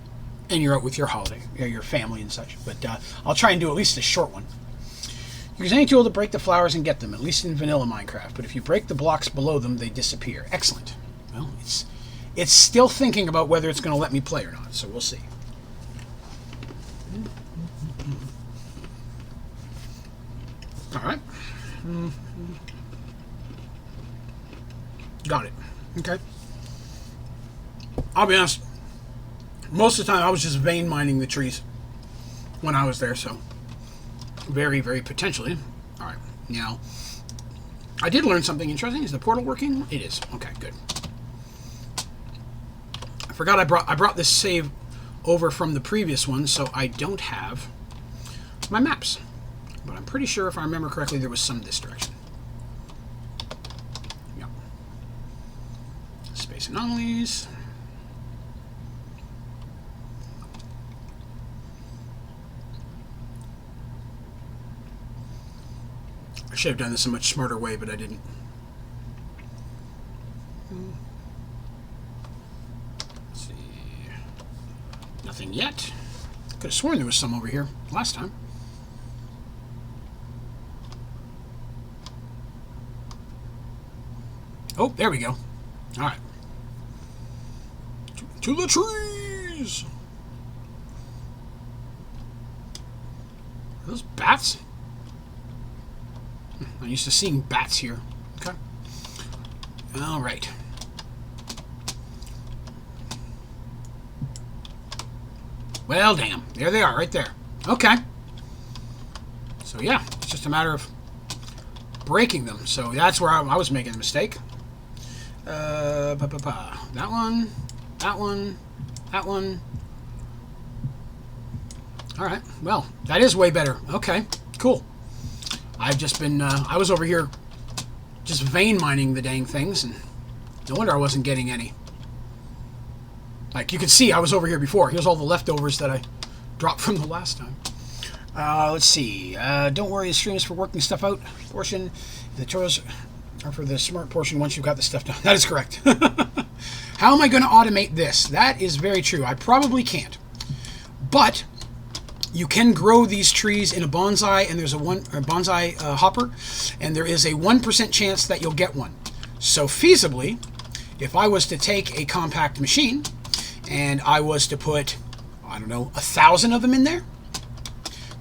and you're out with your holiday, or your family and such. But I'll try and do at least a short one. Use any tool to break the flowers and get them, at least in vanilla Minecraft. But if you break the blocks below them, they disappear. Excellent. Well, it's still thinking about whether it's going to let me play or not, so we'll see. All right. Got it. Okay. I'll be honest. Most of the time, I was just vein mining the trees when I was there, so very, very potentially. All right. Now, I did learn something interesting. Is the portal working? It is. Okay, good. I forgot I brought this save over from the previous one, so I don't have my maps. But I'm pretty sure, if I remember correctly, there was some this direction. Yep. Space anomalies. I should have done this a much smarter way, but I didn't. Let's see. Nothing yet. Could have sworn there was some over here last time. Oh, there we go. All right. To the trees! Are those bats? I'm used to seeing bats here. Okay. All right. Well, damn. There they are, right there. Okay. So, yeah. It's just a matter of breaking them. So, that's where I was making a mistake. That one. That one. That one. All right. Well, that is way better. Okay. Cool. I've just been, I was over here just vein mining the dang things, and no wonder I wasn't getting any. Like, you can see I was over here before. Here's all the leftovers that I dropped from the last time. Let's see. Don't worry, the stream is for working stuff out portion. The tutorials are for the smart portion once you've got the stuff done. That is correct. How am I going to automate this? That is very true. I probably can't. But you can grow these trees in a bonsai, and there's a bonsai hopper, and there is a 1% chance that you'll get one. So feasibly, if I was to take a compact machine and I was to put, I don't know, 1,000 of them in there,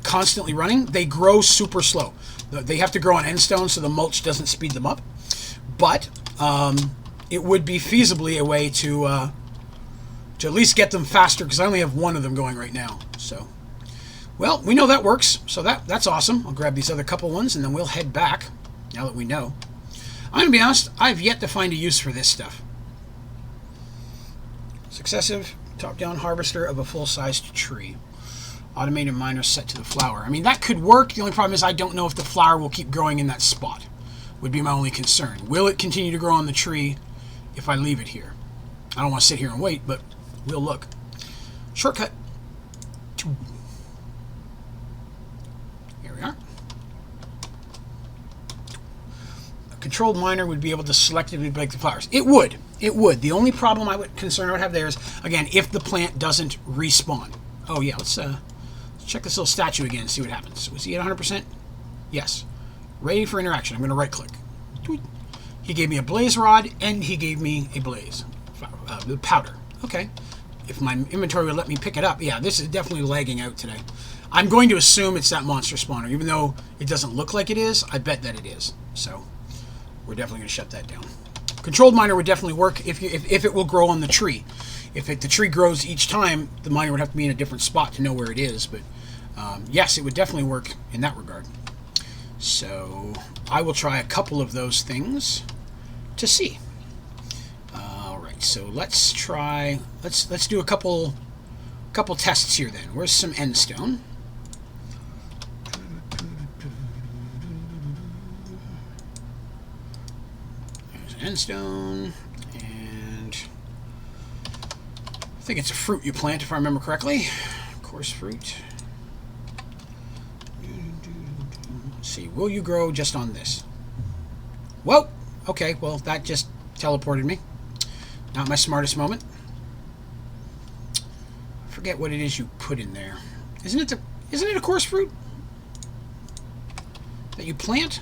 constantly running, they grow super slow. They have to grow on end stone so the mulch doesn't speed them up. But it would be feasibly a way to at least get them faster, because I only have one of them going right now. So, well, we know that works, so that's awesome. I'll grab these other couple ones, and then we'll head back, now that we know. I'm going to be honest, I've yet to find a use for this stuff. Successive top-down harvester of a full-sized tree. Automated miner set to the flower. I mean, that could work. The only problem is I don't know if the flower will keep growing in that spot. Would be my only concern. Will it continue to grow on the tree if I leave it here? I don't want to sit here and wait, but we'll look. Shortcut. Here we are. A controlled miner would be able to selectively break the flowers. It would. It would. The only concern I would have there is, again, if the plant doesn't respawn. Oh yeah, let's check this little statue again and see what happens. Was he at 100%? Yes. Ready for interaction. I'm going to right click. He gave me a blaze rod, and he gave me a blaze powder. Okay. If my inventory would let me pick it up. Yeah, this is definitely lagging out today. I'm going to assume it's that monster spawner. Even though it doesn't look like it is, I bet that it is. So we're definitely going to shut that down. Controlled miner would definitely work if it will grow on the tree. If the tree grows each time, the miner would have to be in a different spot to know where it is. But yes, it would definitely work in that regard. So I will try a couple of those things to see. All right, so let's try. Let's do a couple tests here then. Where's some end stone? There's end stone, and I think it's a fruit you plant, if I remember correctly. Coarse fruit. Let's see, will you grow just on this? Whoa! Okay, well, that just teleported me. Not my smartest moment. I forget what it is you put in there. Isn't it a coarse fruit that you plant?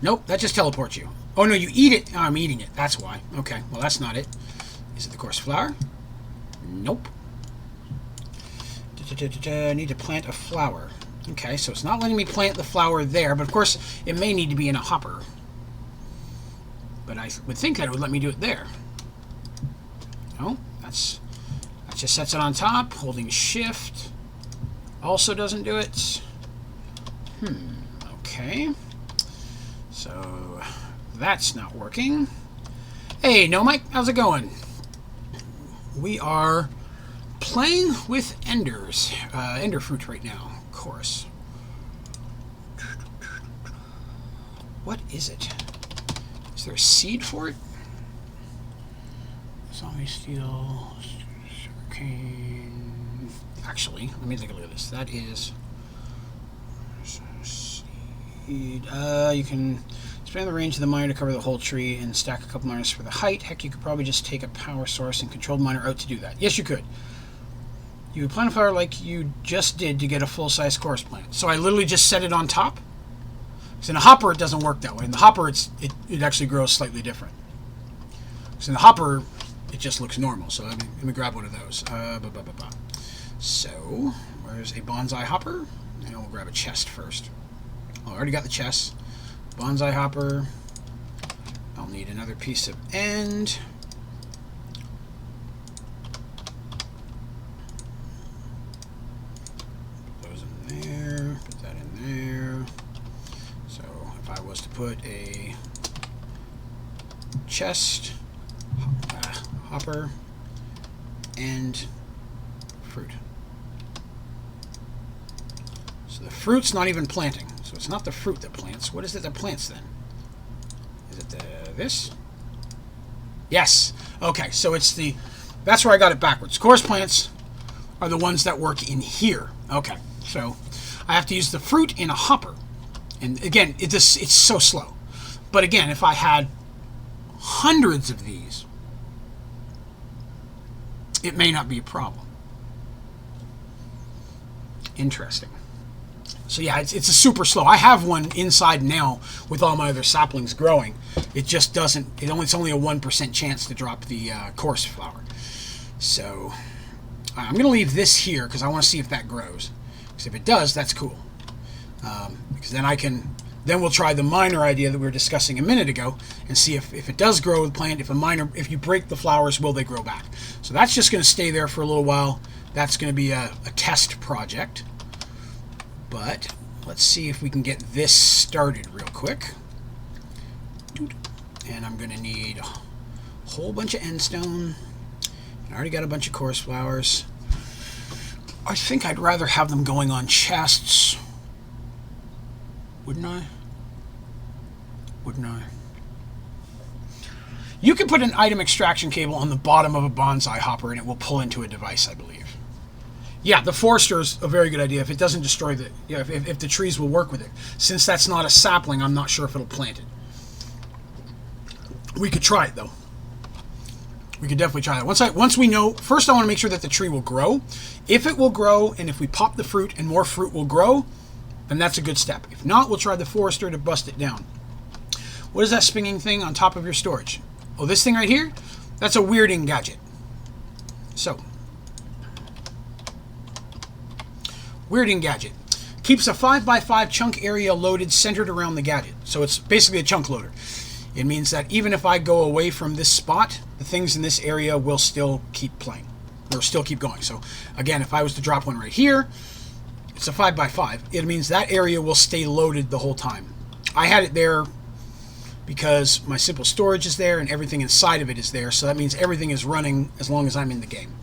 Nope, that just teleports you. Oh no, you eat it. Oh, I'm eating it. That's why. Okay, well, that's not it. Is it the coarse flower? Nope. I need to plant a flower. Okay, so it's not letting me plant the flower there, but of course it may need to be in a hopper. But I would think that it would let me do it there. No, that just sets it on top. Holding shift also doesn't do it. Okay. So that's not working. Hey, No Mike, how's it going? We are playing with enders, ender fruit right now, of course. What is it? Is there a seed for it? Zombie steel, sugarcane. Actually, let me take a look at this. That is seed. You can expand the range of the miner to cover the whole tree and stack a couple miners for the height. Heck, you could probably just take a power source and controlled miner out to do that. Yes, you could. You would plant a flower like you just did to get a full-size coarse plant. So I literally just set it on top. Because in a hopper, it doesn't work that way. In the hopper, it actually grows slightly different. Because in the hopper, it just looks normal. So let me grab one of those. So, where's a bonsai hopper? And we'll grab a chest first. Oh, I already got the chest. Bonsai hopper. I'll need another piece of end. Put those in there. Put that in there. So if I was to put a chest, hopper, and fruit. So the fruit's not even planting. So it's not the fruit that plants. What is it that plants then? Is it this? Yes. Okay, so it's that's where I got it backwards. Coarse plants are the ones that work in here. Okay, so I have to use the fruit in a hopper. And again, it's so slow. But again, if I had hundreds of these, it may not be a problem. Interesting. So yeah, it's a super slow. I have one inside now with all my other saplings growing. It just doesn't, it's only a 1% chance to drop the coarse flower. So I'm going to leave this here because I want to see if that grows. Because if it does, that's cool. Because then we'll try the minor idea that we were discussing a minute ago and see if it does grow the plant, if you break the flowers, will they grow back? So that's just going to stay there for a little while. That's going to be a test project. But let's see if we can get this started real quick. And I'm going to need a whole bunch of end stone. I already got a bunch of coarse flowers. I think I'd rather have them going on chests. Wouldn't I? Wouldn't I? You can put an item extraction cable on the bottom of a bonsai hopper and it will pull into a device, I believe. Yeah, the forester is a very good idea if it doesn't destroy the... Yeah, if the trees will work with it. Since that's not a sapling, I'm not sure if it'll plant it. We could try it, though. We could definitely try that. Once we know... First, I want to make sure that the tree will grow. If it will grow, and if we pop the fruit and more fruit will grow, then that's a good step. If not, we'll try the forester to bust it down. What is that spinning thing on top of your storage? Oh, this thing right here? That's a weirding gadget. So... Weirding gadget. Keeps a 5x5 chunk area loaded centered around the gadget. So it's basically a chunk loader. It means that even if I go away from this spot, the things in this area will still keep playing. Or still keep going. So again, if I was to drop one right here, it's a 5x5. It means that area will stay loaded the whole time. I had it there because my simple storage is there and everything inside of it is there. So that means everything is running as long as I'm in the game.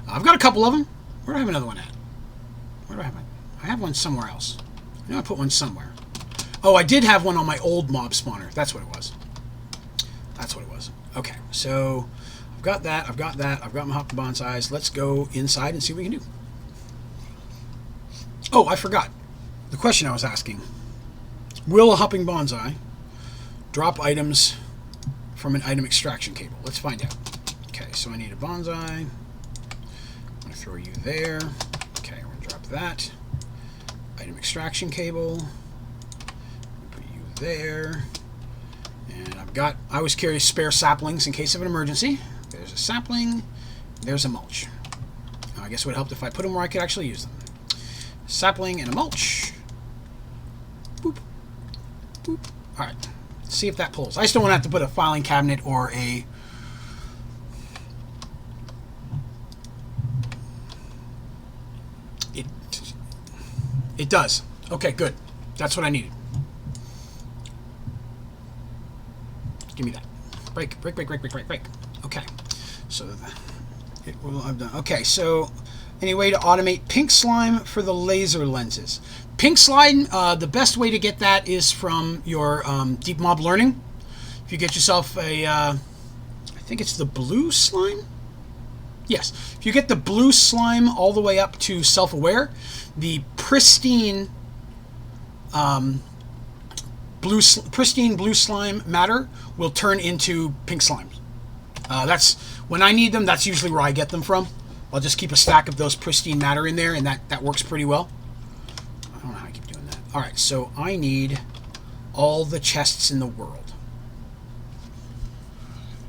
I've got a couple of them. Where do I have another one at? Where do I have it? I have one somewhere else. I know I put one somewhere. Oh, I did have one on my old mob spawner. That's what it was. That's what it was. Okay, so I've got that. I've got that. I've got my hopping bonsais. Let's go inside and see what we can do. Oh, I forgot. The question I was asking. Will a hopping bonsai drop items from an item extraction cable? Let's find out. Okay, so I need a bonsai. Throw you there. Okay, we're gonna drop that. Item extraction cable. Put you there. And I always carry spare saplings in case of an emergency. There's a sapling. There's a mulch. Now, I guess it would help if I put them where I could actually use them. Sapling and a mulch. Boop. Boop. Alright. Let's see if that pulls. I still want to have to put a filing cabinet or a... It does. Okay, good. That's what I needed. Give me that. Break, break, break, break, break, break, break. Okay. So it will have done. Okay, so any way to automate pink slime for the laser lenses? Pink slime, the best way to get that is from your deep mob learning. If you get yourself a, I think it's the blue slime? Yes. If you get the blue slime all the way up to self-aware, the pristine blue slime matter will turn into pink slimes. That's when I need them. That's usually where I get them from. I'll just keep a stack of those pristine matter in there, and that works pretty well. I don't know how I keep doing that. All right, so I need all the chests in the world.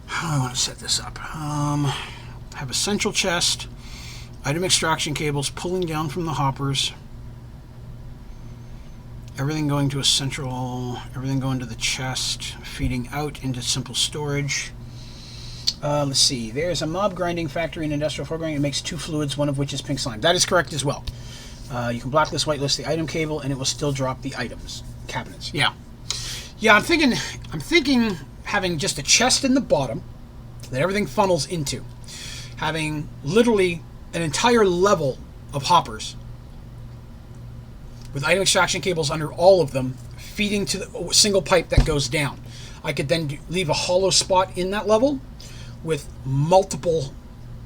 How do I want to set this up? Have a central chest, item extraction cables pulling down from the hoppers, everything going to a central, everything going to the chest, feeding out into simple storage. Let's see, there's a mob grinding factory and industrial foreground. It makes 2 fluids, one of which is pink slime. That is correct as well. You can blacklist, whitelist the item cable, and it will still drop the items, cabinets. Yeah, I'm thinking having just a chest in the bottom that everything funnels into. Having literally an entire level of hoppers with item extraction cables under all of them feeding to the single pipe that goes down. I could then leave a hollow spot in that level with multiple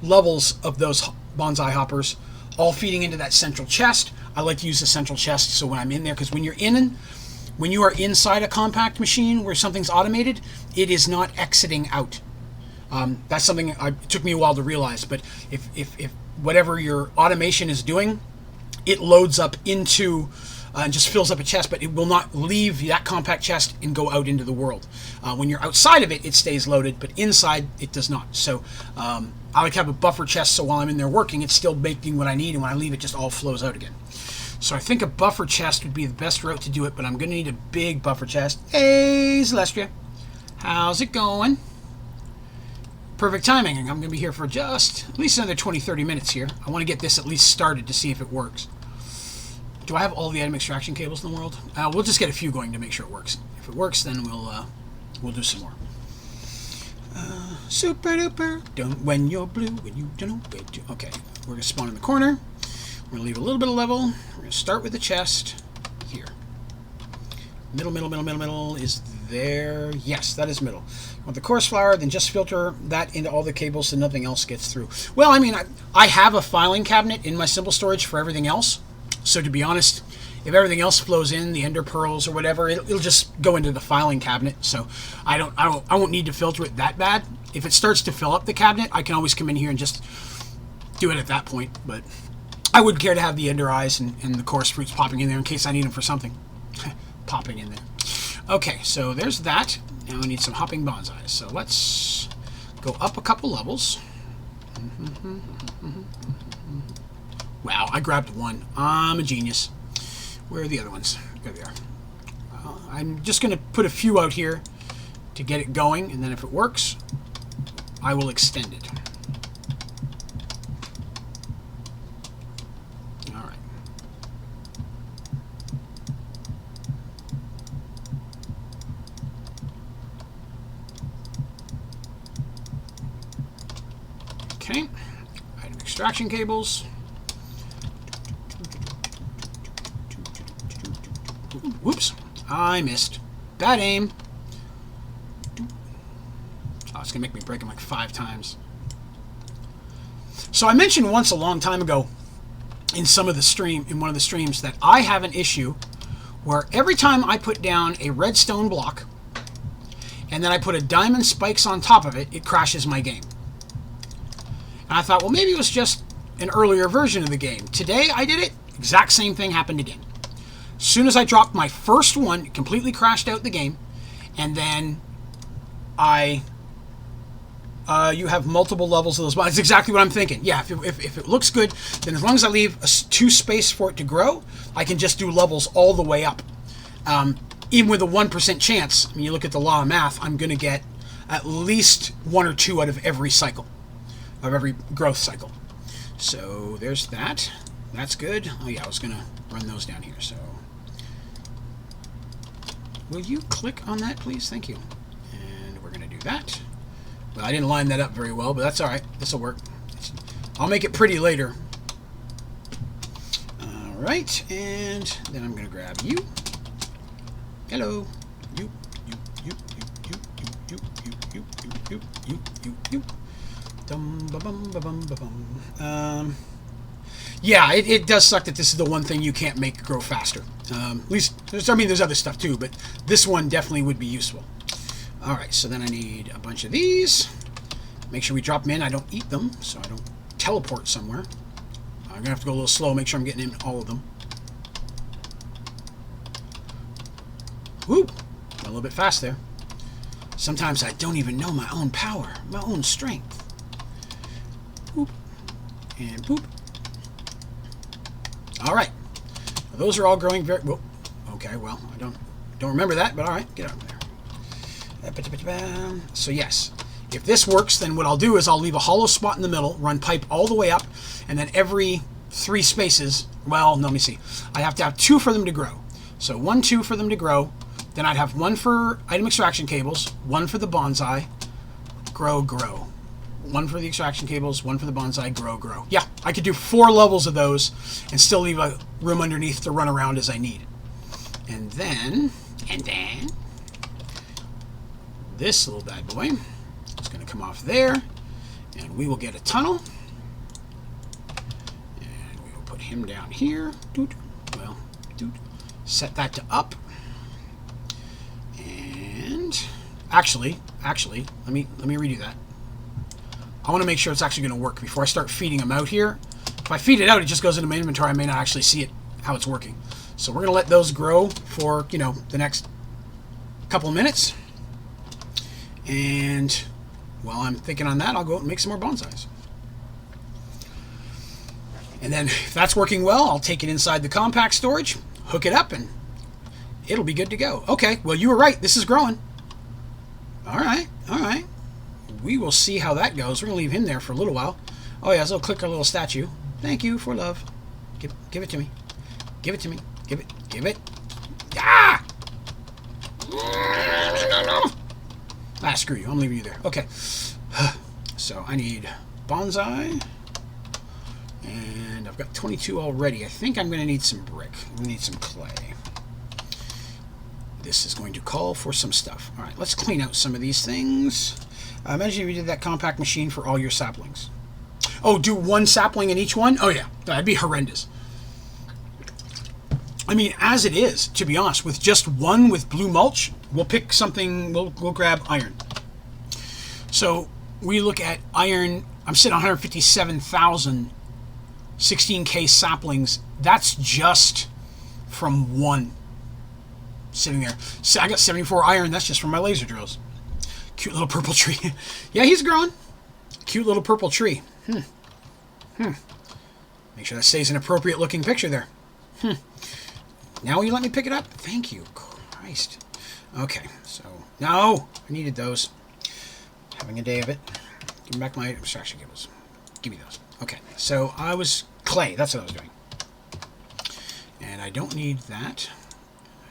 levels of those bonsai hoppers, all feeding into that central chest. I like to use the central chest so when I'm in there, because when you are inside a compact machine where something's automated, it is not exiting out. That's something it took me a while to realize, but if whatever your automation is doing, it loads up into and just fills up a chest, but it will not leave that compact chest and go out into the world. When you're outside of it, it stays loaded, but inside it does not. So I like to have a buffer chest so while I'm in there working, it's still making what I need, and when I leave, it just all flows out again. So I think a buffer chest would be the best route to do it, but I'm going to need a big buffer chest. Hey, Celestia. How's it going? Perfect timing. I'm going to be here for just at least another 20-30 minutes here. I want to get this at least started to see if it works. Do I have all the item extraction cables in the world? We'll just get a few going to make sure it works. If it works, then we'll do some more. Super duper. Don't when you're blue, when you don't know where to. Okay, we're going to spawn in the corner. We're going to leave a little bit of level. We're going to start with the chest here. Middle is there. Yes, that is middle. Want the coarse flour, then just filter that into all the cables so nothing else gets through. Well, I mean, I have a filing cabinet in my simple storage for everything else. So to be honest, if everything else flows in, the ender pearls or whatever, it'll just go into the filing cabinet. So I won't need to filter it that bad. If it starts to fill up the cabinet, I can always come in here and just do it at that point. But I would care to have the ender eyes and the coarse fruits popping in there in case I need them for something. Popping in there. Okay, so there's that. Now I need some hopping bonsais. So let's go up a couple levels. Wow, I grabbed one. I'm a genius. Where are the other ones? There they are. I'm just going to put a few out here to get it going, and then if it works, I will extend it. All right. Okay. Item extraction cables. Whoops, I missed. Bad aim. Oh, it's going to make me break them like 5 times. So I mentioned once a long time ago in one of the streams that I have an issue where every time I put down a redstone block and then I put a diamond spikes on top of it, it crashes my game. And I thought, well, maybe it was just an earlier version of the game. Today I did it, exact same thing happened again. As soon as I dropped my first one, it completely crashed out the game, and then you have multiple levels of those. That's exactly what I'm thinking. Yeah, if it looks good, then as long as I leave 2 space for it to grow, I can just do levels all the way up. Even with a 1% chance, I mean, you look at the law of math, I'm going to get at least 1 or 2 out of every cycle, of every growth cycle. So there's that. That's good. Oh yeah, I was going to run those down here, so... Will you click on that, please? Thank you. And we're going to do that. Well, I didn't line that up very well, but that's all right. This will work. I'll make it pretty later. All right, and then I'm going to grab you. Hello. You. Yeah, it does suck that this is the one thing you can't make grow faster. At least, there's other stuff too, but this one definitely would be useful. Alright, so then I need a bunch of these. Make sure we drop them in. I don't eat them, so I don't teleport somewhere. I'm going to have to go a little slow, make sure I'm getting in all of them. Whoop! Got a little bit fast there. Sometimes I don't even know my own power, my own strength. Whoop. And poop. Alright. Those are all growing very... Well, okay, well, I don't remember that, but alright, get out of there. So yes, if this works, then what I'll do is I'll leave a hollow spot in the middle, run pipe all the way up, and then every 3 spaces... Well, no, let me see. I have to have 2 for them to grow. So 1, 2 for them to grow. Then I'd have 1 for item extraction cables, 1 for the bonsai, grow. 1 for the extraction cables, 1 for the bonsai, grow. Yeah, I could do 4 levels of those and still leave a room underneath to run around as I need. And then this little bad boy is going to come off there, and we will get a tunnel. put him down here. Well, set that to up. And actually, let me redo that. I want to make sure it's actually going to work before I start feeding them out here. If I feed it out, it just goes into my inventory. I may not actually see it, how it's working. So we're going to let those grow for, you know, the next couple of minutes. And while I'm thinking on that, I'll go out and make some more bonsais. And then if that's working well, I'll take it inside the compact storage, hook it up, and it'll be good to go. Okay, well, you were right. This is growing. All right, all right. We will see how that goes. We're going to leave him there for a little while. Oh, yeah, so click our little statue. Thank you for love. Give it to me. Give it to me. Give it. Ah! Ah, screw you. I'm leaving you there. Okay. So I need bonsai. And I've got 22 already. I think I'm going to need some brick. I'm going to need some clay. This is going to call for some stuff. All right, let's clean out some of these things. Imagine if you did that compact machine for all your saplings. Oh, do one sapling in each one? Oh, yeah. That'd be horrendous. I mean, as it is, to be honest, with just one with blue mulch, we'll pick something, we'll grab iron. So we look at iron. I'm sitting on 157,000 16K saplings. That's just from one sitting there. So I got 74 iron. That's just from my laser drills. Cute little purple tree. Yeah, he's growing. Cute little purple tree. Make sure that stays an appropriate looking picture there. Now will you let me pick it up? Thank you. Christ. Okay, so no, I needed those. Having a day of it. Give me back my abstraction cables. Give me those. Okay, so I was clay. That's what I was doing. And I don't need that.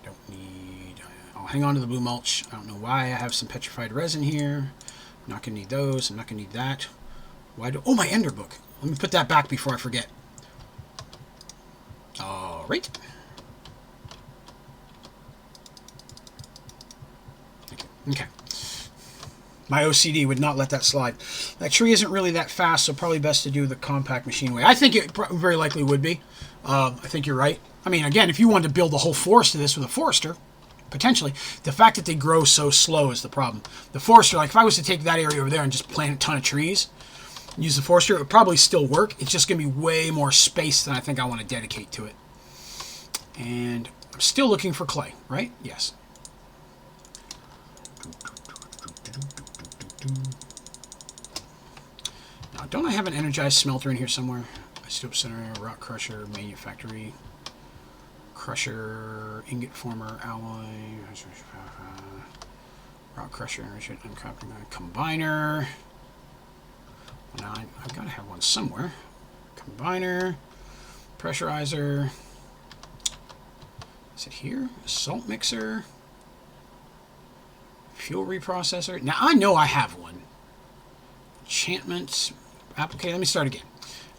I don't need. I'll hang on to the blue mulch. I don't know why I have some petrified resin here. I'm not gonna need those. I'm not gonna need that. Why do? Oh, my ender book. Let me put that back before I forget. All right. Okay. My OCD would not let that slide. That tree isn't really that fast, so probably best to do the compact machine way. I think it very likely would be. I think you're right. I mean, again, if you wanted to build the whole forest of this with a forester, potentially, the fact that they grow so slow is the problem. The forester, like if I was to take that area over there and just plant a ton of trees, use the forester, it would probably still work. It's just going to be way more space than I think I want to dedicate to it. And I'm still looking for clay, right? Yes. Now, don't I have an energized smelter in here somewhere? Isotope center, rock crusher, manufactory, crusher, ingot former, alloy, rock crusher, combiner. Now I've got to have one somewhere. Combiner, pressurizer. Is it here? Salt mixer. Fuel reprocessor. Now I know I have one. Enchantment. Applicator. Let me start again.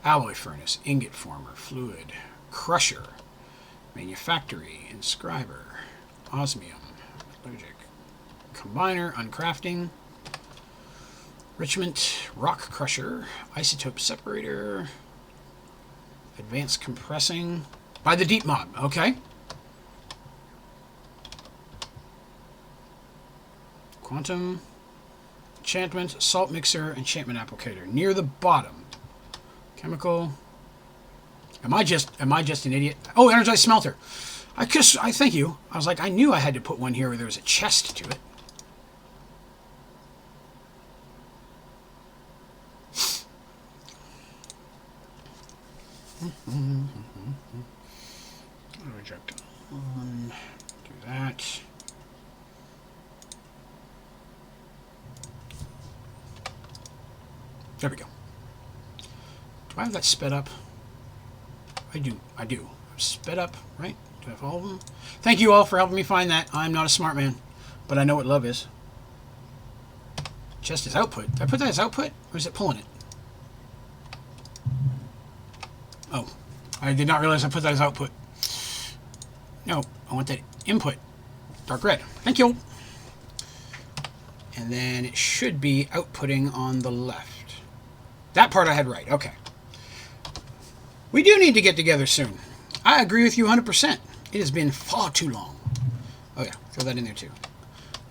Alloy furnace. Ingot former. Fluid. Crusher. Manufactory. Inscriber. Osmium. Logic. Combiner. Uncrafting. Richmond. Rock crusher. Isotope separator. Advanced compressing. By the deep mod. Okay. Quantum, enchantment, salt mixer, enchantment applicator. Near the bottom. Chemical. Am I just an idiot? Oh, energized smelter. I thank you. I was like, I knew I had to put one here where there was a chest to it. Reject on. Do that. There we go. Do I have that sped up? I do. I'm sped up, right? Do I have all of them? Thank you all for helping me find that. I'm not a smart man, but I know what love is. Chest is output. Did I put that as output? Or is it pulling it? Oh. I did not realize I put that as output. No. I want that input. Dark red. Thank you. And then it should be outputting on the left. That part I had right. Okay. We do need to get together soon. I agree with you 100%. It has been far too long. Oh yeah, throw that in there too.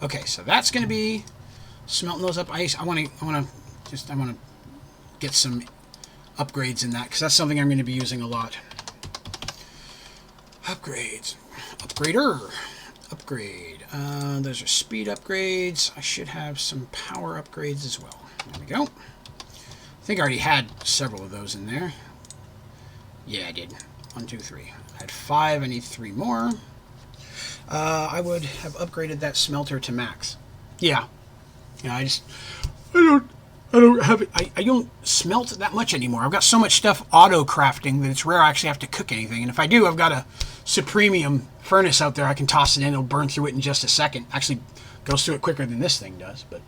Okay, so that's going to be smelting those up. I want to get some upgrades in that because that's something I'm going to be using a lot. Upgrades. Upgrader. Upgrade. Those are speed upgrades. I should have some power upgrades as well. There we go. I think I already had several of those in there. Yeah, I did. 1, 2, 3. I had 5. I need 3 more. I would have upgraded that smelter to max. Yeah. Yeah, I don't have it. I don't smelt that much anymore. I've got so much stuff auto crafting that it's rare I actually have to cook anything. And if I do, I've got a Supremium furnace out there. I can toss it in. It'll burn through it in just a second. Actually, goes through it quicker than this thing does. But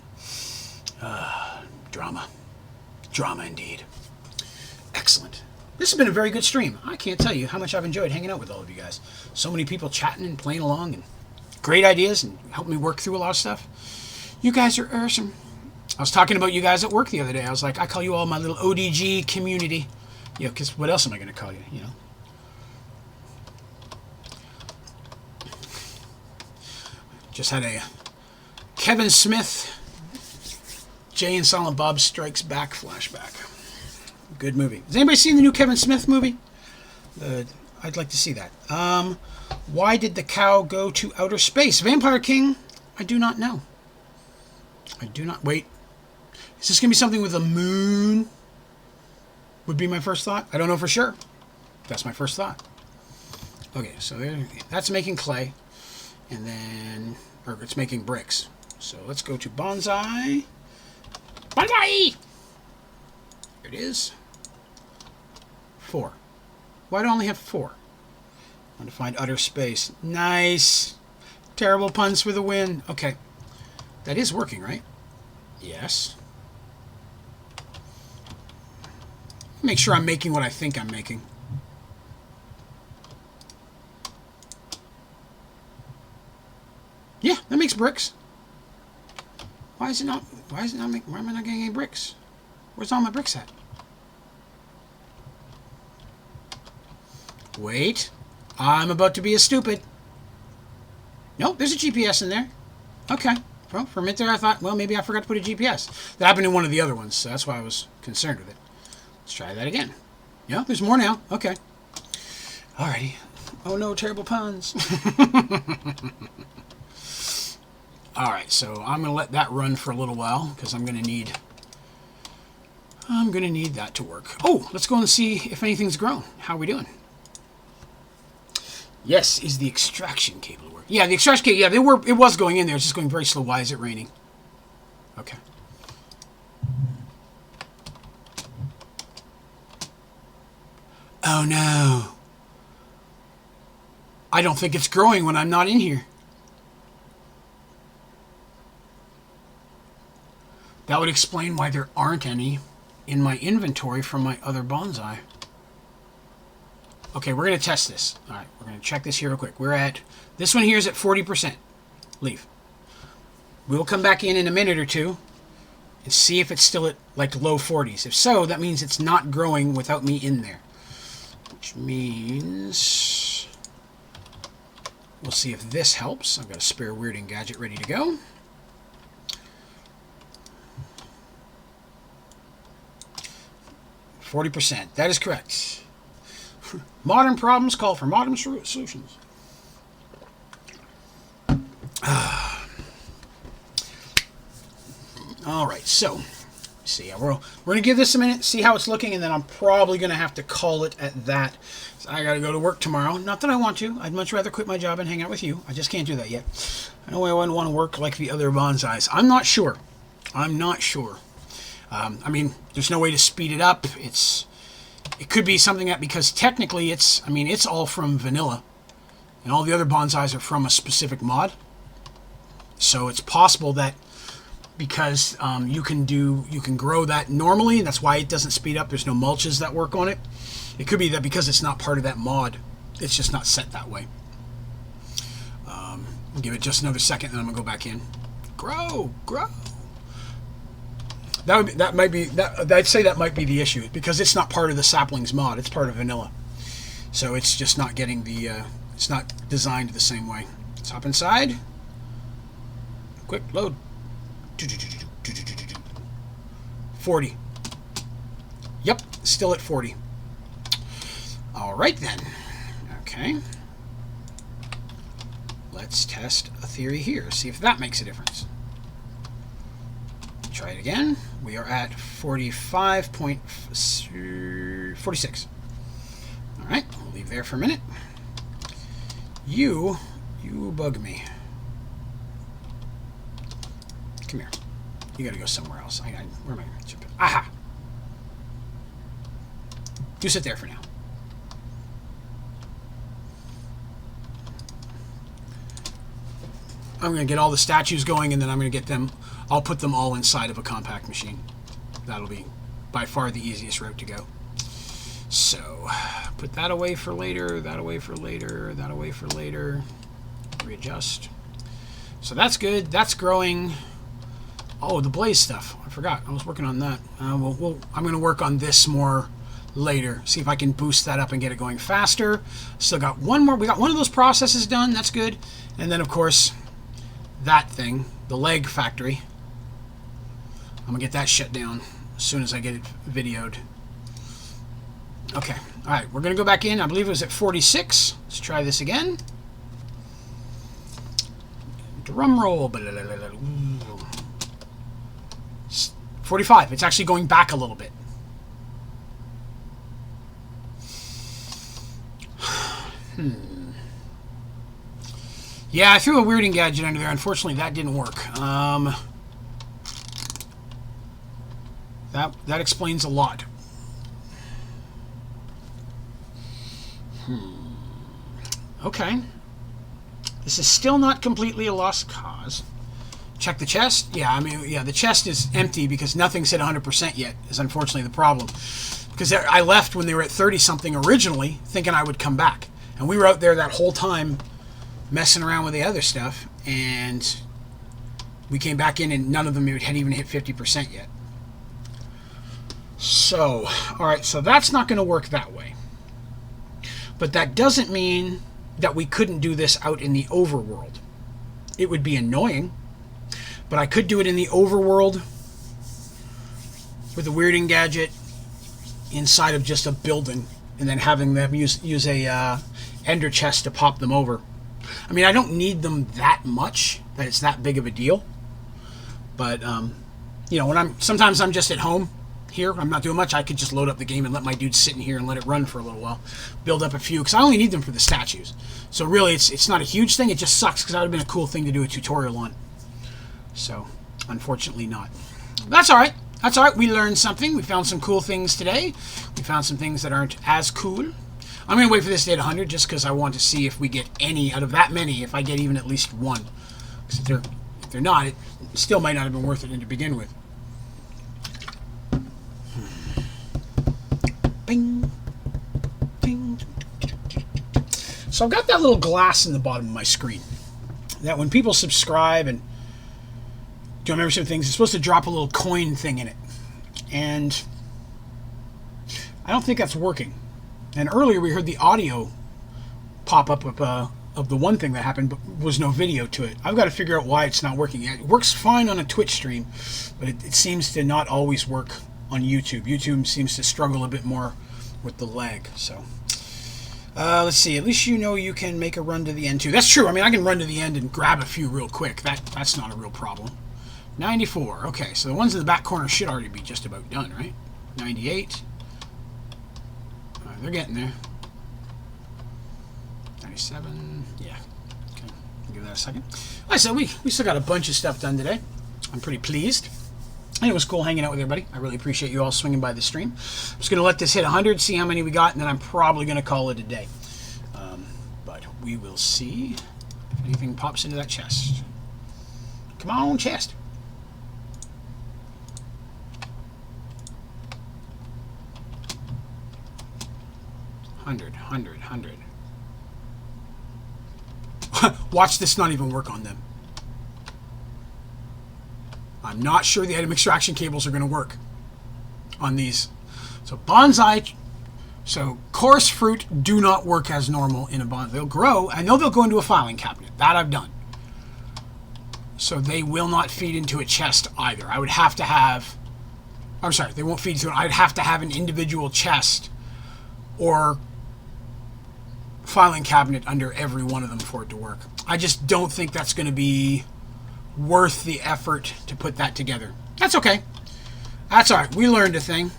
drama. Drama indeed. Excellent. This has been a very good stream. I can't tell you how much I've enjoyed hanging out with all of you guys. So many people chatting and playing along and great ideas and helping me work through a lot of stuff. You guys are awesome. I was talking about you guys at work the other day. I was like, I call you all my little ODG community. You know, because what else am I going to call you, you know? Just had a Kevin Smith, Jay and Silent Bob Strikes Back flashback. Good movie. Has anybody seen the new Kevin Smith movie? I'd like to see that. Why did the cow go to outer space? Vampire King? I do not know. I do not... Wait. Is this going to be something with a moon? Would be my first thought. I don't know for sure. That's my first thought. Okay, so that's making clay. And then... Or it's making bricks. So let's go to bonsai. Bonsai! There it is. 4. Why do I only have 4? I want to find utter space. Nice. Terrible puns for the win. Okay. That is working, right? Yes. Make sure I'm making what I think I'm making. Yeah, that makes bricks. Why is it not? Why is it not making? Why am I not getting any bricks? Where's all my bricks at? Wait. I'm about to be a stupid. Nope, there's a GPS in there. Okay. Well, for a minute there I thought, well, maybe I forgot to put a GPS. That happened in one of the other ones, so that's why I was concerned with it. Let's try that again. Yeah, there's more now. Okay. Alrighty. Oh no, terrible puns. Alright, so I'm going to let that run for a little while, because I'm going to need that to work. Oh, let's go and see if anything's grown. How are we doing? Yes, is the extraction cable work? Yeah, the extraction cable, yeah, it was going in there. It's just going very slow. Why is it raining? Okay. Oh, no. I don't think it's growing when I'm not in here. That would explain why there aren't any in my inventory from my other bonsai. Okay, we're going to test this. All right, we're going to check this here real quick. We're at, this one here is at 40%. Leave. We'll come back in a minute or two and see if it's still at like low 40s. If so, that means it's not growing without me in there. Which means we'll see if this helps. I've got a spare weirding gadget ready to go. %. That is correct. Modern problems call for modern solutions. All right, so see, we're going to give this a minute, see how it's looking, and then I'm probably going to have to call it at that. So I got to go to work tomorrow. Not that I want to. I'd much rather quit my job and hang out with you. I just can't do that yet. I know I wouldn't want to work like the other bonsais. I'm not sure. I'm not sure. I mean, there's no way to speed it up. It could be something that, because technically it's all from vanilla, and all the other bonsais are from a specific mod. So it's possible that because you can grow that normally, and that's why it doesn't speed up. There's no mulches that work on it. It could be that because it's not part of that mod, it's just not set that way. I'll give it just another second, and I'm gonna go back in. Grow. that might be that. I'd say that might be the issue because it's not part of the saplings mod. It's part of vanilla, so it's just not getting the. It's not designed the same way. Let's hop inside. Quick load. 40. Yep, still at 40. All right then. Okay. Let's test a theory here. See if that makes a difference. Try it again. We are at 45.46. All right, we'll leave there for a minute. You bug me. Come here. You gotta go somewhere else. Where am I? Aha! You sit there for now. I'm gonna get all the statues going, and then I'm gonna get them. I'll put them all inside of a compact machine. That'll be by far the easiest route to go. So, put that away for later, that away for later, that away for later. Readjust. So that's good. That's growing. Oh, the blaze stuff. I forgot. I was working on that. I'm going to work on this more later. See if I can boost that up and get it going faster. Still got one more. We got one of those processes done. That's good. And then, of course, that thing, the leg factory. I'm going to get that shut down as soon as I get it videoed. Okay. All right. We're going to go back in. I believe it was at 46. Let's try this again. Drum roll. 45. It's actually going back a little bit. Yeah, I threw a weirding gadget under there. Unfortunately, that didn't work. That explains a lot. Okay. This is still not completely a lost cause. Check the chest. Yeah, I mean, yeah, the chest is empty because nothing's hit 100% yet, is unfortunately the problem. Because I left when they were at 30-something originally, thinking I would come back. And we were out there that whole time messing around with the other stuff, and we came back in and none of them had even hit 50% yet. So, alright, so that's not going to work that way. But that doesn't mean that we couldn't do this out in the overworld. It would be annoying, but I could do it in the overworld with a weirding gadget inside of just a building and then having them use a ender chest to pop them over. I mean, I don't need them that much that it's that big of a deal. But, you know, sometimes I'm just at home here, I'm not doing much, I could just load up the game and let my dude sit in here and let it run for a little while. Build up a few, because I only need them for the statues. So really, it's not a huge thing, it just sucks, because that would have been a cool thing to do a tutorial on. So, unfortunately not. That's alright. That's alright, we learned something. We found some cool things today. We found some things that aren't as cool. I'm going to wait for this to hit 100, just because I want to see if we get any out of that many, if I get even at least one. Because if they're not, it still might not have been worth it to begin with. Bing, bing. So I've got that little glass in the bottom of my screen that when people subscribe and do membership things, it's supposed to drop a little coin thing in it. And I don't think that's working. And earlier we heard the audio pop up of the one thing that happened, but was no video to it. I've got to figure out why it's not working. It works fine on a Twitch stream, but it seems to not always work on YouTube. YouTube seems to struggle a bit more with the lag. So let's see. At least you know you can make a run to the end too. That's true. I mean, I can run to the end and grab a few real quick. That's not a real problem. 94. Okay, so the ones in the back corner should already be just about done, right? 98. They're getting there. 97. Yeah. Okay. I'll give that a second. Like I said, we still got a bunch of stuff done today. I'm pretty pleased. And it was cool hanging out with everybody. I really appreciate you all swinging by the stream. I'm just going to let this hit 100, see how many we got, and then I'm probably going to call it a day. But we will see if anything pops into that chest. Come on, chest. Hundred. Watch this not even work on them. I'm not sure the item extraction cables are going to work on these. So bonsai, so coarse fruit do not work as normal in a bonsai. They'll grow. I know they'll go into a filing cabinet. That I've done. So they will not feed into a chest either. I would have to have... I'm sorry, they won't feed into it. I'd have to have an individual chest or filing cabinet under every one of them for it to work. I just don't think that's going to be worth the effort to put that together. That's okay. That's all right. We learned a thing.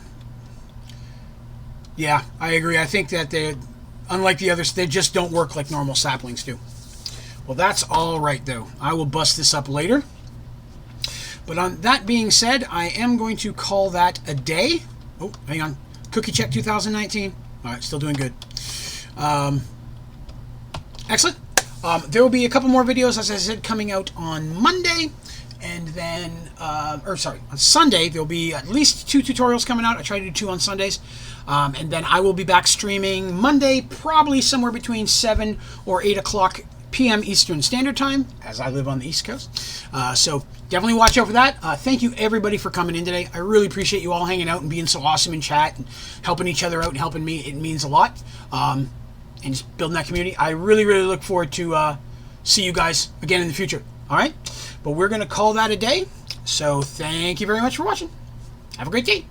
Yeah, I agree. I think that they, unlike the others, they just don't work like normal saplings do. Well, that's all right, though. I will bust this up later. But on that being said, I am going to call that a day. Oh, hang on. Cookie check 2019. All right, still doing good. Excellent. There will be a couple more videos, as I said, coming out on Monday. And then, on Sunday, there'll be at least 2 tutorials coming out. I try to do 2 on Sundays. And then I will be back streaming Monday, probably somewhere between 7 or 8 o'clock p.m. Eastern Standard Time, as I live on the East Coast. So definitely watch out for that. Thank you, everybody, for coming in today. I really appreciate you all hanging out and being so awesome in chat and helping each other out and helping me. It means a lot. And just building that community. I really, really look forward to see you guys again in the future. All right? But we're going to call that a day. So thank you very much for watching. Have a great day.